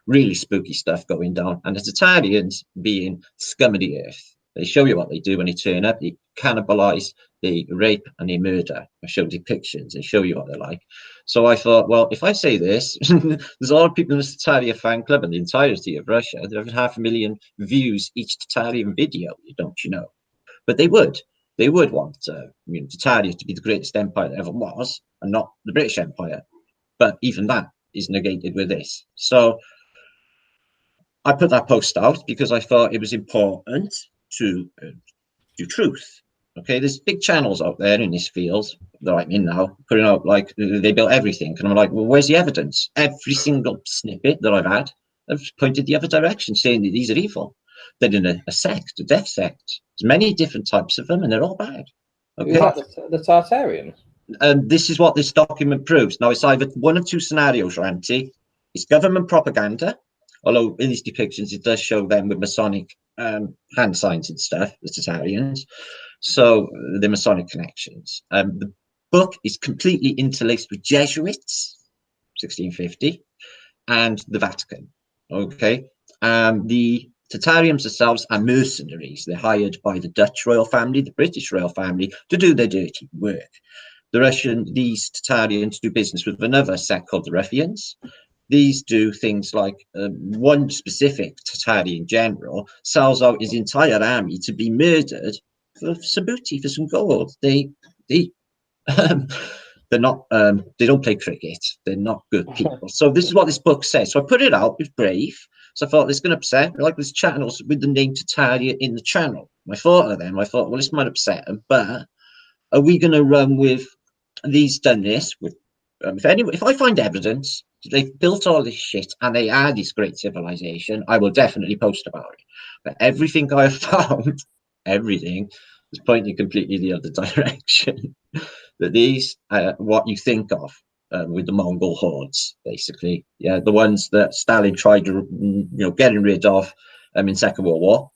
Really spooky stuff going down. And the Tatarians being scum of the earth. They show you what they do when they turn up. They cannibalize, they rape, and they murder. I show depictions. They show you what they're like. So I thought, well, if I say this, there's a lot of people in the Tataria fan club and the entirety of Russia. They have 500,000 views each Tatarian video, don't you know? But they would want Tataria to be the greatest empire that ever was, and not the British Empire. But even that is negated with this. So I put that post out because I thought it was important to do truth. Okay, there's big channels out there in this field that I'm in now, putting out like they built everything, and I'm like, well, where's the evidence? Every single snippet that I've had, I've pointed the other direction, saying that these are evil. They're in a sect, a death sect. There's many different types of them, and they're all bad. Is that the Tartarians? And this is what this document proves. Now, it's either one of two scenarios, Ranty. It's government propaganda, although in these depictions it does show them with Masonic hand signs and stuff, the Tartarians. So the Masonic connections. The book is completely interlaced with Jesuits, 1650, and the Vatican. Okay, the Tartarians themselves are mercenaries. They're hired by the Dutch royal family, the British royal family, to do their dirty work. These Tartarians do business with another sect called the Ruffians. These do things like one specific Tartarian general sells out his entire army to be murdered for some booty, for some gold. They're not. They don't play cricket. They're not good people. So this is what this book says. So I put it out with Brave. So I thought it's going to upset. Like this channels with the name Tartaria in the channel. I thought of them. I thought, well, this might upset them, but are we going to run with these done this with? If I find evidence they've built all this shit and they are this great civilization, I will definitely post about it. But everything I have found, everything is pointing completely the other direction. That these are what you think of with the Mongol hordes, basically. Yeah, the ones that Stalin tried to, getting rid of in Second World War,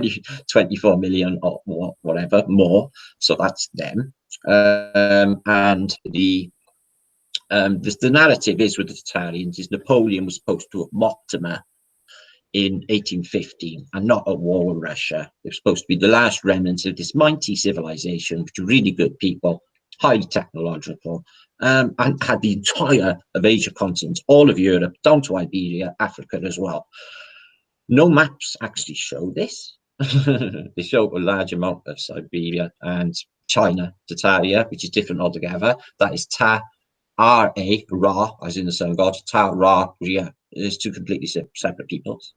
24 million or whatever more. So that's them. And the narrative is with the Italians is Napoleon was supposed to have mocked them in 1815 and not at war with Russia. They were supposed to be the last remnants of this mighty civilization, which are really good people, highly technological, and had the entire of Asia continent, all of Europe, down to Iberia, Africa as well. No maps actually show this. They show a large amount of Siberia and China, Tartaria, which is different altogether. That is R-A, Ra, as in the sun god, Tartaria. There's two completely separate peoples.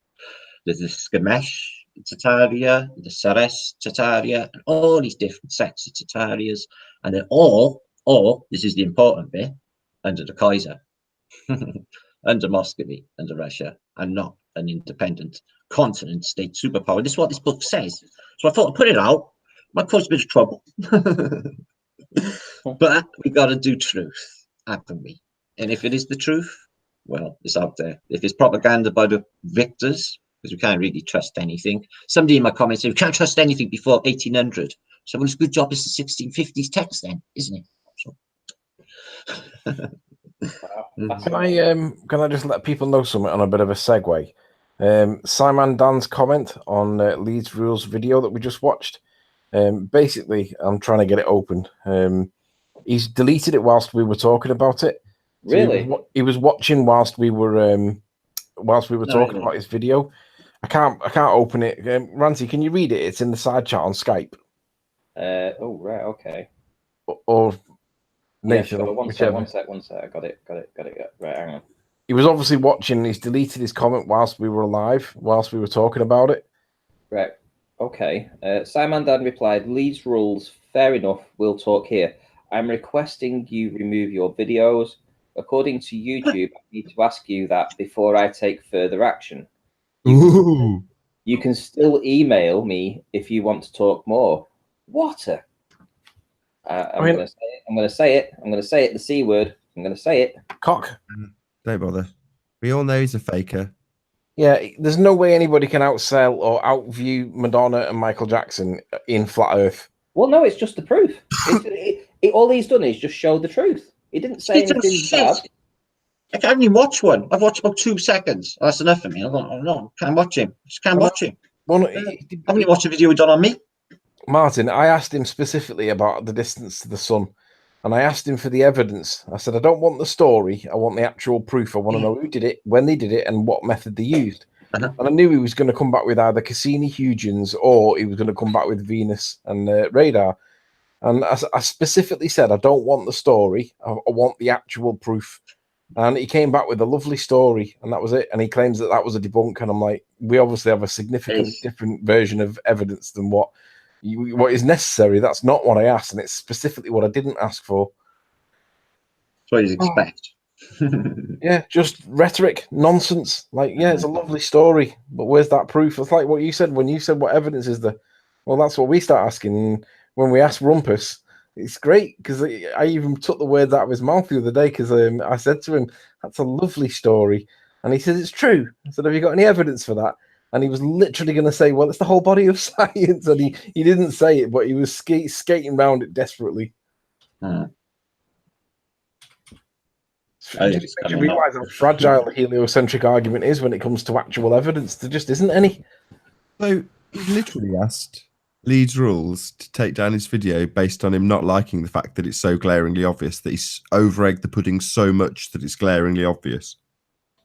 There's the Skamesh Tartaria, the Sares Tartaria, and all these different sets of Tartarias, and they're all, this is the important bit, under the Kaiser, under Muscovy, under Russia, and not an independent continent state superpower. This is what this book says. So I thought I'd put it out. Might cause a bit of trouble. But we got to do truth, haven't we? And if it is the truth, well, it's out there. If it's propaganda by the victors, because we can't really trust anything. Somebody in my comments said, we can't trust anything before 1800. So well, it's a good job it's the 1650s text then, isn't it? So. Can I just let people know something on a bit of a segue? Simon Dan's comment on Leeds Rules video that we just watched. Basically, I'm trying to get it open. He's deleted it whilst we were talking about it. So really? He was watching whilst we were talking about his video. I can't open it. Ranty, can you read it? It's in the side chat on Skype. Oh right, okay. Or Nathan, yeah, sure. One sec. I got it. Right, hang on. He was obviously watching. He's deleted his comment whilst we were alive, whilst we were talking about it. Right. Okay. Simon Dan replied, Leeds rules. Fair enough. We'll talk here. I'm requesting you remove your videos. According to YouTube, I need to ask you that before I take further action. You can still email me if you want to talk more. What a... I'm going to say it. The C word. I'm going to say it. Cock. Don't bother. We all know he's a faker. Yeah, there's no way anybody can outsell or outview Madonna and Michael Jackson in Flat Earth. Well, no, it's just the proof. All he's done is just show the truth. He didn't say anything bad. I can't even watch one. I've watched about 2 seconds. That's enough for me. I don't, oh, no, can't watch him. Just can't watch him. Well, I haven't even watched a video done on me. Martin, I asked him specifically about the distance to the sun, and I asked him for the evidence. I said, I don't want the story. I want the actual proof. I want to know who did it, when they did it, and what method they used. And I knew he was going to come back with either Cassini-Huygens or he was going to come back with Venus and radar. And I specifically said, I don't want the story. I want the actual proof. And he came back with a lovely story, and that was it. And he claims that was a debunk. And I'm like, we obviously have a significantly different version of evidence than what what is necessary. That's not what I asked, and it's specifically what I didn't ask for. That's what you'd expect. Yeah, just rhetoric, nonsense. Like, yeah, it's a lovely story, but where's that proof? It's like what you said when you said, "What evidence is there?" Well, that's what we start asking. And when we ask Rumpus, it's great because I even took the words out of his mouth the other day because I said to him, "That's a lovely story," and he said, "It's true." I said, "Have you got any evidence for that?" And he was literally going to say, "Well, it's the whole body of science," and he didn't say it, but he was skating around it desperately. It makes you realise how fragile the heliocentric argument is when it comes to actual evidence. There just isn't any. So he literally asked Leeds Rules to take down his video based on him not liking the fact that it's so glaringly obvious that he's over-egged the pudding so much that it's glaringly obvious.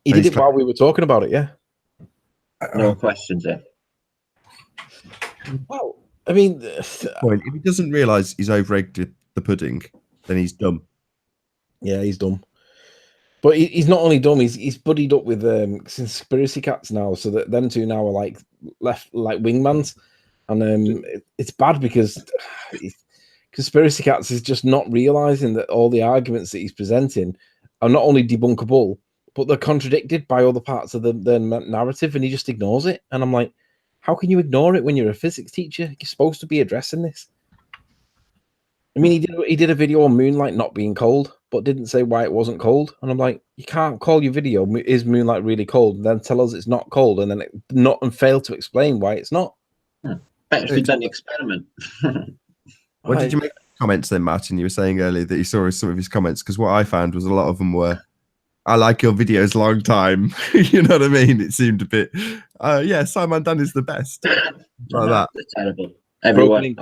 He did it while we were talking about it, yeah. No questions there. Well, I mean, If he doesn't realise he's over-egged the pudding, then he's dumb. Yeah, he's dumb. But he's not only dumb; he's buddied up with conspiracy cats now, so that them two now are like wingmans, and it's bad because conspiracy cats is just not realizing that all the arguments that he's presenting are not only debunkable, but they're contradicted by other parts of the narrative, and he just ignores it. And I'm like, how can you ignore it when you're a physics teacher? You're supposed to be addressing this. I mean, he did a video on moonlight not being cold, but didn't say why it wasn't cold. And I'm like, you can't call your video "Is moonlight really cold?" and then tell us it's not cold, and then and fail to explain why it's not. Better if you'd done the experiment. What did you make comments then, Martin? You were saying earlier that you saw some of his comments, because what I found was a lot of them were, "I like your videos, long time." You know what I mean? It seemed a bit, yeah, Simon Dunn is the best. Like that. They're terrible. Everyone.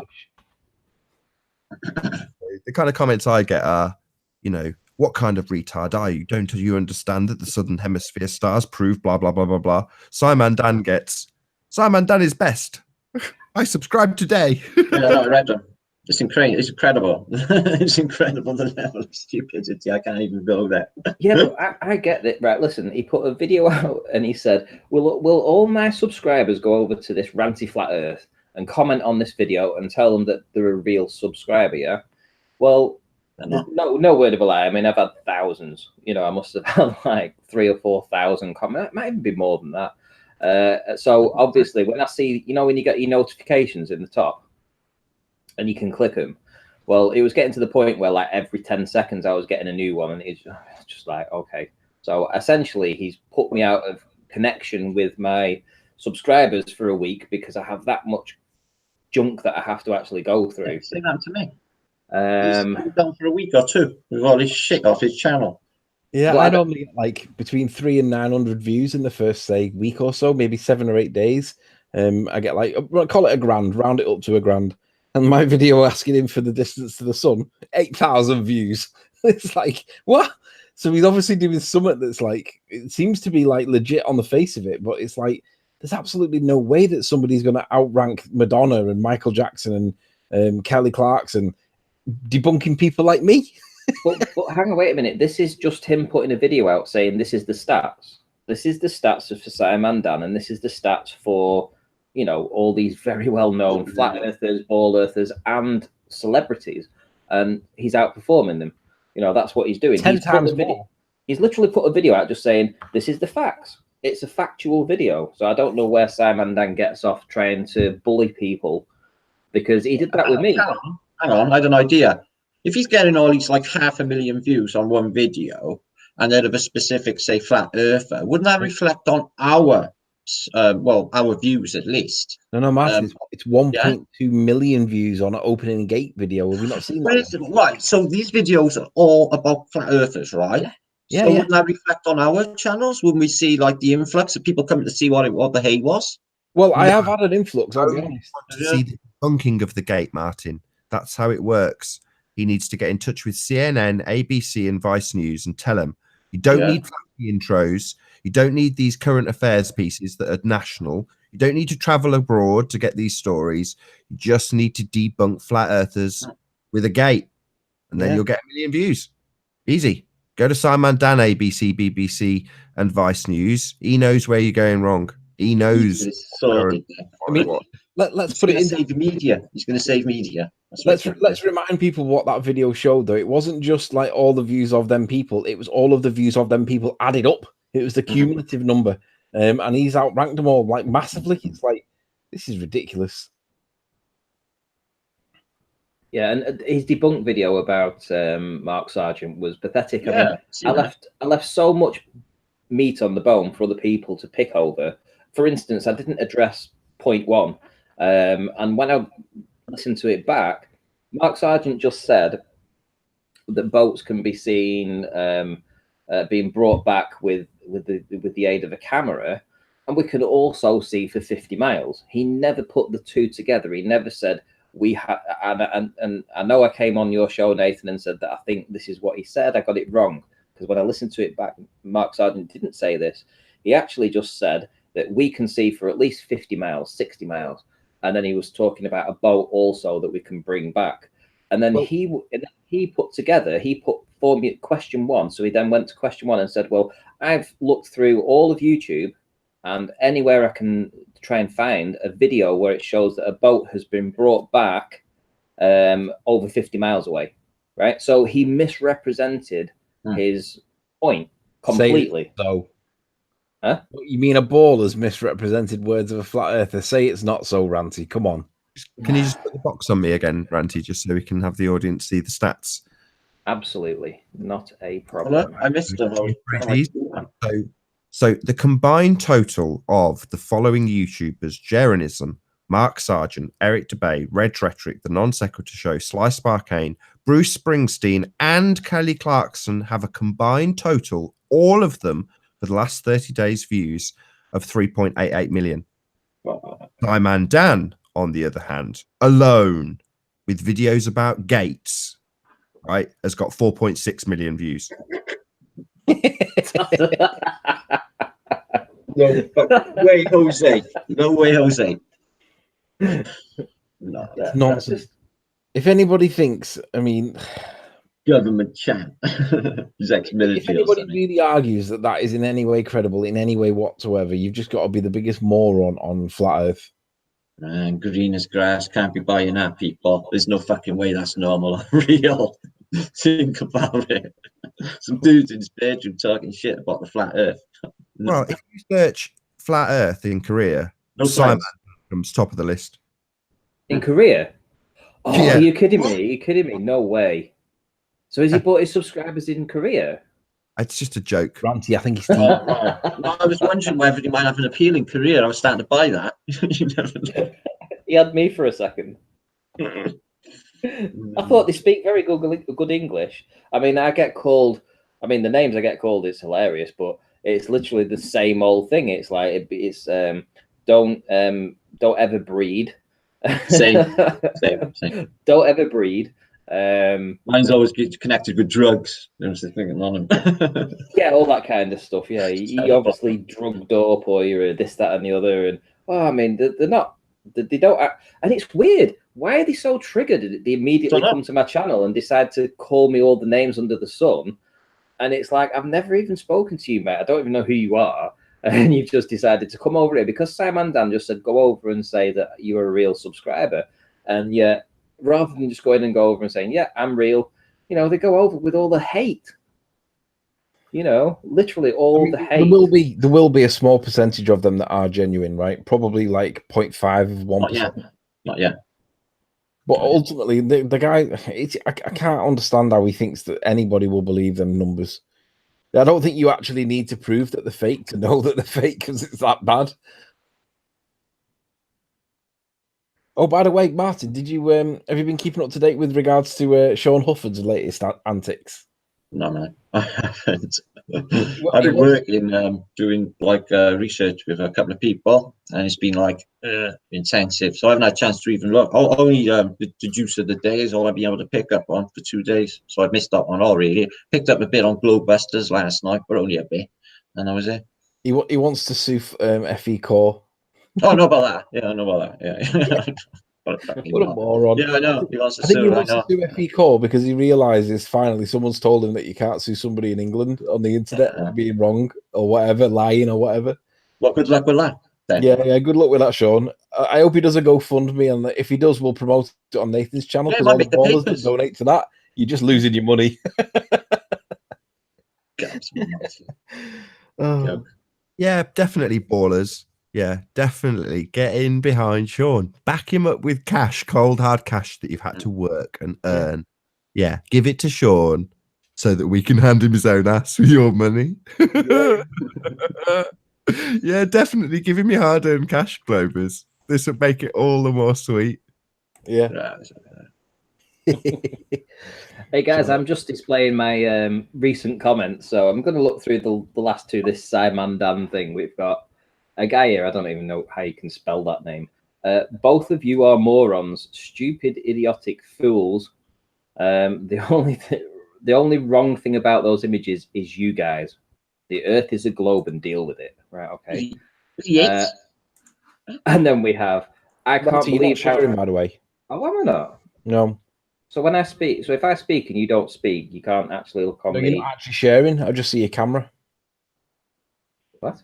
The kind of comments I get are, you know, "What kind of retard are you? Don't you understand that the Southern Hemisphere stars prove blah, blah, blah, blah, blah?" Simon Dan gets, "Simon Dan is best. I subscribe today." Yeah, I read them. It's incredible. It's incredible. It's incredible the level of stupidity. I can't even go there. Yeah, but I get that. Right, listen, he put a video out and he said, will all my subscribers go over to this ranty flat earth and comment on this video and tell them that they're a real subscriber, yeah? Well, no word of a lie. I mean, I've had thousands. You know, I must have had like 3,000 or 4,000 comments. It might even be more than that. So obviously, when I see, you know, when you get your notifications in the top and you can click them, well, it was getting to the point where like every 10 seconds I was getting a new one, and it's just like, okay. So essentially, he's put me out of connection with my subscribers for a week because I have that much junk that I have to actually go through. Say that to me. He's done for a week or two with all his shit off his channel. Yeah, well, I normally get like between 300 and 900 views in the first, say, week or so, maybe 7 or 8 days. I get like, call it £1,000, round it up to £1,000. And my video asking him for the distance to the sun, 8,000 views. It's like, what? So he's obviously doing something that's like, it seems to be like legit on the face of it, but it's like, there's absolutely no way that somebody's going to outrank Madonna and Michael Jackson and Kelly Clarkson debunking people like me. but hang on, wait a minute. This is just him putting a video out saying this is the stats. This is the stats for Simon Dan, and this is the stats for, you know, all these very well-known flat earthers, ball earthers, and celebrities, and he's outperforming them. You know, that's what he's doing. 10 times more. He's literally put a video out just saying this is the facts. It's a factual video. So I don't know where Simon Dan gets off trying to bully people, because he did that with me. Hang on, I had an idea. If he's getting all these like 500,000 views on one video, and they're of a specific, say, flat earther, wouldn't that reflect on our, our views at least? No, Martin, it's 1.2 million views on an opening gate video. Have you not seen that? Right, so these videos are all about flat earthers, right? Yeah. So wouldn't that reflect on our channels? Wouldn't we see like the influx of people coming to see what the hay was? Well, I have had an influx, I'll be honest. To see the debunking of the gate, Martin. That's how it works. He needs to get in touch with CNN, ABC, and Vice News and tell them, you don't need flashy intros. You don't need these current affairs pieces that are national. You don't need to travel abroad to get these stories. You just need to debunk flat earthers with a gate, and then you'll get 1 million views. Easy. Go to Simon Dan, ABC, BBC, and Vice News. He knows where you're going wrong. He knows. I mean, Let's put it in. Save media. He's going to save media. Let's remind people what that video showed, though. It wasn't just like all the views of them people. It was all of the views of them people added up. It was the cumulative number. And he's outranked them all like massively. It's like, this is ridiculous. Yeah, and his debunk video about Mark Sargent was pathetic. Yeah, I mean, I left so much meat on the bone for other people to pick over. For instance, I didn't address point 1, and when I listened to it back, Mark Sargent just said that boats can be seen being brought back with the aid of a camera, and we can also see for 50 miles. He never put the two together. He never said we had. And I know I came on your show, Nathan, and said that I think this is what he said. I got it wrong, because when I listened to it back, Mark Sargent didn't say this. He actually just said that we can see for at least 50 miles, 60 miles. And then he was talking about a boat also that we can bring back. And then he put formula question 1. So he then went to question 1 and said, well, I've looked through all of YouTube, and anywhere I can try and find a video where it shows that a boat has been brought back over 50 miles away. Right. So he misrepresented his point completely. So, huh? You mean a baller's misrepresented words of a flat earther? Say it's not so, Ranty. Come on. Can you just put the box on me again, Ranty, just so we can have the audience see the stats? Absolutely not a problem. Well, I missed them. So the combined total of the following YouTubers: Jeranism, Mark Sargent, Eric DeBay, Red Rhetoric, The Non Sequitur Show, Sly Sparkane, Bruce Springsteen, and Kelly Clarkson have a combined total, all of them, for the last 30 days views of 3.88 million. Simon Dan, on the other hand, alone with videos about Gates, right, has got 4.6 million views. No way, Jose. No way, Jose. No, it's nonsense. If anybody thinks, I mean, government chat. He's ex-military. If anybody really argues that that is in any way credible, in any way whatsoever, you've just got to be the biggest moron on flat Earth. And green as grass, can't be buying that, people. There's no fucking way that's normal or real. Think about it. Some dudes in his bedroom talking shit about the flat Earth. Well, if you search flat Earth in Korea, Simon comes top of the list. In Korea? Oh, yeah. Are you kidding me? Are you kidding me? No way. So has he bought his subscribers in Korea? It's just a joke. Ranty, I think he's no, I was wondering whether he might have an appeal in Korea. I was starting to buy that. You never know. He had me for a second. I thought they speak very good English. I mean, I get called, I mean, the names I get called is hilarious, but it's literally the same old thing. It's like, it's don't ever breed. Same. Don't ever breed. Mine's always connected with drugs. There's the thing on him. Yeah, all that kind of stuff. Yeah, you obviously drugged up, or you're this, that, and the other. And I mean, they're not. They don't. And it's weird. Why are they so triggered? They immediately come to my channel and decide to call me all the names under the sun. And it's like, I've never even spoken to you, mate. I don't even know who you are. And you've just decided to come over here because Simon Dan just said, go over and say that you're a real subscriber. And yet, rather than just going and go over and saying, yeah, I'm real, you know, they go over with all the hate. You know, literally all the hate. There will be a small percentage of them that are genuine, right? Probably like 0.5 of 1%. Not yet. But ultimately, the guy, I can't understand how he thinks that anybody will believe them numbers. I don't think you actually need to prove that they're fake to know that they're fake because it's that bad. Oh, by the way, Martin, did you have you been keeping up to date with regards to Shawn Hufford's latest antics? No, man, I haven't. I've been working, doing like research with a couple of people, and it's been like intensive. So I haven't had a chance to even look. Only the juice of the day is all I've been able to pick up on for 2 days. So I've missed that one already. Picked up a bit on Globebusters last night, but only a bit, and that was it. He wants to sue FE Core. Oh, I know about that. Yeah, I know about that. Yeah. What a moron. Yeah, I know. He wants to I think sue. he wants to sue FE Core because he realizes finally someone's told him that you can't sue somebody in England on the internet for being wrong or whatever, lying or whatever. What good luck with that? Then. Yeah. Good luck with that, Sean. I hope he does a GoFundMe, and if he does, we'll promote it on Nathan's channel Yeah, because might all the make the ballers that papers. donate to that, you're just losing your money. Oh. Yeah, definitely ballers. Yeah, definitely get in behind Sean. Back him up with cash, cold hard cash that you've had to work and earn. Yeah, give it to Sean so that we can hand him his own ass with your money. Yeah, definitely give him your hard-earned cash, Globers. This would make it all the more sweet. Yeah. Hey guys, I'm just displaying my recent comments, so I'm going to look through the last two. This Simon Dan thing. We've got a guy here. I don't even know how you can spell that name. Both of you are morons, stupid, idiotic fools. The only wrong thing about those images is you guys. The Earth is a globe, and deal with it. Right? Okay. Yes. And then we have. I can't Ranty, you're believe not sharing, by the way. Oh, am I not? No. So when I speak, so if I speak and you don't speak, you can't actually look on No, me. you're not actually sharing. I just see your camera. What?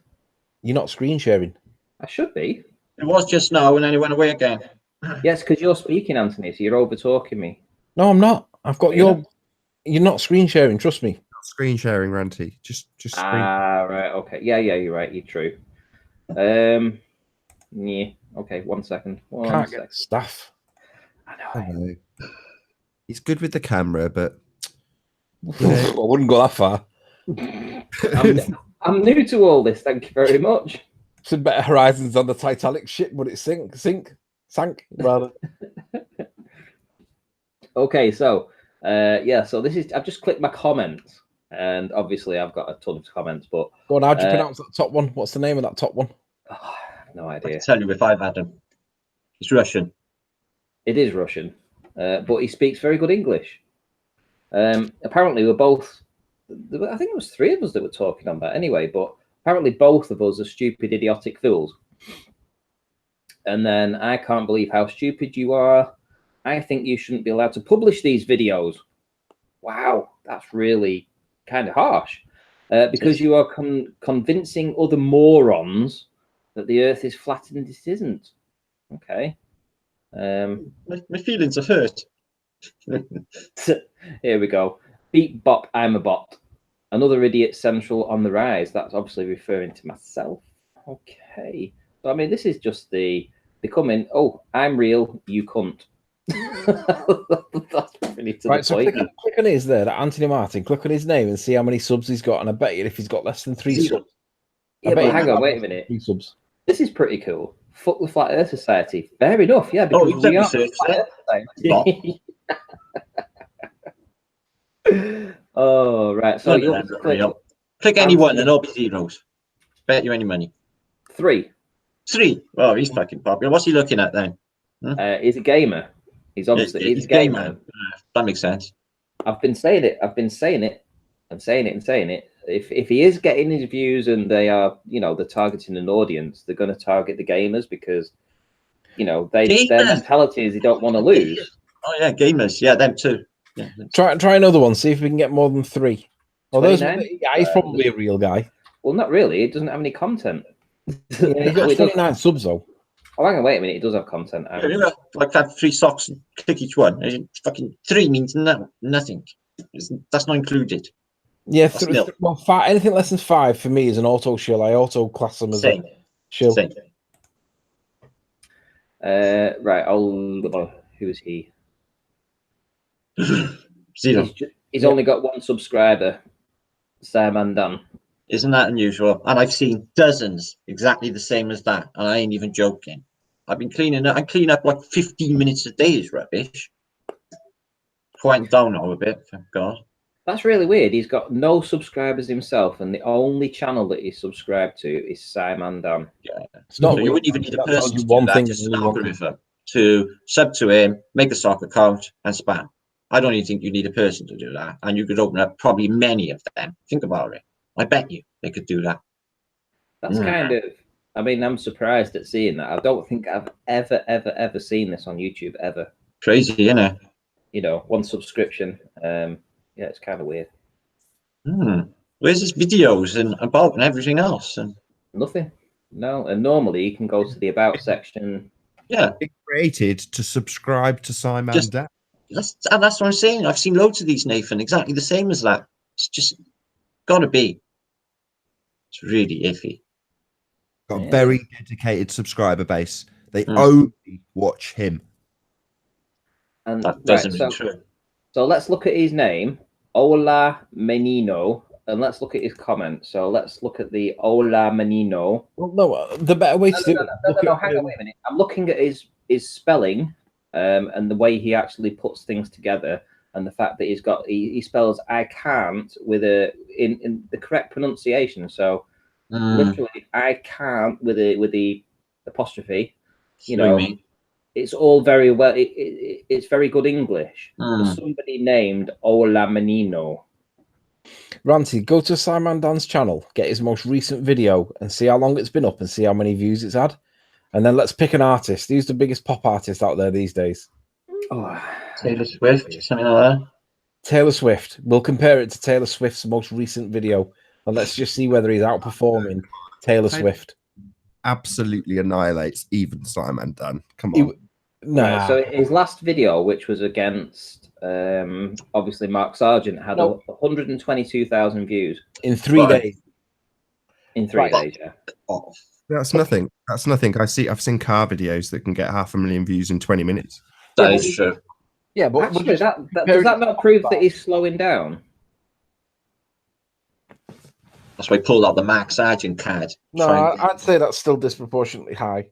You're not screen sharing. I should be. It was just now, and then it went away again. Yes, because you're speaking, Anthony, so you're over talking me. No, I'm not. I've got your. You're not screen sharing. Trust me. Screen sharing, Ranty. Just screen. Ah, right. Okay. Yeah, you're right. You're true. Yeah. Okay. 1 second. Can't get staff. I know. He's good with the camera, but I wouldn't go that far. I'm new to all this. Thank you very much. Some better horizons on the Titanic ship, but it sank rather. Okay, so yeah, so this is. I've just clicked my comments, and obviously I've got a ton of comments. But Go on, how do you pronounce that top one? What's the name of that top one? Oh, no I idea. can tell you if I've had him. It's Russian. It is Russian, but he speaks very good English. Apparently, we're both. I think it was three of us that were talking on that anyway. But apparently, both of us are stupid, idiotic fools. And then I can't believe how stupid you are. I think you shouldn't be allowed to publish these videos. Wow, that's really kind of harsh. Because you are convincing other morons that the Earth is flat and it isn't. Okay. My feelings are hurt. Here we go. Beat bop, I'm a bot. Another idiot central on the rise. That's obviously referring to myself. Okay. So, I mean, this is just the coming, oh, I'm real, you cunt. That's pretty to Right, the so point. click on his there, that Anthony Martin. Click on his name and see how many subs he's got. And I bet you if he's got less than 3 subs. Yeah, but hang on, wait a minute. 3 subs. This is pretty cool. Fuck the Flat Earth Society. Fair enough, yeah. Because we are the Flat Earth Society. Oh, right. So you click any one and it'll be zeros. Bet you any money. 3. 3. Oh, he's fucking popular. What's he looking at then? He's a gamer. He's obviously he's a gamer. That makes sense. I've been saying it. I'm saying it. If he is getting his views and they are, they're targeting an audience, they're going to target the gamers because, their mentality is they don't want to lose. Oh yeah, gamers. Yeah, them too. Yeah. Try another one. See if we can get more than 3. Oh, he's probably a real guy. Well, not really. It doesn't have any content. Yeah, he's got 29 subs though. Oh, hang on, wait a minute. It does have content. Like have 3 socks and click each one. Fucking 3 means nothing. That's not included. Yeah, well, 5, anything less than 5 for me is an auto shill. I auto class them as a shill. Same. Right. Who is he? 0. He's only got 1 subscriber. Simon Dan. Isn't that unusual? And I've seen dozens exactly the same as that, and I ain't even joking. I've been cleaning up. I clean up like 15 minutes a day. Is rubbish. Quieting down now a bit, thank God. That's really weird. He's got no subscribers himself, and the only channel that he's subscribed to is Simon Dan. Yeah, it's not. You wouldn't even need a person to do that. Just an algorithm to sub to him, make a stock account, and spam. I don't even think you need a person to do that, and you could open up probably many of them. Think about it. I bet you they could do that. That's kind of. I mean, I'm surprised at seeing that. I don't think I've ever seen this on YouTube ever. Crazy, isn't it? 1 subscription. Yeah, it's kind of weird. Where's his videos and about and everything else? And nothing. No, and normally you can go to the about section. Yeah, It created to subscribe to Simon Just- Dan. that's what I'm saying. I've seen loads of these, Nathan, exactly the same as that. It's just gotta be. It's really iffy. Got a Yeah. very dedicated subscriber base. They Mm. only watch him. And That doesn't so, ring true. so let's look at his name, Hola Menino, and let's look at his comment. So let's look at the Hola Menino. Well, no, the better way to do it. No, hang on, wait a minute. I'm looking at his spelling, and the way he actually puts things together, and the fact that he spells "I can't" with in the correct pronunciation. So literally, "I can't" with the apostrophe. You know, it's all very well. It's very good English. For somebody named Hola Menino. Ranty, go to Simon Dan's channel, get his most recent video, and see how long it's been up, and see how many views it's had. And then let's pick an artist. Who's the biggest pop artist out there these days? Oh, Taylor Swift, something like that. Taylor Swift. We'll compare it to Taylor Swift's most recent video, and let's just see whether he's outperforming Taylor Swift. Absolutely annihilates even Simon Dan. Come on. Nah. So his last video, which was against obviously Mark Sargent, had 122,000 views in 3 days. In 3 days, yeah. Oh, That's nothing. That's nothing. I've seen car videos that can get 500,000 views in 20 minutes. that is true. Yeah, but Actually, does that not prove that he's slowing down? That's why I pulled out the Max Sargent card. No, I'd say that's still disproportionately high.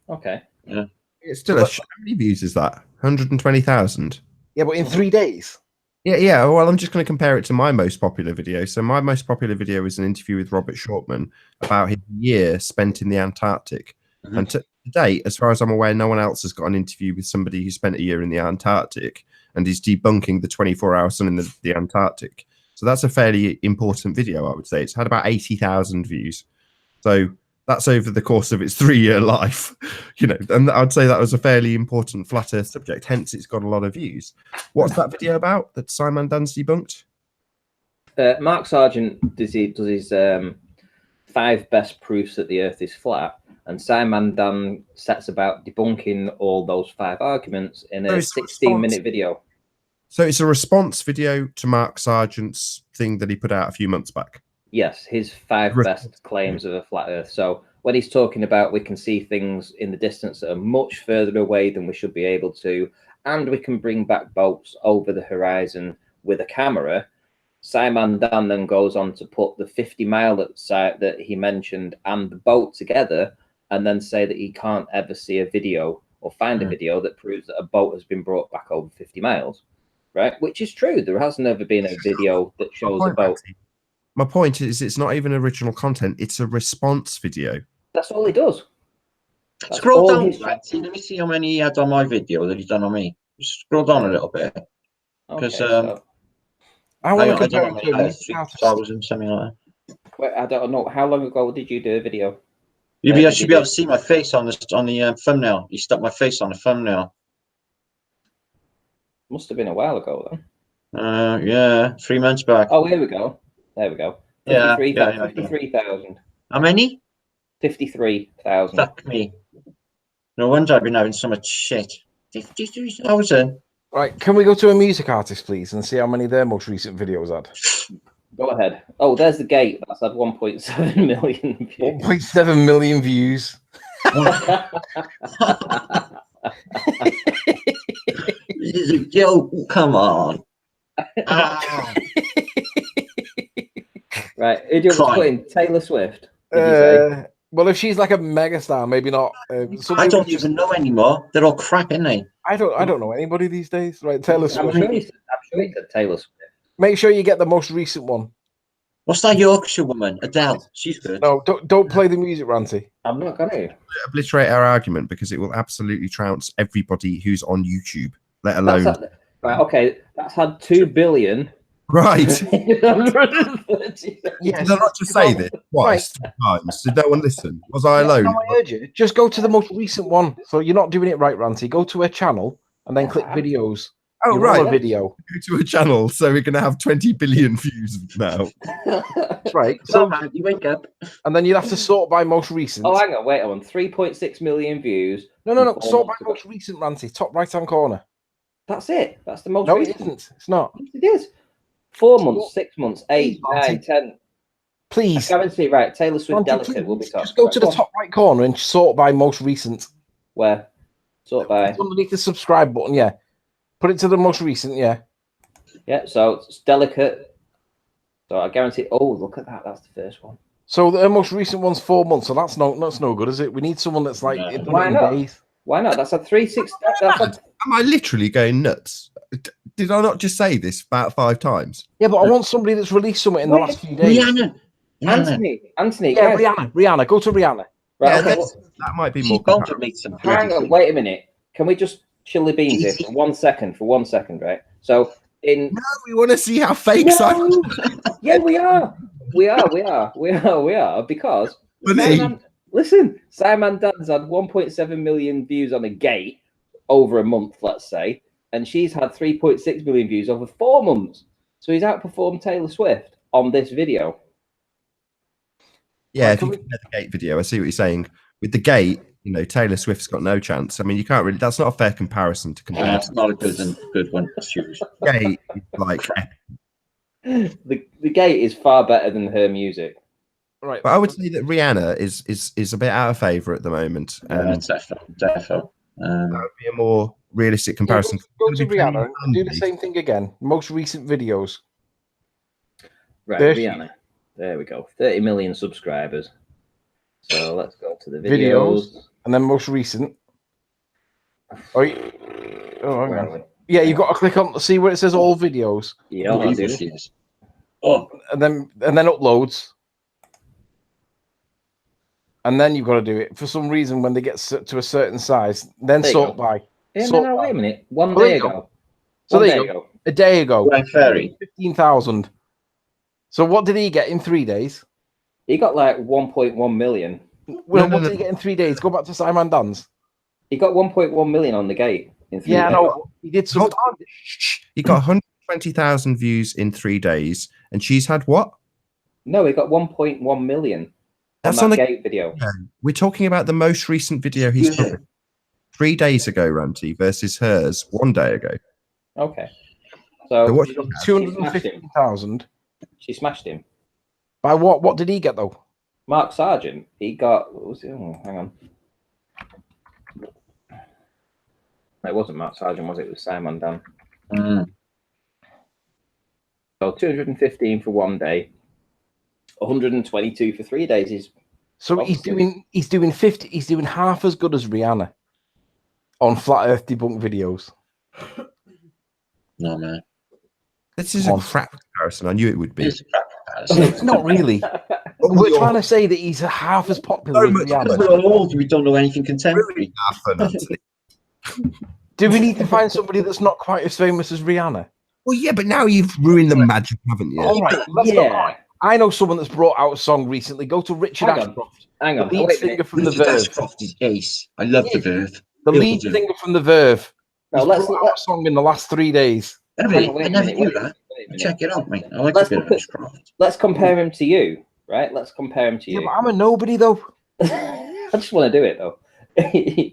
Okay. Yeah. It's still how many views is that? 120,000. Yeah, but in 3 days. Yeah. Well, I'm just going to compare it to my most popular video. So my most popular video is an interview with Robert Shortman about his year spent in the Antarctic. Mhm. And to date, as far as I'm aware, no one else has got an interview with somebody who spent a year in the Antarctic and is debunking the 24-hour sun in the Antarctic. So that's a fairly important video, I would say. It's had about 80,000 views. So that's over the course of its 3-year life, and I'd say that was a fairly important flat earth subject. Hence, it's got a lot of views. What's that video about that Simon Dan's debunked? Mark Sargent does his 5 best proofs that the earth is flat, and Simon Dan sets about debunking all those 5 arguments in a 16-minute video. So it's a response video to Mark Sargent's thing that he put out a few months back. Yes, his 5 best claims of a flat earth. So when he's talking about we can see things in the distance that are much further away than we should be able to, and we can bring back boats over the horizon with a camera, Simon Dan then goes on to put the 50-mile that he mentioned and the boat together, and then say that he can't ever see a video or find a video that proves that a boat has been brought back over 50 miles, right? Which is true. There has never been a video that shows a boat. My point is, it's not even original content. It's a response video. That's all he does. That's Scroll down, his... let me see how many he had on my video that he's done on me. Just scroll down a little bit. Because I want to compare it to 3,000, something like that. Wait, I don't know. How long ago did you do a video? You should be able to see my face on the thumbnail. You stuck my face on the thumbnail. Must have been a while ago then. Yeah, 3 months back. Oh, here we go. There we go. 53,000. How many? 53,000. Fuck me. No wonder I've been having so much shit. 53,000. Right, can we go to a music artist, please, and see how many their most recent videos had? Go ahead. Oh, there's the gate. That's had 1.7 million views. 1.7 million views. Yo, come on. Right, who do you want to put in? Taylor Swift? Did you say? Well, if she's like a megastar, maybe not. I don't even know anymore. They're all crap, aren't they? I don't know anybody these days. Right, Taylor Swift. I'm sure you said Taylor Swift. Make sure you get the most recent one. What's that Yorkshire woman? Adele. She's good. No, don't play the music, Ranty. I'm not going to. Obliterate our argument because it will absolutely trounce everybody who's on YouTube, let alone... Right, okay, that's had 2 billion. Right. Yes. Did I not just say this twice, 3 times? Did no one listen? Was I alone? No, I heard you. Just go to the most recent one. So you're not doing it right, Ranty. Go to her channel and then click videos Oh, You're right. on a video. Go to a channel, so we're going to have 20 billion views now. Right. So, So, man, you wake up. and then you'd have to sort by most recent. Oh, hang on, wait on. 3.6 million views. No. from 4 Sort by months ago. most recent, Ranty. Top right-hand corner. That's it. That's the most No, it recent. isn't. It's not. Yes, it is. 4 months, 6 months, 8, Please, 9, 10. Please. I guarantee, right, Taylor Swift Ranty, Delicate will be please, top. just go Right, to the on. top right corner and sort by most recent. Where? Sort by. It's underneath the subscribe button, yeah. Put it to the most recent, yeah. Yeah, so it's Delicate. So I guarantee. Oh, look at that. That's the first one. So the most recent one's 4 months, so that's no good, is it? We need someone that's like No. done Why it in not? days. Why not? That's a 360. That's a, Am I literally going nuts? Did I not just say this about 5 times? Yeah, but I want somebody that's released something in the last few days. Rihanna. Anthony. Yeah, guys. Rihanna. Go to Rihanna. Right, Yeah, okay. that might be She's more bound to compatible. make some Hang bloody on, wait a minute. Can we just chill the beans here for 1 second? For 1 second, right? So in No, we want to see how fake Simon. yeah, we are. Because Funny. Simon Dunn's had 1.7 million views on a gate over a month, let's say, and she's had 3.6 million views over 4 months. So he's outperformed Taylor Swift on this video. Yeah, Right, if you compare the gate video, I see what you're saying. With the gate, Taylor Swift's got no chance. I mean, you can't really. That's not a fair comparison to compare. That's not a good one. Shoes. Gate is like, The gate is far better than her music. Right. but I would say that Rihanna is a bit out of favor at the moment, and Defo. that would be a more realistic comparison. Go to It's gonna be Rihanna and do the handy. same thing again. Most recent videos. Right, There she Rihanna. There we go. 30 million subscribers. So let's go to the Videos. videos. And then most recent. Oh, hang Where on. are we? Yeah, you've got to click on see where it says all videos. Yeah, Oh, I do. she is. Oh, And then uploads. And then you've got to do it. For some reason, when they get to a certain size, then There you sort go. by. Yeah, Sort no, by. wait a minute. One Oh, there day you go. ago. So One there day you go. ago. A day ago. Gwen Ferry. 15,000. So what did he get in 3 days? He got like 1.1 million. Well, No, what did he get in 3 days? Go back to Simon Dunn's. He got 1.1 million on the gate in 3 Yeah, I days. know. He did some. Hold on. He got 120,000 views in 3 days, and she's had what? No, he got 1.1 million That's on on that the gate video. We're talking about the most recent video he's Yeah. published 3 days ago, Ranty, versus hers 1 day ago. Okay. So So what? she smashed him. 215,000. She smashed him. By what? What did he get though? Mark Sargent, he got. What was it? Oh, hang on. It wasn't Mark Sargent, was it? It was Simon Dunn. So 215 for 1 day, 122 for 3 days. So he's doing 50. He's doing half as good as Rihanna on flat Earth debunk videos. No, man. This is a crap comparison. I knew it would be. It's a crap comparison. Not really. We're trying to say that he's half as popular as Rihanna. We're old. We don't know anything contemporary. Do we need to find somebody that's not quite as famous as Rihanna? Well, yeah, but now you've ruined the magic, haven't you? All right, let's go. I know someone that's brought out a song recently. Go to Richard Ashcroft. Hang on. The lead singer from The Richard Verve. Ashcroft is ace. I love The Verve. The lead singer from The Verve. No, He's let's brought out a song in the last 3 days. I never knew that. Check it out, mate. I like a bit of Ashcroft. Let's compare him to you, right? Let's compare him to you. Yeah, but I'm a nobody though. I just want to do it though.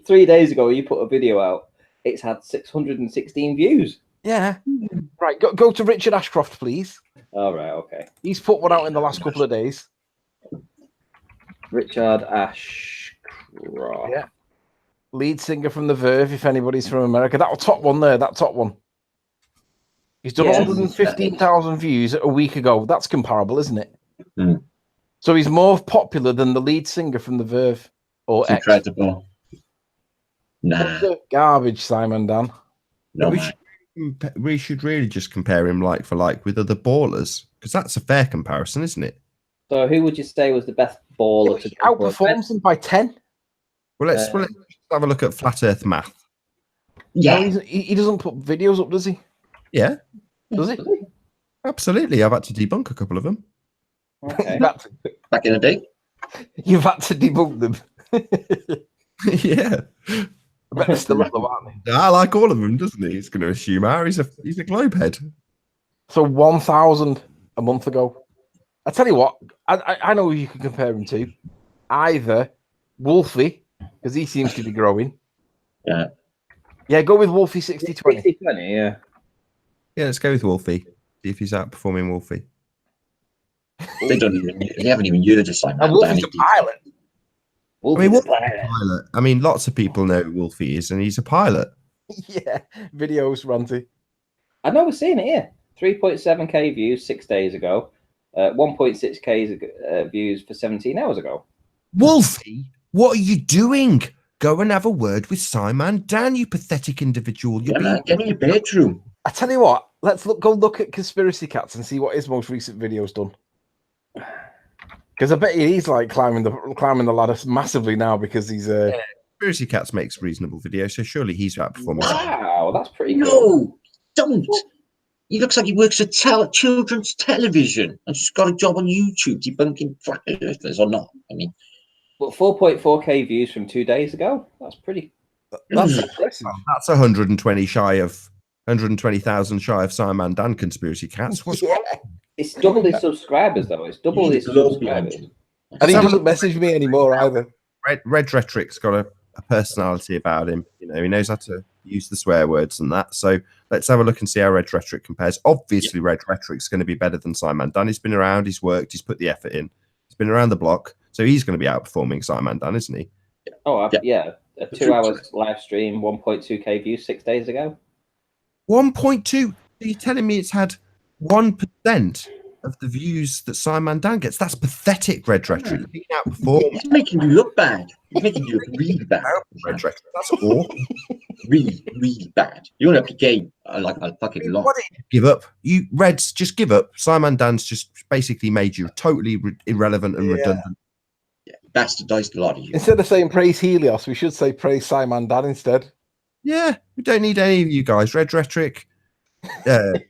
3 days ago, you put a video out. It's had 616 views. Yeah. Right, go to Richard Ashcroft, please. All right, okay. He's put one out in the last couple of days. Richard Ashcroft. Yeah. Lead singer from The Verve, if anybody's from America. That top one there, that top one. He's done 115,000 views a week ago. That's comparable, isn't it? Mm. So he's more popular than the lead singer from The Verve. Or It's incredible. Nah. Garbage, Simon Dan. No, we should really just compare him like for like with other ballers, because that's a fair comparison, isn't it? So who would you say was the best baller to outperforms him by 10? Well, let's have a look at flat Earth math. Yeah. No, he doesn't put videos up, does he? Yeah. Does he? Absolutely. I've had to debunk a couple of them. Okay. Back in the day. You've had to debunk them. Yeah. I bet they're still up though, aren't they? I like all of them, doesn't he? He's going to assume he's a globe head. So 1,000 a month ago. I tell you what, I know who you can compare him to. Either Wolfie, because he seems to be growing. Yeah. Yeah, go with Wolfie 60-20. 60-20, yeah. Yeah, let's go with Wolfie. See if he's outperforming Wolfie. They haven't even heard of Simon. And Wolfie's a pilot. Wolfie's Wolfie's a pilot. pilot. I mean, lots of people know who Wolfie is, and he's a pilot. Yeah, videos, Ranty. I know we're seeing it here. 3.7k views 6 days ago. 1.6k views for 17 hours ago. Wolfie, what are you doing? Go and have a word with Simon Dan, you pathetic individual. Yeah, man, get in your bedroom. I tell you what, let's go look at Conspiracy Cats and see what his most recent video's done. Because I bet he's like climbing the ladder massively now because he's Conspiracy Cats makes reasonable videos, so surely he's outperforming. Wow, that's pretty cool. No, don't. He looks like he works at children's television and just got a job on YouTube debunking flat earthers or not. I mean, But 4.4k views from 2 days ago. That's pretty. that's impressive. That's 120 shy of 120,000 shy of Simon Dan Conspiracy Cats. What's Yeah. It's double his subscribers though. It's double his subscribers. And he doesn't message me anymore either. Red Rhetoric's got a personality about him. You know, he knows how to use the swear words and that. So let's have a look and see how Red Rhetoric compares. Obviously, Red Rhetoric's going to be better than Simon Dan. He's been around, he's worked, he's put the effort in. He's been around the block. So he's going to be outperforming Simon Dan, isn't he? Oh, yeah. A 2 hours live stream, 1.2k views 6 days ago. 1.2. So you're telling me it's had 1% of the views that Simon Dan gets? That's pathetic, Red Rhetoric. He's outperformed. he's making you look bad. He's making you look really bad. Red Rhetoric. That's awful. Really, really bad. You want to game like a fucking lot. What did you give up? You Reds, just give up. Simon Dan's just basically made you totally irrelevant and redundant. Yeah, bastardized a lot of you. Instead of saying praise Helios, we should say praise Simon Dan instead. Yeah, we don't need any of you guys. Red Rhetoric,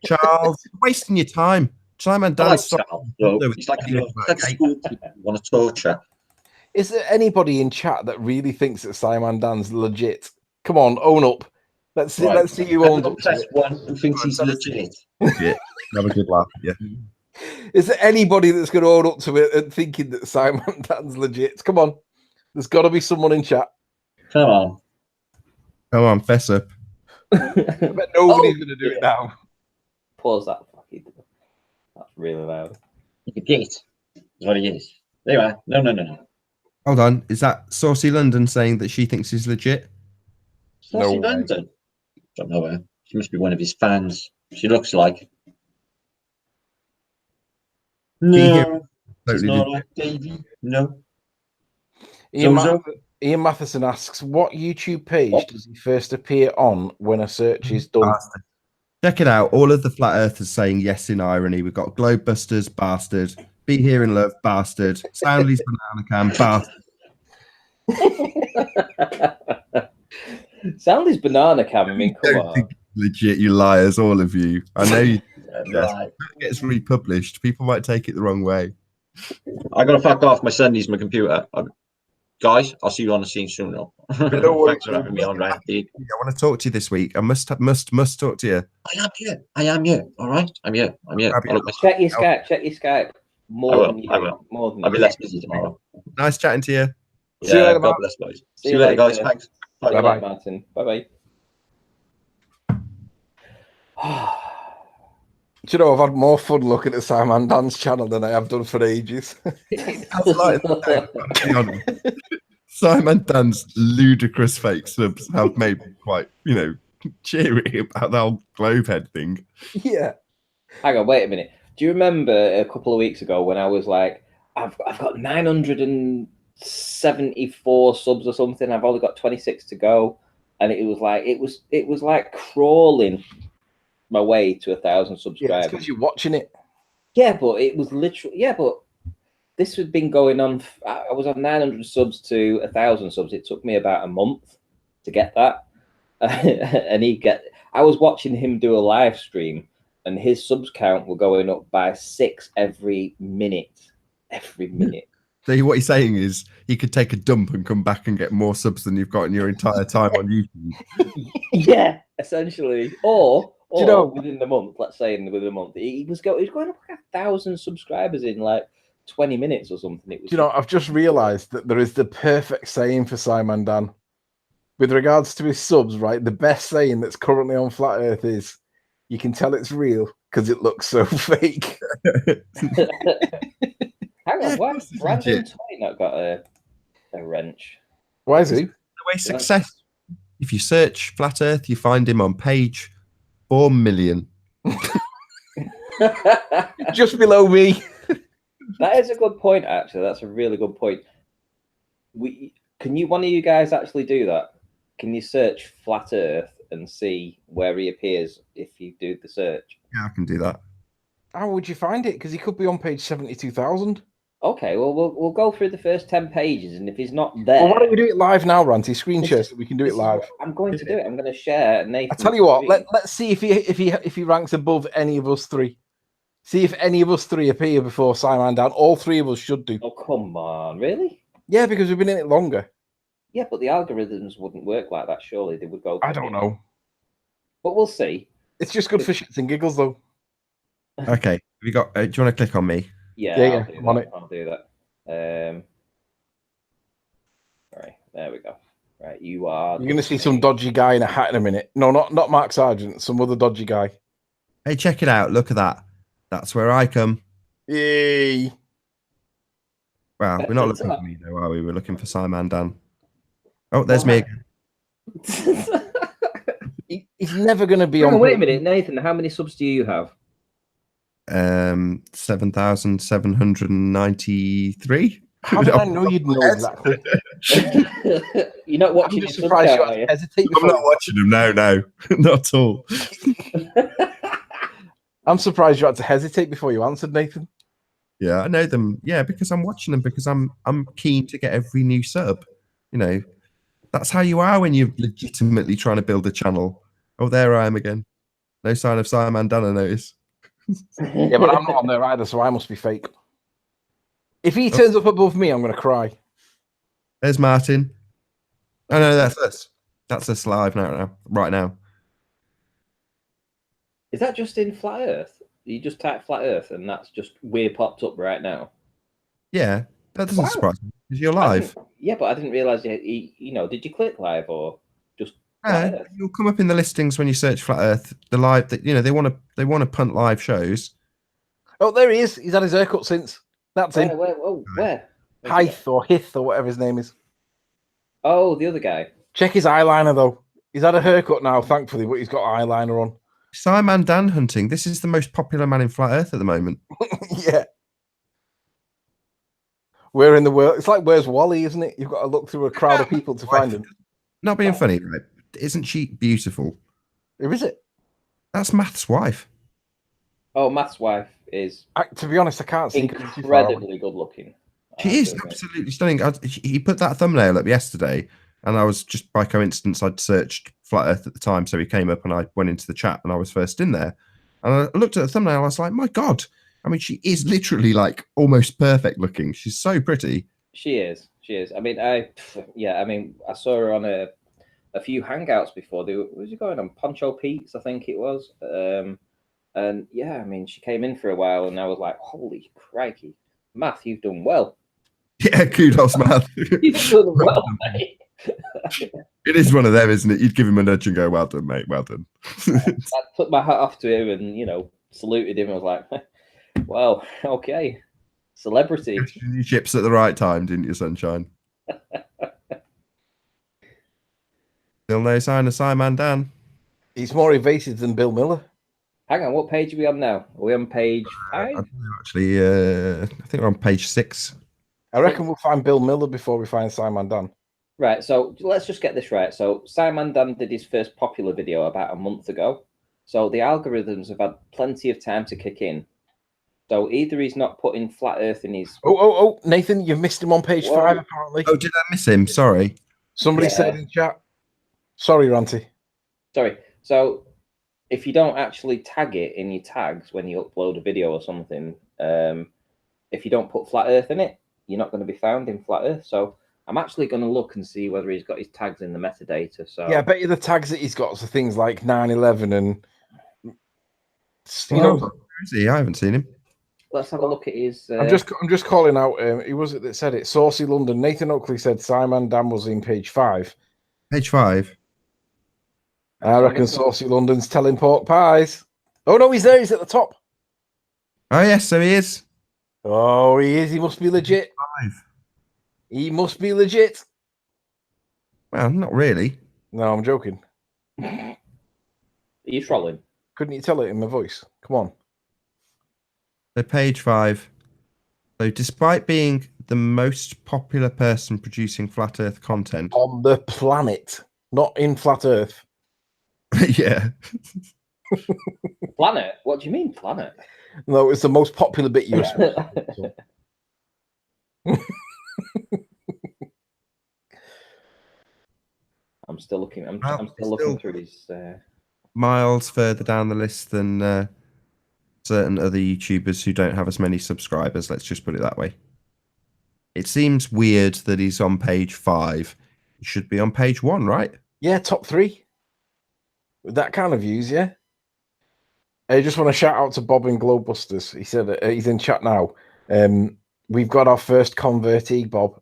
Charles, wasting your time. Simon I like Dan's Charles, though. He's like a school kid you want to torture. Is there anybody in chat that really thinks that Simon Dan's legit? Come on, own up. Let's see. Right. Let's see you own up. to Press it. one who thinks he's legit. Yeah, have a good laugh. Yeah. Is there anybody that's going to own up to it and thinking that Simon Dan's legit? Come on, there's got to be someone in chat. Come on. Come on, fess up. I bet nobody's going to do it now. Pause that. That's really loud. Legit is what he is. There you are. No. Hold on. Is that Saucy London saying that she thinks he's legit? Saucy way. London. Don't know her. She must be one of his fans. She looks like. No, it's Totally not legit. like Davey. No. Ian Matheson asks, what YouTube page does he first appear on when a search is done? Bastard. Check it out. All of the flat earthers saying yes in irony. We've got Globebusters, bastard. Be Here in Love, bastard. Soundly's Banana Can, bastard. Soundly's banana cam. I mean, come on. Legit, you liars, all of you. I know you. Right. If it gets republished, people might take it the wrong way. I gotta fuck off. My son needs my computer. Guys, I'll see you on the scene soon. Though. Thanks for having me on, Randy. I want to talk to you this week. I must talk to you. I am here. All right, I'm here. Check your Skype. More than you. More than I'll be you. less busy tomorrow. Nice chatting to you. See you later, God Mark. bless, guys. See See you you later, guys. later. Thanks. Bye Bye-bye. bye, Martin. Bye bye. Do you know, I've had more fun looking at Simon Dan's channel than I have done for ages. Simon Dan's ludicrous fake subs have made me quite, cheery about the whole Globehead thing. Yeah. Hang on, wait a minute. Do you remember a couple of weeks ago when I was like, I've got 974 subs or something. I've only got 26 to go, and it was like crawling my way to 1,000 subscribers. Because you're watching it. Yeah, but it was literally but this had been going on. I was on 900 subs to 1,000 subs. It took me about a month to get that, and I was watching him do a live stream, and his subs count were going up by 6 every minute. So what he's saying is he could take a dump and come back and get more subs than you've got in your entire time on YouTube. Yeah, essentially. Or you know- within the month, let's say within a month, he was going up like 1,000 subscribers in like 20 minutes or something. It was. Do you know, I've just realised that there is the perfect saying for Simon Dan. With regards to his subs, right, the best saying that's currently on Flat Earth is, you can tell it's real because it looks so fake. Hang on, Yeah, why of course it's Random legit. Toy not got a wrench? Why is he? The way success. If you search Flat Earth, you find him on page 4 million. Just below me. That is a good point, actually. That's a really good point. One of you guys actually do that? Can you search Flat Earth and see where he appears if you do the search? Yeah, I can do that. How would you find it? Because he could be on page 72,000. Okay, well, we'll go through the first 10 pages, and if he's not there, Well, why don't we do it live now, Ranty? Screen share This- so we can do it this is live. what I'm going to do it. I'm going to share Nathan. I tell you what, let's see if he ranks above any of us three. See if any of us three appear before Simon Dan. All three of us should do. Oh, come on, really? Yeah, because we've been in it longer. Yeah, but the algorithms wouldn't work like that. Surely they would go. I don't know. But we'll see. It's just good for shits and giggles, though. Okay, have you got? Do you want to click on me? Yeah, I'm on it. I'll do that. Right, there we go. Right, you are. You're going to see some dodgy guy in a hat in a minute. No, not Mark Sargent. Some other dodgy guy. Hey, check it out. Look at that. That's where I come. Yay! Well, we're not looking for me, though, are we? We're looking for Simon Dan. Oh, there's me again. He's never going to be Hang on. on, wait a minute, Nathan. How many subs do you have? 7,793. How did I know you'd know exactly? You're not I'm watching just your sub surprised you count, had are to you? hesitate I'm not before. watching them. No, not at all. I'm surprised you had to hesitate before you answered, Nathan. Yeah, I know them. Yeah, because I'm watching them because I'm keen to get every new sub. You know, that's how you are when you're legitimately trying to build a channel. Oh, there I am again. No sign of Simon Dan, I notice. Yeah, but I'm not on there either, so I must be fake. If he turns up above me, I'm going to cry. There's Martin. Oh no, that's us. That's us live now, right now. Is that just in Flat Earth? You just type Flat Earth, and that's just we're popped up right now. Yeah, that doesn't Wow. surprise me because you're I live. yeah, but I didn't realize you know. Did you click live or just Flat Earth? You'll come up in the listings when you search Flat Earth. The live that they want to punt live shows. Oh, there he is. He's had his haircut since. That's him. Where? Hythe or Hith or whatever his name is. Oh, the other guy. Check his eyeliner though. He's had a haircut now, thankfully, but he's got eyeliner on. Simon Dan hunting. This is the most popular man in Flat Earth at the moment. Yeah. Where in the world? It's like Where's Wally, isn't it? You've got to look through a crowd of people to find him. Not being funny, right? Isn't she beautiful? Who is it? That's Math's wife. Oh, Matt's wife is To be honest, I can't see. incredibly good looking. She is absolutely stunning. He put that thumbnail up yesterday, and I was just by coincidence, I'd searched Flat Earth at the time, so he came up and I went into the chat and I was first in there. And I looked at the thumbnail, I was like, my God. I mean, she is literally like almost perfect looking. She's so pretty. She is. I mean, I saw her on a few hangouts before. Was she going on Poncho Pete's? I think it was. And yeah, I mean, she came in for a while, and I was like, holy crikey, Matt, you've done well. Yeah, kudos, man. You've done well, mate. It is one of them, isn't it? You'd give him a nudge and go, well done, mate, well done. I took my hat off to him and, saluted him. I was like, well, okay, celebrity. You chips at the right time, didn't you, sunshine? Still no sign of Simon Dan. He's more evasive than Bill Miller. Hang on, what page are we on now? Are we on page 5? Actually, I think we're on page 6. I reckon we'll find Bill Miller before we find Simon Dan. Right, so let's just get this right. So Simon Dan did his first popular video about a month ago. So the algorithms have had plenty of time to kick in. So either he's not putting Flat Earth in his... Oh, Nathan, you've missed him on page 5, apparently. Oh, did I miss him? Sorry. Somebody said in chat. Sorry, Ranty. Sorry. So if you don't actually tag it in your tags when you upload a video or something, if you don't put Flat Earth in it, you're not going to be found in Flat Earth. So I'm actually going to look and see whether he's got his tags in the metadata. So Yeah, I bet you the tags that he's got are things like 9/11 and Where is he? I haven't seen him. let's have a look at his. I'm just calling out. Who was it that said it? Saucy London. Nathan Oakley said Simon Dan was in page 5. Page 5. I reckon Saucy London's telling pork pies. Oh no, he's there. He's at the top. Oh yes, so he is. Oh, he is. He must be legit. 5. He must be legit. Well, not really. No, I'm joking. Are you trolling? Couldn't you tell it in my voice? Come on. So page 5. So despite being the most popular person producing flat Earth content On the planet, not in flat Earth. yeah. Planet? What do you mean, planet? No, it's the most popular bit you were supposed to do. I'm still looking. I'm Well, still looking through his. Miles further down the list than certain other YouTubers who don't have as many subscribers. Let's just put it that way. It seems weird that he's on page 5. He should be on page 1, right? Yeah, top 3. With that kind of views, yeah. I just want to shout out to Bob in Globebusters. He said he's in chat now. We've got our first convertee, Bob.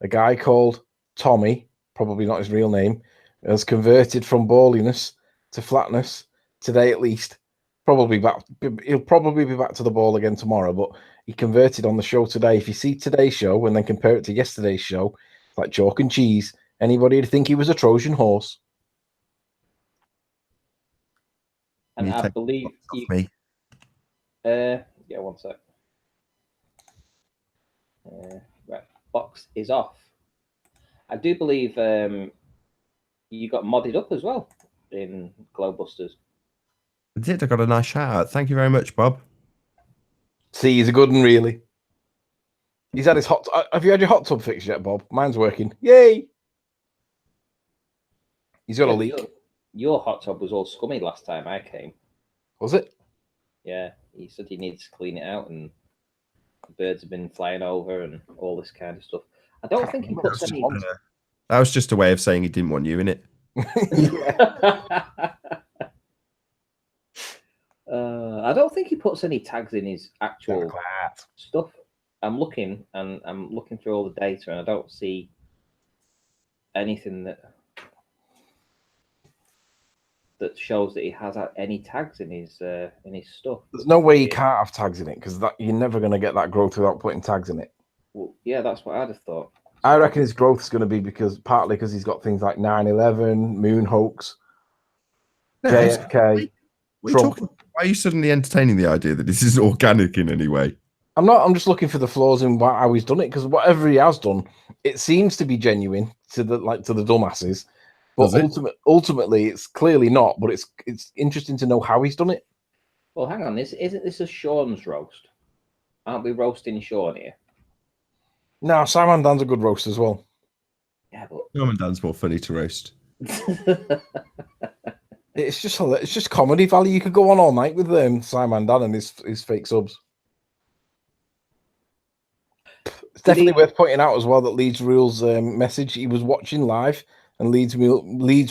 A guy called Tommy, probably not his real name, has converted from balliness to flatness today at least. Probably back. He'll probably be back to the ball again tomorrow, but he converted on the show today. If you see today's show and then compare it to yesterday's show, it's like chalk and cheese. Anybody would think he was a Trojan horse. And I believe me. Yeah, one sec. Right, box is off. I do believe you got modded up as well in Globebusters. I did. I got a nice shout out. Thank you very much, Bob. See, he's a good one, really. He's had his hot. Have you had your hot tub fixed yet, Bob? Mine's working. Yay! He's got a leak. Your hot tub was all scummy last time I came. Was it? Yeah, he said he needs to clean it out, and the birds have been flying over and all this kind of stuff. I don't think he puts any. That was just a way of saying he didn't want you in it. I don't think he puts any tags in his actual stuff. I'm looking through all the data, and I don't see anything that shows that he has any tags in his stuff. There's no way he can't have tags in it because you're never going to get that growth without putting tags in it. Well, yeah, that's what I'd have thought. I reckon his growth is going to be partly because he's got things like 9/11, moon hoax, JFK. Why are you suddenly entertaining the idea that this is organic in any way? I'm not. I'm just looking for the flaws in how he's done it because whatever he has done, it seems to be genuine to the dumbasses. But ultimately, it's clearly not. But it's interesting to know how he's done it. Well, hang on. Isn't this a Shawn's roast? Aren't we roasting Shawn here? No, Simon Dan's a good roast as well. Yeah, but Simon Dan's more funny to roast. It's just comedy value. You could go on all night with Simon Dan and his fake subs. It's definitely worth pointing out as well that Leeds Rules' message, he was watching live, and Leeds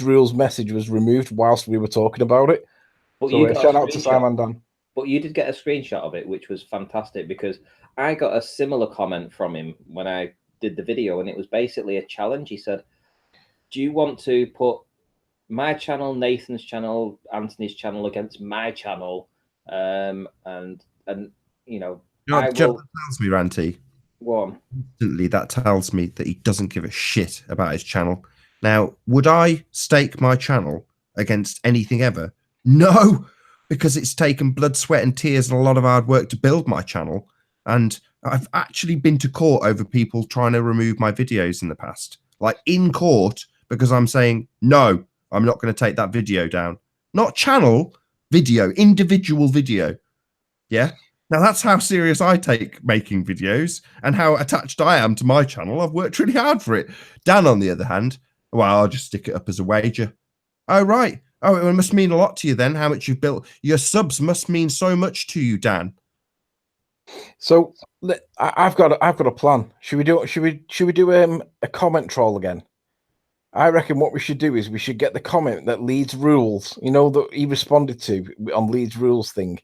Rules' message was removed whilst we were talking about it. But so shout out to Simon Dan. But you did get a screenshot of it, which was fantastic because I got a similar comment from him when I did the video, and it was basically a challenge. He said, "Do you want to put my channel, Nathan's channel, Anthony's channel against my channel?" And you know, that tells me, Ranty. One. Instantly, that tells me that he doesn't give a shit about his channel. Now, would I stake my channel against anything ever? No, because it's taken blood, sweat, and tears and a lot of hard work to build my channel. And I've actually been to court over people trying to remove my videos in the past, like in court, because I'm saying, no, I'm not going to take that video down. Not channel, video, individual video. Yeah. Now that's how serious I take making videos and how attached I am to my channel. I've worked really hard for it. Dan, on the other hand, well, I'll just stick it up as a wager. Oh, right. Oh, it must mean a lot to you then, how much you've built. Your subs must mean so much to you, Dan. So I've got a plan. Should we do a comment troll again? I reckon what we should do is we should get the comment that Leeds rules. You know that he responded to on Leeds rules thing.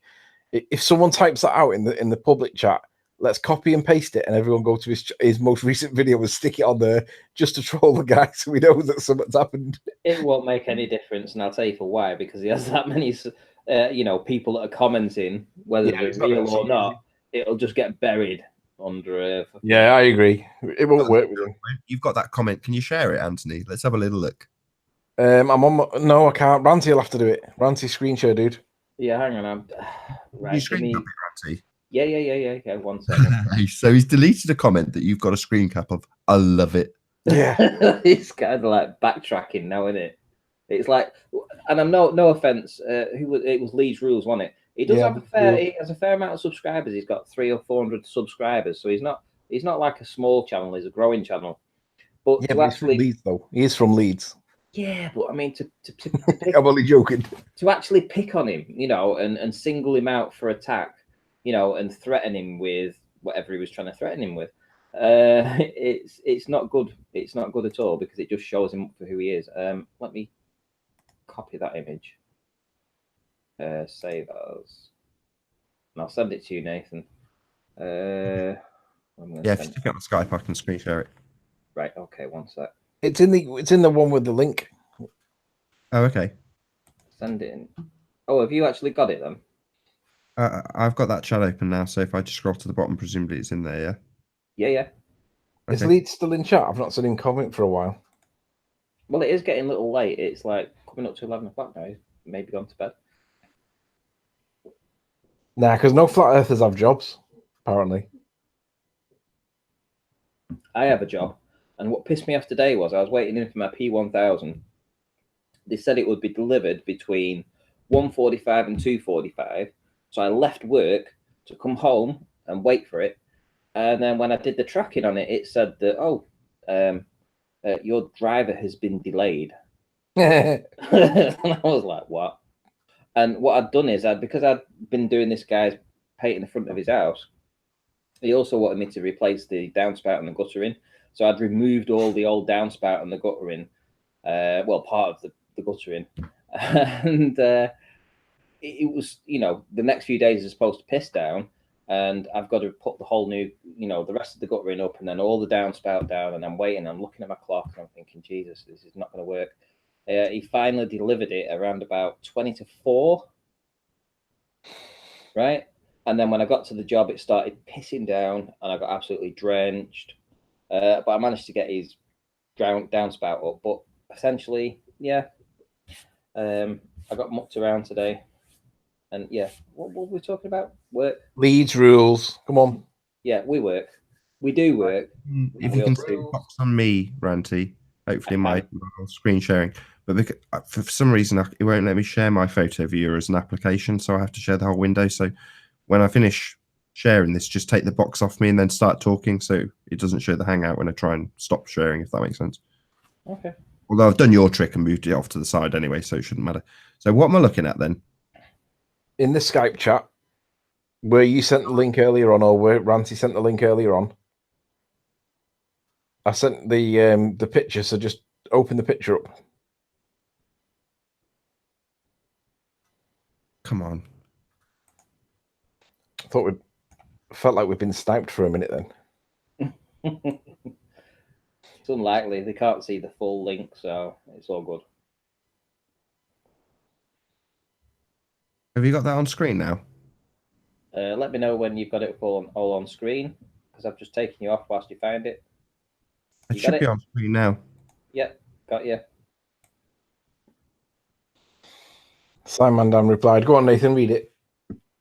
If someone types that out in the public chat, let's copy and paste it, and everyone go to his most recent video and stick it on there just to troll the guy, so we know that something's happened. It won't make any difference, and I'll tell you for why. Because he has that many, people that are commenting, whether they're real or not. It'll just get buried under. Yeah, I agree. It won't work with him. You've got that comment. Can you share it, Anthony? Let's have a little look. I'm on. No, I can't. Ranty will have to do it. Ranty, screen share, dude. Yeah, hang on. Right, you screen cap it, Ranty? Yeah. 1 second. So he's deleted a comment that you've got a screen cap of. I love it. Yeah, it's kind of like backtracking now, isn't it? It's like, and I'm no offense. It was Leeds Rules, wasn't it? He does have he has a fair amount of subscribers. He's got 300 or 400 subscribers, so he's not like a small channel. He's a growing channel. But yeah, but he's from Leeds, though. He is from Leeds. Yeah, but I mean, to pick, I'm only joking. To actually pick on him, and single him out for attack, and threaten him with whatever he was trying to threaten him with, it's not good. It's not good at all, because it just shows him for who he is. Let me copy that image. Save as, and I'll send it to you, Nathan. If you stick it on Skype, I can screen share it. Right. Okay. 1 sec. It's in the one with the link. Oh, okay. Send it in. Oh, have you actually got it then? I've got that chat open now, so if I just scroll to the bottom, presumably it's in there, yeah? Yeah. Okay. Is Leeds still in chat? I've not seen him comment for a while. Well, it is getting a little late. It's like coming up to 11 o'clock now. He's maybe gone to bed. Nah, because no flat earthers have jobs, apparently. I have a job. And what pissed me off today was I was waiting in for my P1000. They said it would be delivered between 1:45 and 2:45. So I left work to come home and wait for it. And then when I did the tracking on it, it said that, your driver has been delayed. And I was like, what? And what I'd done is, because I'd been doing this guy's painting the front of his house, he also wanted me to replace the downspout and the guttering. So I'd removed all the old downspout and the guttering, part of the guttering. And it was, the next few days is supposed to piss down, and I've got to put the whole new, the rest of the guttering up, and then all the downspout down, and I'm waiting, I'm looking at my clock, and I'm thinking, Jesus, this is not going to work. He finally delivered it around about 20 to 4, right? And then when I got to the job, it started pissing down, and I got absolutely drenched. But I managed to get his downspout up. But essentially, yeah, I got mucked around today. And yeah, what were we talking about? Work? Leeds rules. Come on. Yeah, we work. We do work. If you can see the box on me, Ranty, hopefully my screen sharing. But because, for some reason, it won't let me share my photo viewer as an application, so I have to share the whole window. So when I finish sharing this, just take the box off me and then start talking, so it doesn't show the hangout when I try and stop sharing, if that makes sense. Okay. Although I've done your trick and moved it off to the side anyway, so it shouldn't matter. So what am I looking at then? In the Skype chat, where you sent the link earlier on, or where Ranty sent the link earlier on, I sent the picture, so just open the picture up. Come on. I thought felt like we've been sniped for a minute then. It's unlikely. They can't see the full link, so it's all good. Have you got that on screen now? Let me know when you've got it all on screen, because I've just taken you off whilst you find it. It should be on screen now. Yep, got you. Simon Dan replied, go on, Nathan, read it.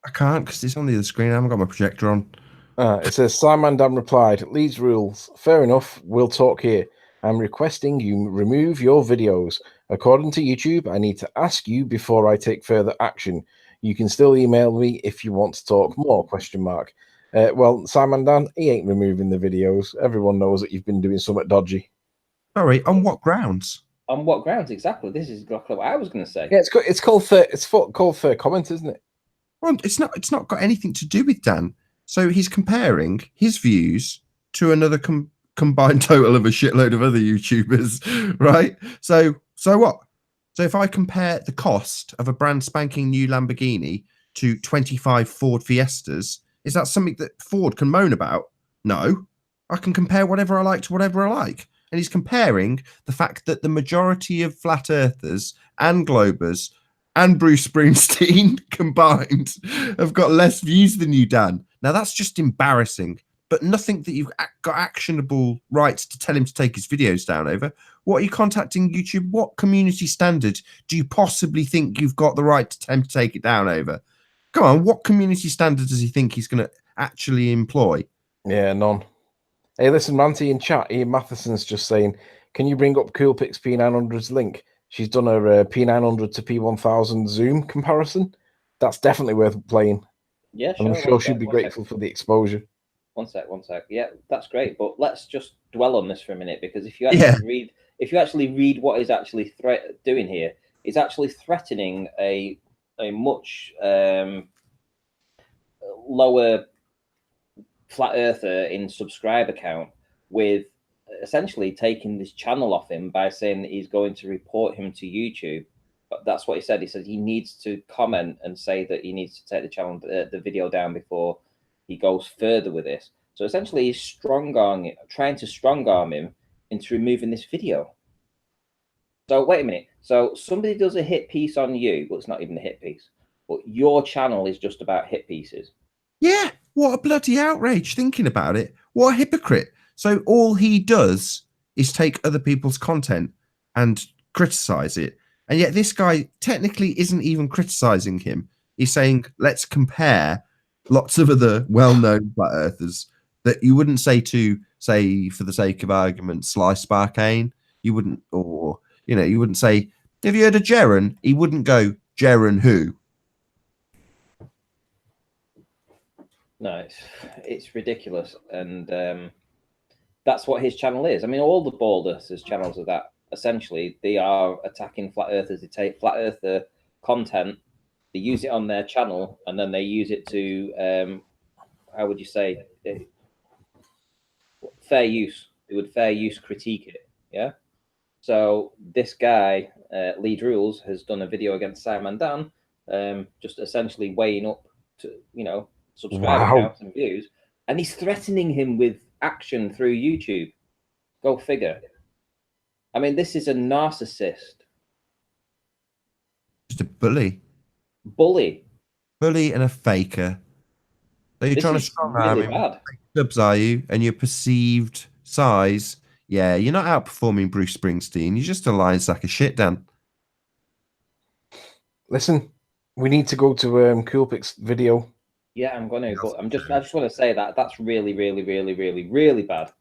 I can't because it's on the other screen. I haven't got my projector on. It says, Simon Dan replied, Leeds rules. Fair enough. We'll talk here. I'm requesting you remove your videos. According to YouTube, I need to ask you before I take further action. You can still email me if you want to talk more, ? Well, Simon Dan, he ain't removing the videos. Everyone knows that you've been doing something dodgy. Sorry, on what grounds? On what grounds exactly? This is exactly what I was going to say. Yeah, it's called fair comment, isn't it? Well, it's not got anything to do with Dan. So he's comparing his views to another combined total of a shitload of other YouTubers, right? So what? So if I compare the cost of a brand spanking new Lamborghini to 25 Ford Fiestas, is that something that Ford can moan about? No. I can compare whatever I like to whatever I like. And he's comparing the fact that the majority of flat earthers and globers and Bruce Springsteen combined have got less views than you, Dan. Now, that's just embarrassing, but nothing that you've got actionable rights to tell him to take his videos down over. What are you contacting YouTube? What community standard do you possibly think you've got the right to tell him to take it down over? Come on, what community standard does he think he's going to actually employ? Yeah, none. Hey, listen, Ranty in chat, Ian Matheson's just saying, can you bring up Coolpix P900's link? She's done a P900 to P1000 zoom comparison. That's definitely worth playing. Yeah, And sure. I'm sure she'd be grateful for the exposure. One sec. Yeah, that's great. But let's just dwell on this for a minute, because if you actually read what he's actually doing here, he's actually threatening a much lower flat earther in subscriber count with essentially taking this channel off him by saying that he's going to report him to YouTube. But that's what he said. He said he needs to comment and say that he needs to take the channel, the video down before he goes further with this. So essentially, he's trying to strong arm him into removing this video. So wait a minute. So somebody does a hit piece on you, but it's not even a hit piece. But your channel is just about hit pieces. Yeah, what a bloody outrage thinking about it. What a hypocrite. So all he does is take other people's content and criticize it. And yet this guy technically isn't even criticizing him. He's saying, let's compare lots of other well-known flat earthers that you wouldn't say to, say, for the sake of argument, Slice Barkane. You wouldn't, or, you know, you wouldn't say, have you heard of Jeren? He wouldn't go, Jeren who? No, it's ridiculous. And that's what his channel is. I mean, all the Bald Earthers channels are that. Essentially, they are attacking flat earthers. They take flat earther content, they use it on their channel, and then they use it to, how would you say, fair use. They would fair use critique it. Yeah. So this guy, Lead Rules, has done a video against Simon Dan, just essentially weighing up to, you know, subscriber counts and views, and he's threatening him with action through YouTube. Go figure. I mean, this is a narcissist. Just a bully. Bully and a faker. So you're trying to strong arm him. Subs, are you? And your perceived size. Yeah, you're not outperforming Bruce Springsteen. You're just a lying sack of shit, Dan. Listen, we need to go to Coolpix video. Yeah, I'm gonna. But I just want to say that that's really, really, really, really, really bad.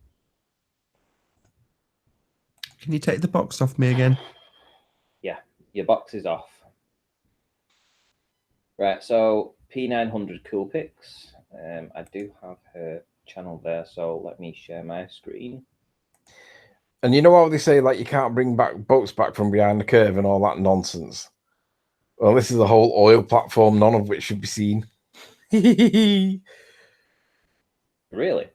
Can you take the box off me again? Yeah, your box is off. Right, so P900 Coolpix. I do have her channel there, so let me share my screen. And you know how they say, like, you can't bring back boats back from behind the curve and all that nonsense? Well, this is a whole oil platform, none of which should be seen. Really?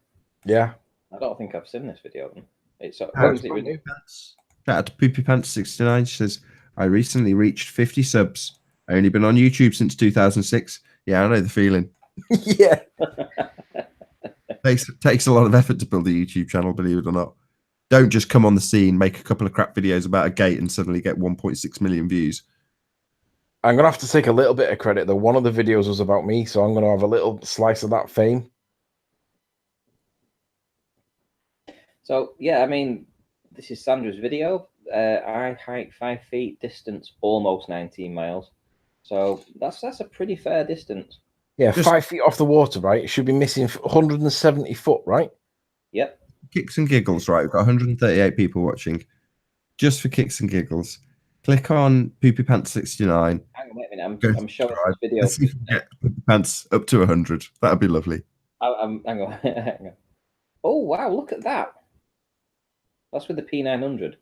Yeah. I don't think I've seen this video. It's Shout out to Poopy Pants 69. She says, I recently reached 50 subs. I only been on YouTube since 2006. Yeah, I know the feeling. Yeah. Takes a lot of effort to build a YouTube channel, believe it or not. Don't just come on the scene, make a couple of crap videos about a gate and suddenly get 1.6 million views. I'm going to have to take a little bit of credit, though. One of the videos was about me, so I'm going to have a little slice of that fame. So, yeah, I mean, this is Sandra's video. I hike 5 feet, distance almost 19 miles. So that's a pretty fair distance. Yeah, 5 feet off the water, right? It should be missing 170 foot, right? Yep. Kicks and giggles, right? We've got 138 people watching. Just for kicks and giggles. Click on Poopy Pants 69. Hang on, wait a minute. I'm showing this video. Let's see if we can get Poopy Pants up to 100. That'd be lovely. Hang on. Hang on. Oh, wow, look at that. That's with the P900.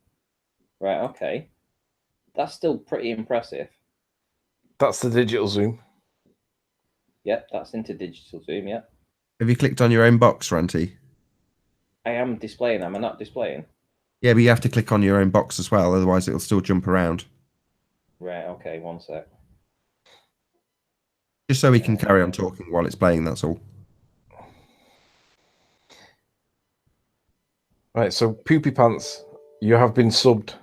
Right, okay. That's still pretty impressive. That's the digital zoom. Yep, that's into digital zoom, yeah. Have you clicked on your own box, Ranty? I am displaying. Am I not displaying? Yeah, but you have to click on your own box as well, otherwise it'll still jump around. Right. Okay. One sec. Just so we can carry on talking while it's playing, that's all. Right, so Poopy Pants, you have been subbed.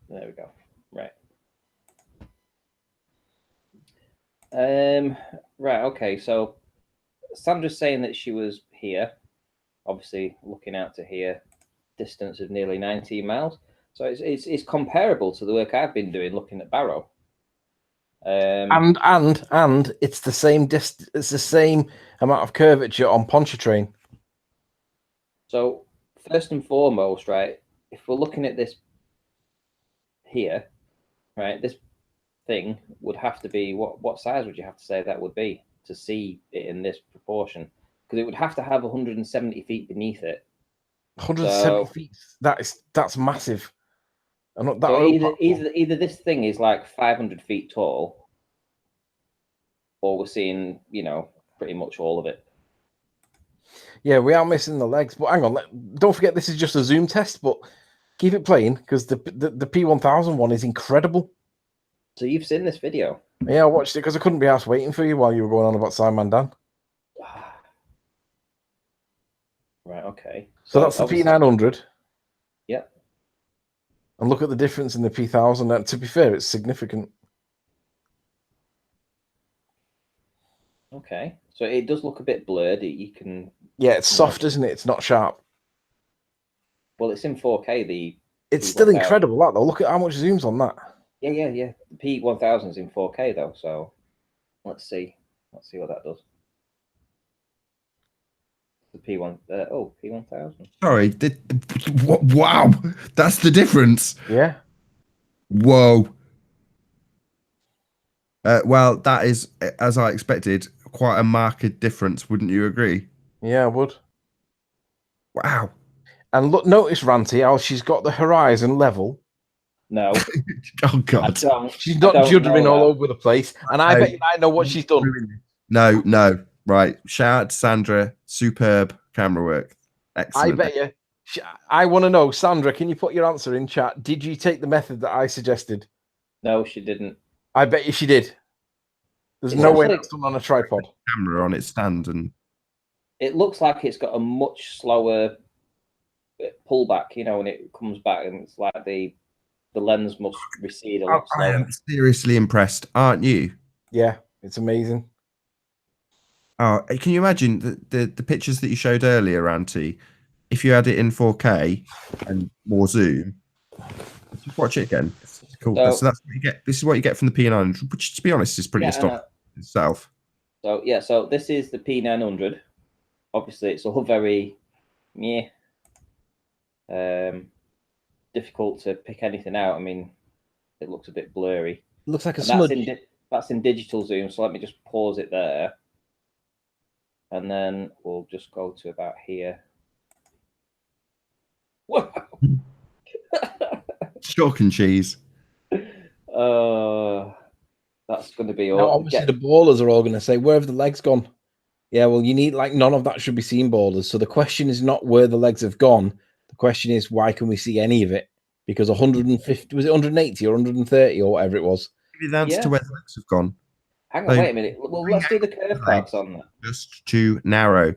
There we go. Right. Right. Okay. So Sandra's saying that she was here, obviously looking out to here, distance of nearly 19 miles. So it's comparable to the work I've been doing looking at Barrow. And it's the same it's the same amount of curvature on Pontchartrain. So first and foremost, right, if we're looking at this here, right, this thing would have to be what size would you have to say that would be to see it in this proportion? Because it would have to have 170 feet beneath it. 170 feet. That's massive. And that so either this thing is like 500 feet tall, or we're seeing, you know, pretty much all of it. Yeah, we are missing the legs. But hang on, don't forget this is just a zoom test. But keep it playing because the P1000 one is incredible. So you've seen this video? Yeah, I watched it because I couldn't be asked waiting for you while you were going on about Simon Dan. Right. Okay. So that's the P900. Yeah. And look at the difference in the P1000. And to be fair, it's significant. Okay. So it does look a bit blurred. You can. Yeah, it's soft, isn't it? It's not sharp. Well, it's in 4K. It's still incredible, that though. Look at how much zooms on that. Yeah. The P1000 is in 4K though. So let's see. Let's see what that does. The P1000. Sorry, wow, that's the difference. Yeah. Whoa. Well, that is, as I expected, quite a marked difference. Wouldn't you agree? Yeah, I would. Wow. And look, notice Ranty how she's got the horizon level. No. Oh God. She's not juddering all over the place. And I bet you I know what she's done. No. Right. Shout out to Sandra. Superb camera work. Excellent. I bet you. I want to know, Sandra, can you put your answer in chat? Did you take the method that I suggested? No, she didn't. I bet you she did. There's no way that's done on a tripod. Camera on its stand, and it looks like it's got a much slower pullback, you know, when it comes back, and it's like the lens must recede a lot slower. I am seriously impressed, aren't you? Yeah, it's amazing. Oh, can you imagine the pictures that you showed earlier, Auntie? If you had it in 4K and more zoom, just watch it again. It's cool. So that's what you get. This is what you get from the P900, which, to be honest, is pretty stock itself. So yeah, so this is the P900. Obviously, it's all very difficult to pick anything out. I mean, it looks a bit blurry. It looks like a smudge. That's in digital zoom. So let me just pause it there, and then we'll just go to about here. Wow. Chalk and cheese. That's going to be all. Now, obviously, the ballers are all going to say, "Where have the legs gone?" Yeah, well, you need none of that should be seen, ballers. So the question is not where the legs have gone. The question is why can we see any of it? Because 150 was it 180 or 130 or whatever it was. The answer to where the legs have gone. Hang on, wait a minute. Well, let's do the curve parts on that. Just too narrow.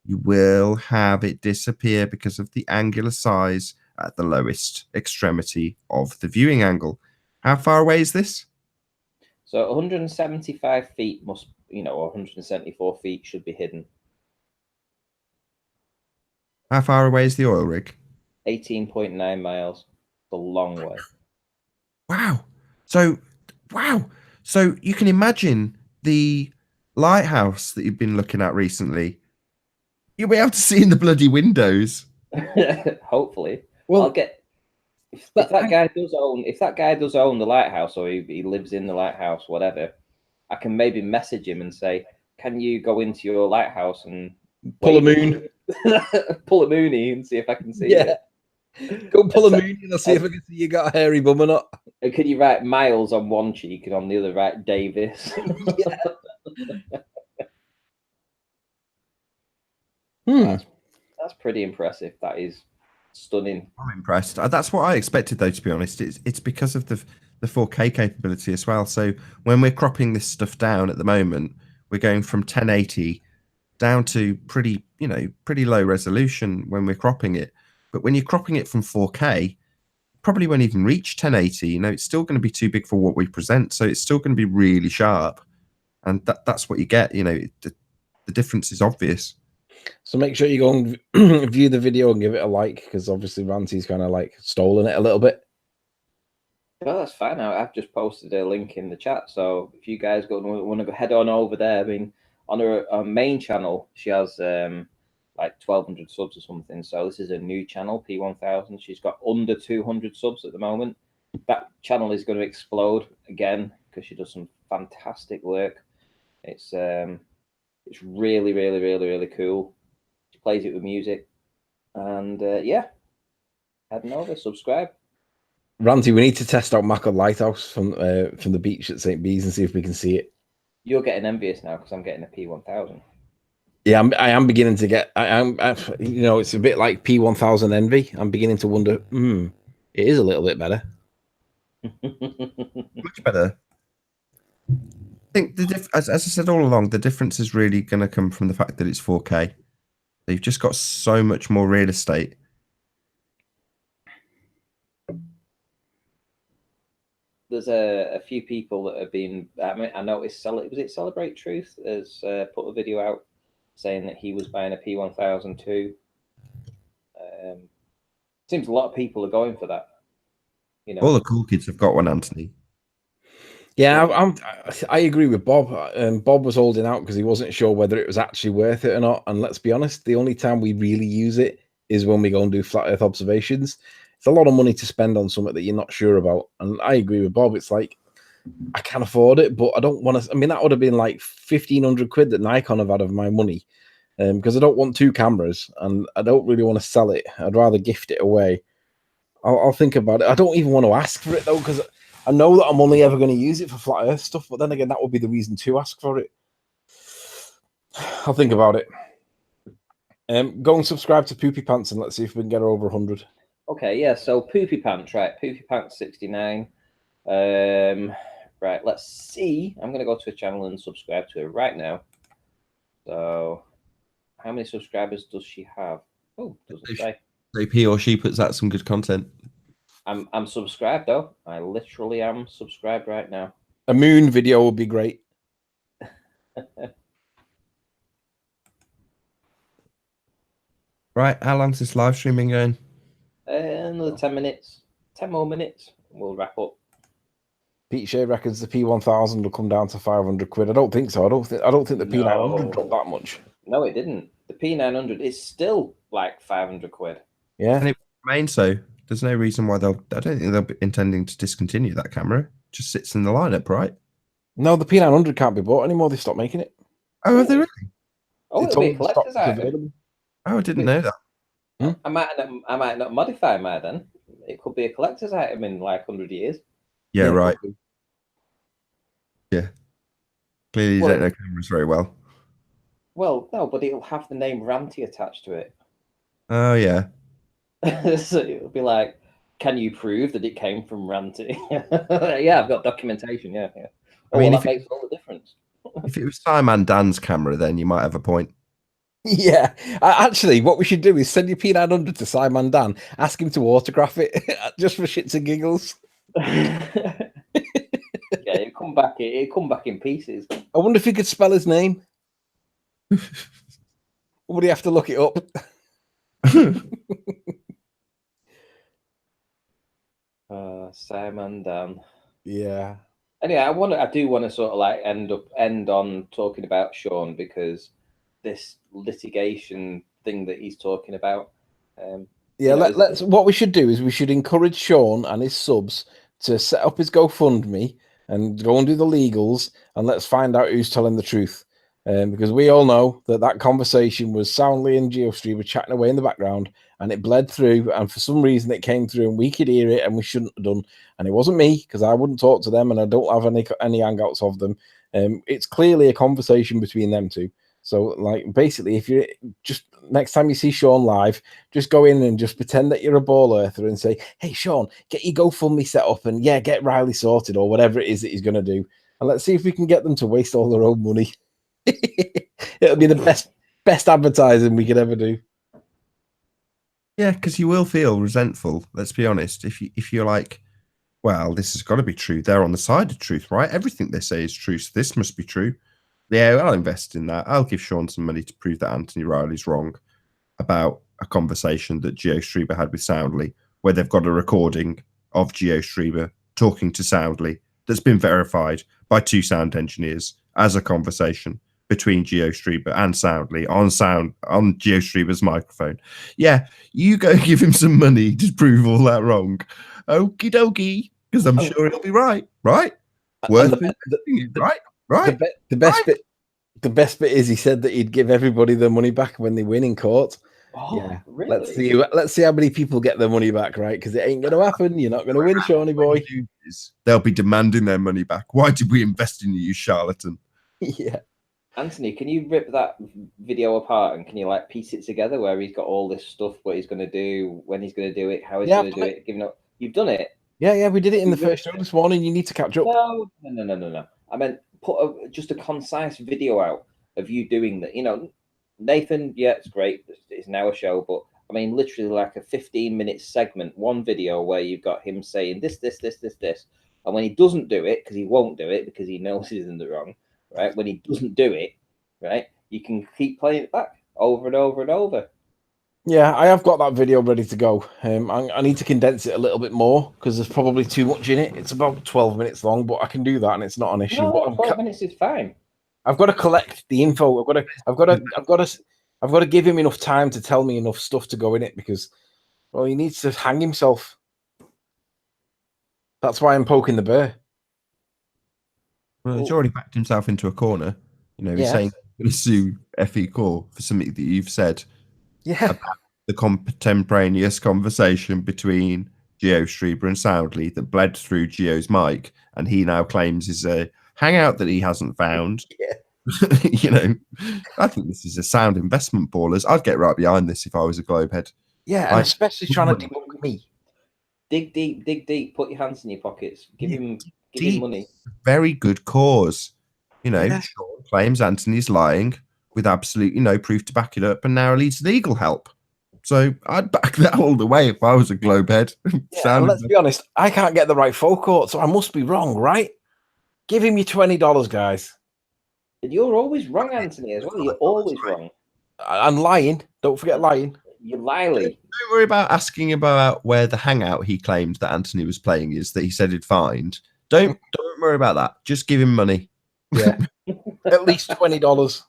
You will have it disappear because of the angular size at the lowest extremity of the viewing angle. How far away is this? So 175 feet must, or 174 feet should be hidden. How far away is the oil rig? 18.9 miles. It's a long way. Wow. So you can imagine the lighthouse that you've been looking at recently. You'll be able to see in the bloody windows. Hopefully. Well, I'll get if that guy does own the lighthouse, or he lives in the lighthouse, whatever, I can maybe message him and say, can you go into your lighthouse and pull a moon? Pull a moony and see if I can see it. Go pull a moon. Let's see if I can see you got a hairy bum or not. Could you write Miles on one cheek and on the other write Davis? That's pretty impressive. That is stunning. I'm impressed. That's what I expected, though. To be honest, it's because of the 4K capability as well. So when we're cropping this stuff down at the moment, we're going from 1080 down to pretty low resolution when we're cropping it. But when you're cropping it from 4K, probably won't even reach 1080. You know, it's still going to be too big for what we present. So it's still going to be really sharp, and that's what you get. You know, the difference is obvious. So make sure you go and view the video and give it a like, because obviously Ranty's kind of like stolen it a little bit. Well, that's fine. I've just posted a link in the chat, so if you guys want to go head on over there. I mean, on her main channel, she has like 1,200 subs or something. So this is a new channel, P1000. She's got under 200 subs at the moment. That channel is going to explode again because she does some fantastic work. It's really, really, really, really cool. She plays it with music, and yeah, head on over, subscribe. Ranty, we need to test out Mackle Lighthouse from the beach at St. Bees and see if we can see it. You're getting envious now because I'm getting a P1000. Yeah, I am beginning to get. You know, it's a bit like P1000 envy. I'm beginning to wonder. It is a little bit better. Much better. I think as I said all along, the difference is really going to come from the fact that it's 4K. They've just got so much more real estate. There's a few people that have been. I noticed. Was it Celebrate Truth has put a video out saying that he was buying a P1000 too. Seems a lot of people are going for that. You know, All the cool kids have got one, Anthony. Yeah, I agree with Bob. Bob was holding out because he wasn't sure whether it was actually worth it or not. And let's be honest, the only time we really use it is when we go and do flat Earth observations. It's a lot of money to spend on something that you're not sure about. And I agree with Bob. It's like, I can't afford it, but I don't want to. I mean, that would have been like 1,500 quid that Nikon have had of my money, because I don't want two cameras and I don't really want to sell it. I'd rather gift it away. I'll think about it. I don't even want to ask for it though, because I know that I'm only ever going to use it for flat Earth stuff. But then again, that would be the reason to ask for it. I'll think about it. Go and subscribe to Poopy Pants and let's see if we can get her over 100. Okay, yeah. So Poopy Pants, right? Poopy Pants 69. Right. Let's see. I'm gonna go to her channel and subscribe to her right now. So, how many subscribers does she have? Oh, doesn't say. If he or she puts out some good content. I'm subscribed though. I literally am subscribed right now. A moon video would be great. Right, how long's this live stream been going? Oh. Another 10 minutes. 10 more minutes. We'll wrap up. Pete Shea reckons the P1000 will come down to 500 quid. I don't think so. I don't think the P900 dropped that much. No, it didn't. The P900 is still like 500 quid. Yeah. And it remains so. There's no reason why I don't think they'll be intending to discontinue that camera. It just sits in the lineup, right? No, the P900 can't be bought anymore. They stopped making it. Oh, are they really? Oh, it'll be a collector's item. Oh, I didn't know that. I might not modify mine then. It could be a collector's item in like 100 years. Yeah, right. Yeah. Clearly, you don't know cameras very well. Well, no, but it'll have the name Ranty attached to it. Oh, yeah. So it'll be like, can you prove that it came from Ranty? Yeah, I've got documentation. Yeah. Oh, I mean, that makes all the difference. If it was Simon Dan's camera, then you might have a point. Yeah. Actually, what we should do is send your P900 to Simon Dan, ask him to autograph it just for shits and giggles. Yeah, it'll come back in pieces. I wonder if he could spell his name. Would he have to look it up? Simon Dan. Yeah. Anyway, I do want to sort of like end on talking about Shawn, because this litigation thing that he's talking about. Yeah, let's. What we should do is we should encourage Shawn and his subs to set up his GoFundMe and go and do the legals, and let's find out who's telling the truth. because we all know that conversation was Soundly and GeoStreamer chatting away in the background, and it bled through, and for some reason it came through, and we could hear it, and we shouldn't have done. And it wasn't me, because I wouldn't talk to them, and I don't have any hangouts of them. It's clearly a conversation between them two. So, like, basically, if you just next time you see Shawn live, just go in and just pretend that you're a ball earther and say, "Hey, Shawn, get your GoFundMe set up, and yeah, get Riley sorted, or whatever it is that he's going to do, and let's see if we can get them to waste all their own money." It'll be the best advertising we could ever do. Yeah, because you will feel resentful. Let's be honest. If you're like, well, this has got to be true. They're on the side of truth, right? Everything they say is true, so this must be true. Yeah, I'll invest in that. I'll give Shawn some money to prove that Anthony Riley's wrong about a conversation that GeoStreamer had with Soundly, where they've got a recording of GeoStreamer talking to Soundly that's been verified by 2 sound engineers as a conversation between GeoStreamer and Soundly on GeoStreamer's microphone. Yeah, you go give him some money to prove all that wrong. Okie dokie, because I'm sure he'll be right. Right? Worth it, right? Right. The best bit is he said that he'd give everybody their money back when they win in court. Oh, Yeah, really? let's see how many people get their money back, right? Because it ain't going to happen. You're not going to win, Shawnee boy. They'll be demanding their money back. Why did we invest in you, charlatan? Yeah. Anthony, can you rip that video apart and can you like piece it together where he's got all this stuff, what he's going to do, when he's going to do it, how he's going to do it, giving up? You've done it. Yeah, we did it in the first show this morning. You need to catch up. No. I meant put just a concise video out of you doing that. You know, Nathan, yeah, it's great. It's now a show, but I mean, literally like a 15-minute segment, one video where you've got him saying this. And when he doesn't do it, because he won't do it because he knows he's in the wrong, right? When he doesn't do it, right, you can keep playing it back over and over and over. Yeah, I have got that video ready to go. I need to condense it a little bit more because there's probably too much in it. It's about 12 minutes long, but I can do that and it's not an issue. No, 12 minutes is fine. I've got to collect the info. I've got to give him enough time to tell me enough stuff to go in it because, well, he needs to hang himself. That's why I'm poking the bear. Well, he's already backed himself into a corner. You know, he's saying he's going to sue FE Core for something that you've said. Yeah. About the contemporaneous conversation between GeoStreamer and Soundly that bled through Geo's mic, and he now claims is a hangout that he hasn't found. Yeah. You know, I think this is a sound investment, ballers. I'd get right behind this if I was a Globehead. Yeah, and especially trying to debunk me. Dig deep. Put your hands in your pockets. Give him money. Very good cause. You know, Shawn claims Anthony's lying with absolutely no proof to back it up, and now needs legal help. So I'd back that all the way if I was a Globehead. Yeah, and let's be honest, I can't get the right forecourt, so I must be wrong, right? Give him your $20, guys. And you're always wrong, Anthony, as well. You're always wrong. And lying. Don't forget lying. You're lying. Don't worry about asking about where the hangout he claimed that Anthony was playing is that he said he'd find. Don't worry about that. Just give him money. Yeah. At least $20.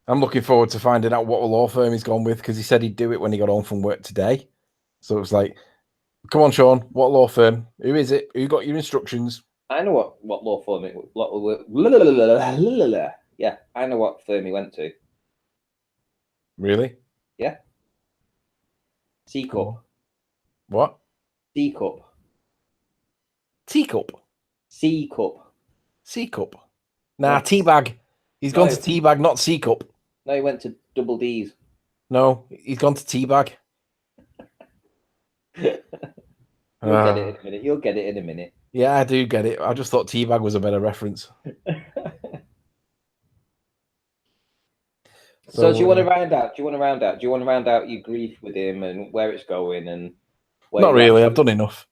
I'm looking forward to finding out what law firm he's gone with because he said he'd do it when he got home from work today. So it's like, come on, Shawn, what law firm? Who is it? Who got your instructions? I know what law firm it yeah, I know what firm he went to. Really? Yeah. C-Cup. What? C-Cup. Teacup? C-Cup. C-Cup? Nah, Teabag. He's gone to Teabag, not C-Cup. No, he went to Double D's. No, he's gone to Teabag. You'll get it in a minute. Yeah, I do get it. I just thought Teabag was a better reference. So do you want to round out? Do you want to round out your grief with him and where it's going and where not really. I've done enough.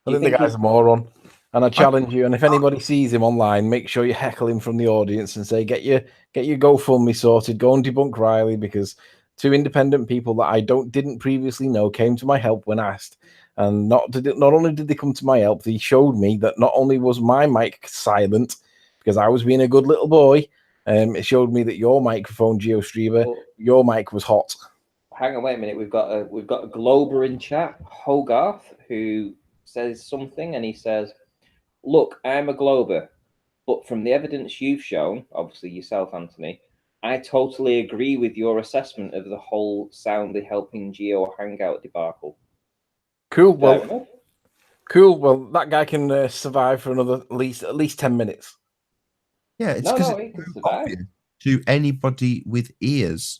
I think the guy's he's a moron. And I challenge you, and if anybody sees him online, make sure you heckle him from the audience and say, get your GoFundMe sorted, go and debunk Riley, because 2 independent people that I didn't previously know came to my help when asked. And not only did they come to my help, they showed me that not only was my mic silent because I was being a good little boy, it showed me that your microphone, GeoStreamer, your mic was hot. Hang on, wait a minute. We've got a Glober in chat, Hogarth, who says something, and he says, "Look, I'm a Glober, But from the evidence you've shown, obviously yourself, Anthony, I totally agree with your assessment of the whole soundly helping Geo hangout debacle. Cool. Fair Well, enough. cool. Well, that guy can survive for another at least 10 minutes. Yeah, it's No, because no, it's he can so survive. obvious to anybody with ears.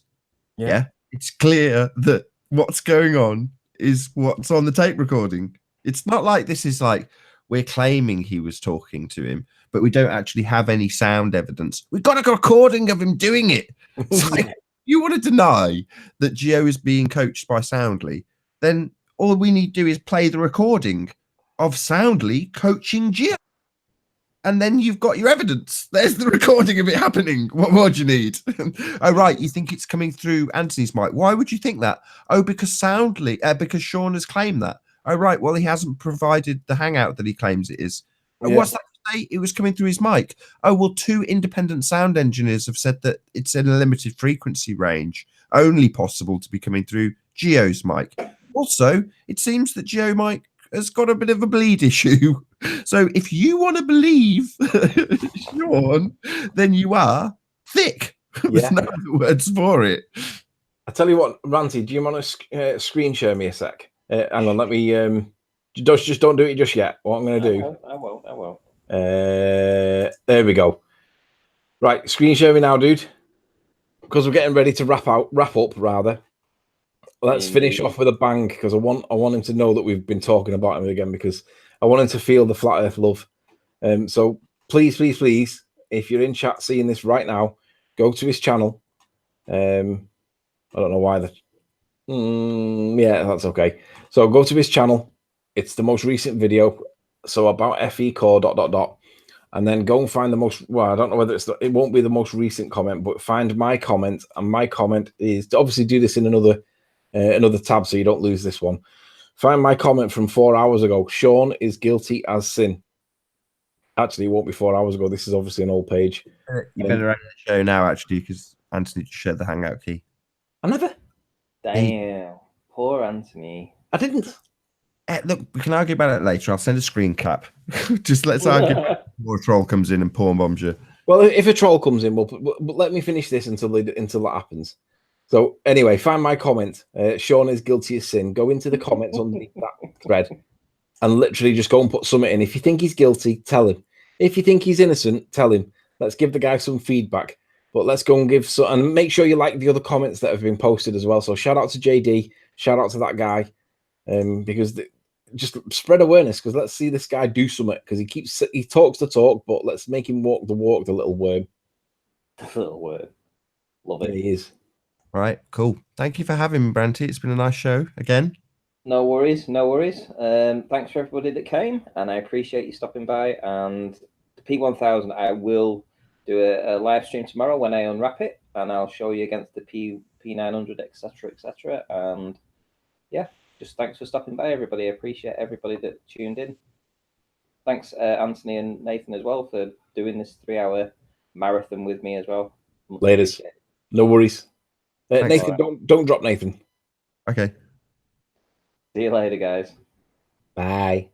Yeah. Yeah. It's clear that what's going on is what's on the tape recording. It's not like this is like we're claiming he was talking to him, but we don't actually have any sound evidence. We've got a recording of him doing it. It's like, you want to deny that Gio is being coached by Soundly, then all we need to do is play the recording of Soundly coaching Gio. And then you've got your evidence. There's the recording of it happening. What more do you need? Oh, right. You think it's coming through Anthony's mic. Why would you think that? Oh, because because Shawn has claimed that. Oh, right. Well, he hasn't provided the hangout that he claims it is. Yeah. What's that to say? It was coming through his mic. Oh, well, 2 independent sound engineers have said that it's in a limited frequency range, only possible to be coming through Gio's mic. Also, it seems that Gio mic has got a bit of a bleed issue. So if you want to believe Shawn, then you are thick. There's no other words for it. I tell you what, Ranty, do you want to screen share me a sec? Hang on, let me. Just don't do it just yet. What I'm going to do? I won't. There we go. Right, screen share me now, dude. Because we're getting ready to wrap up. Rather. Let's finish off with a bang because I want him to know that we've been talking about him again because I want him to feel the flat Earth love. So please, if you're in chat seeing this right now, go to his channel. I don't know why that. Yeah, that's okay. So go to his channel. It's the most recent video. So about FE core ... And then go and find the most. Well, I don't know whether it won't be the most recent comment, but find my comment. And my comment is to obviously do this in another tab so you don't lose this one. Find my comment from 4 hours ago. Shawn is guilty as sin. Actually, it won't be 4 hours ago. This is obviously an old page. You better end the show now, actually, because Anthony just shared the hangout key. I never. Damn. Poor Anthony. I didn't. Look, we can argue about it later. I'll send a screen cap. Just let's argue before a troll comes in and porn bombs you. Well, if a troll comes in, we'll let me finish this until that happens. So anyway, find my comment. Shawn is guilty as sin. Go into the comments underneath that thread and literally just go and put something in. If you think he's guilty, tell him. If you think he's innocent, tell him. Let's give the guy some feedback. But let's go and and make sure you like the other comments that have been posted as well. So shout out to JD, shout out to that guy, because just spread awareness. Because let's see this guy do something. Because he talks the talk, but let's make him walk the walk. The little worm. The little worm. Love it. There he is. Right, cool. Thank you for having me, Branty. It's been a nice show again. No worries. Thanks for everybody that came, and I appreciate you stopping by. And the P1000, I will do a live stream tomorrow when I unwrap it, and I'll show you against the P900, etc. And yeah, just thanks for stopping by, everybody. I appreciate everybody that tuned in. Thanks, Anthony and Nathan as well, for doing this 3-hour marathon with me as well. Laters. No worries. Nathan, right. don't drop Nathan. Okay. See you later, guys. Bye.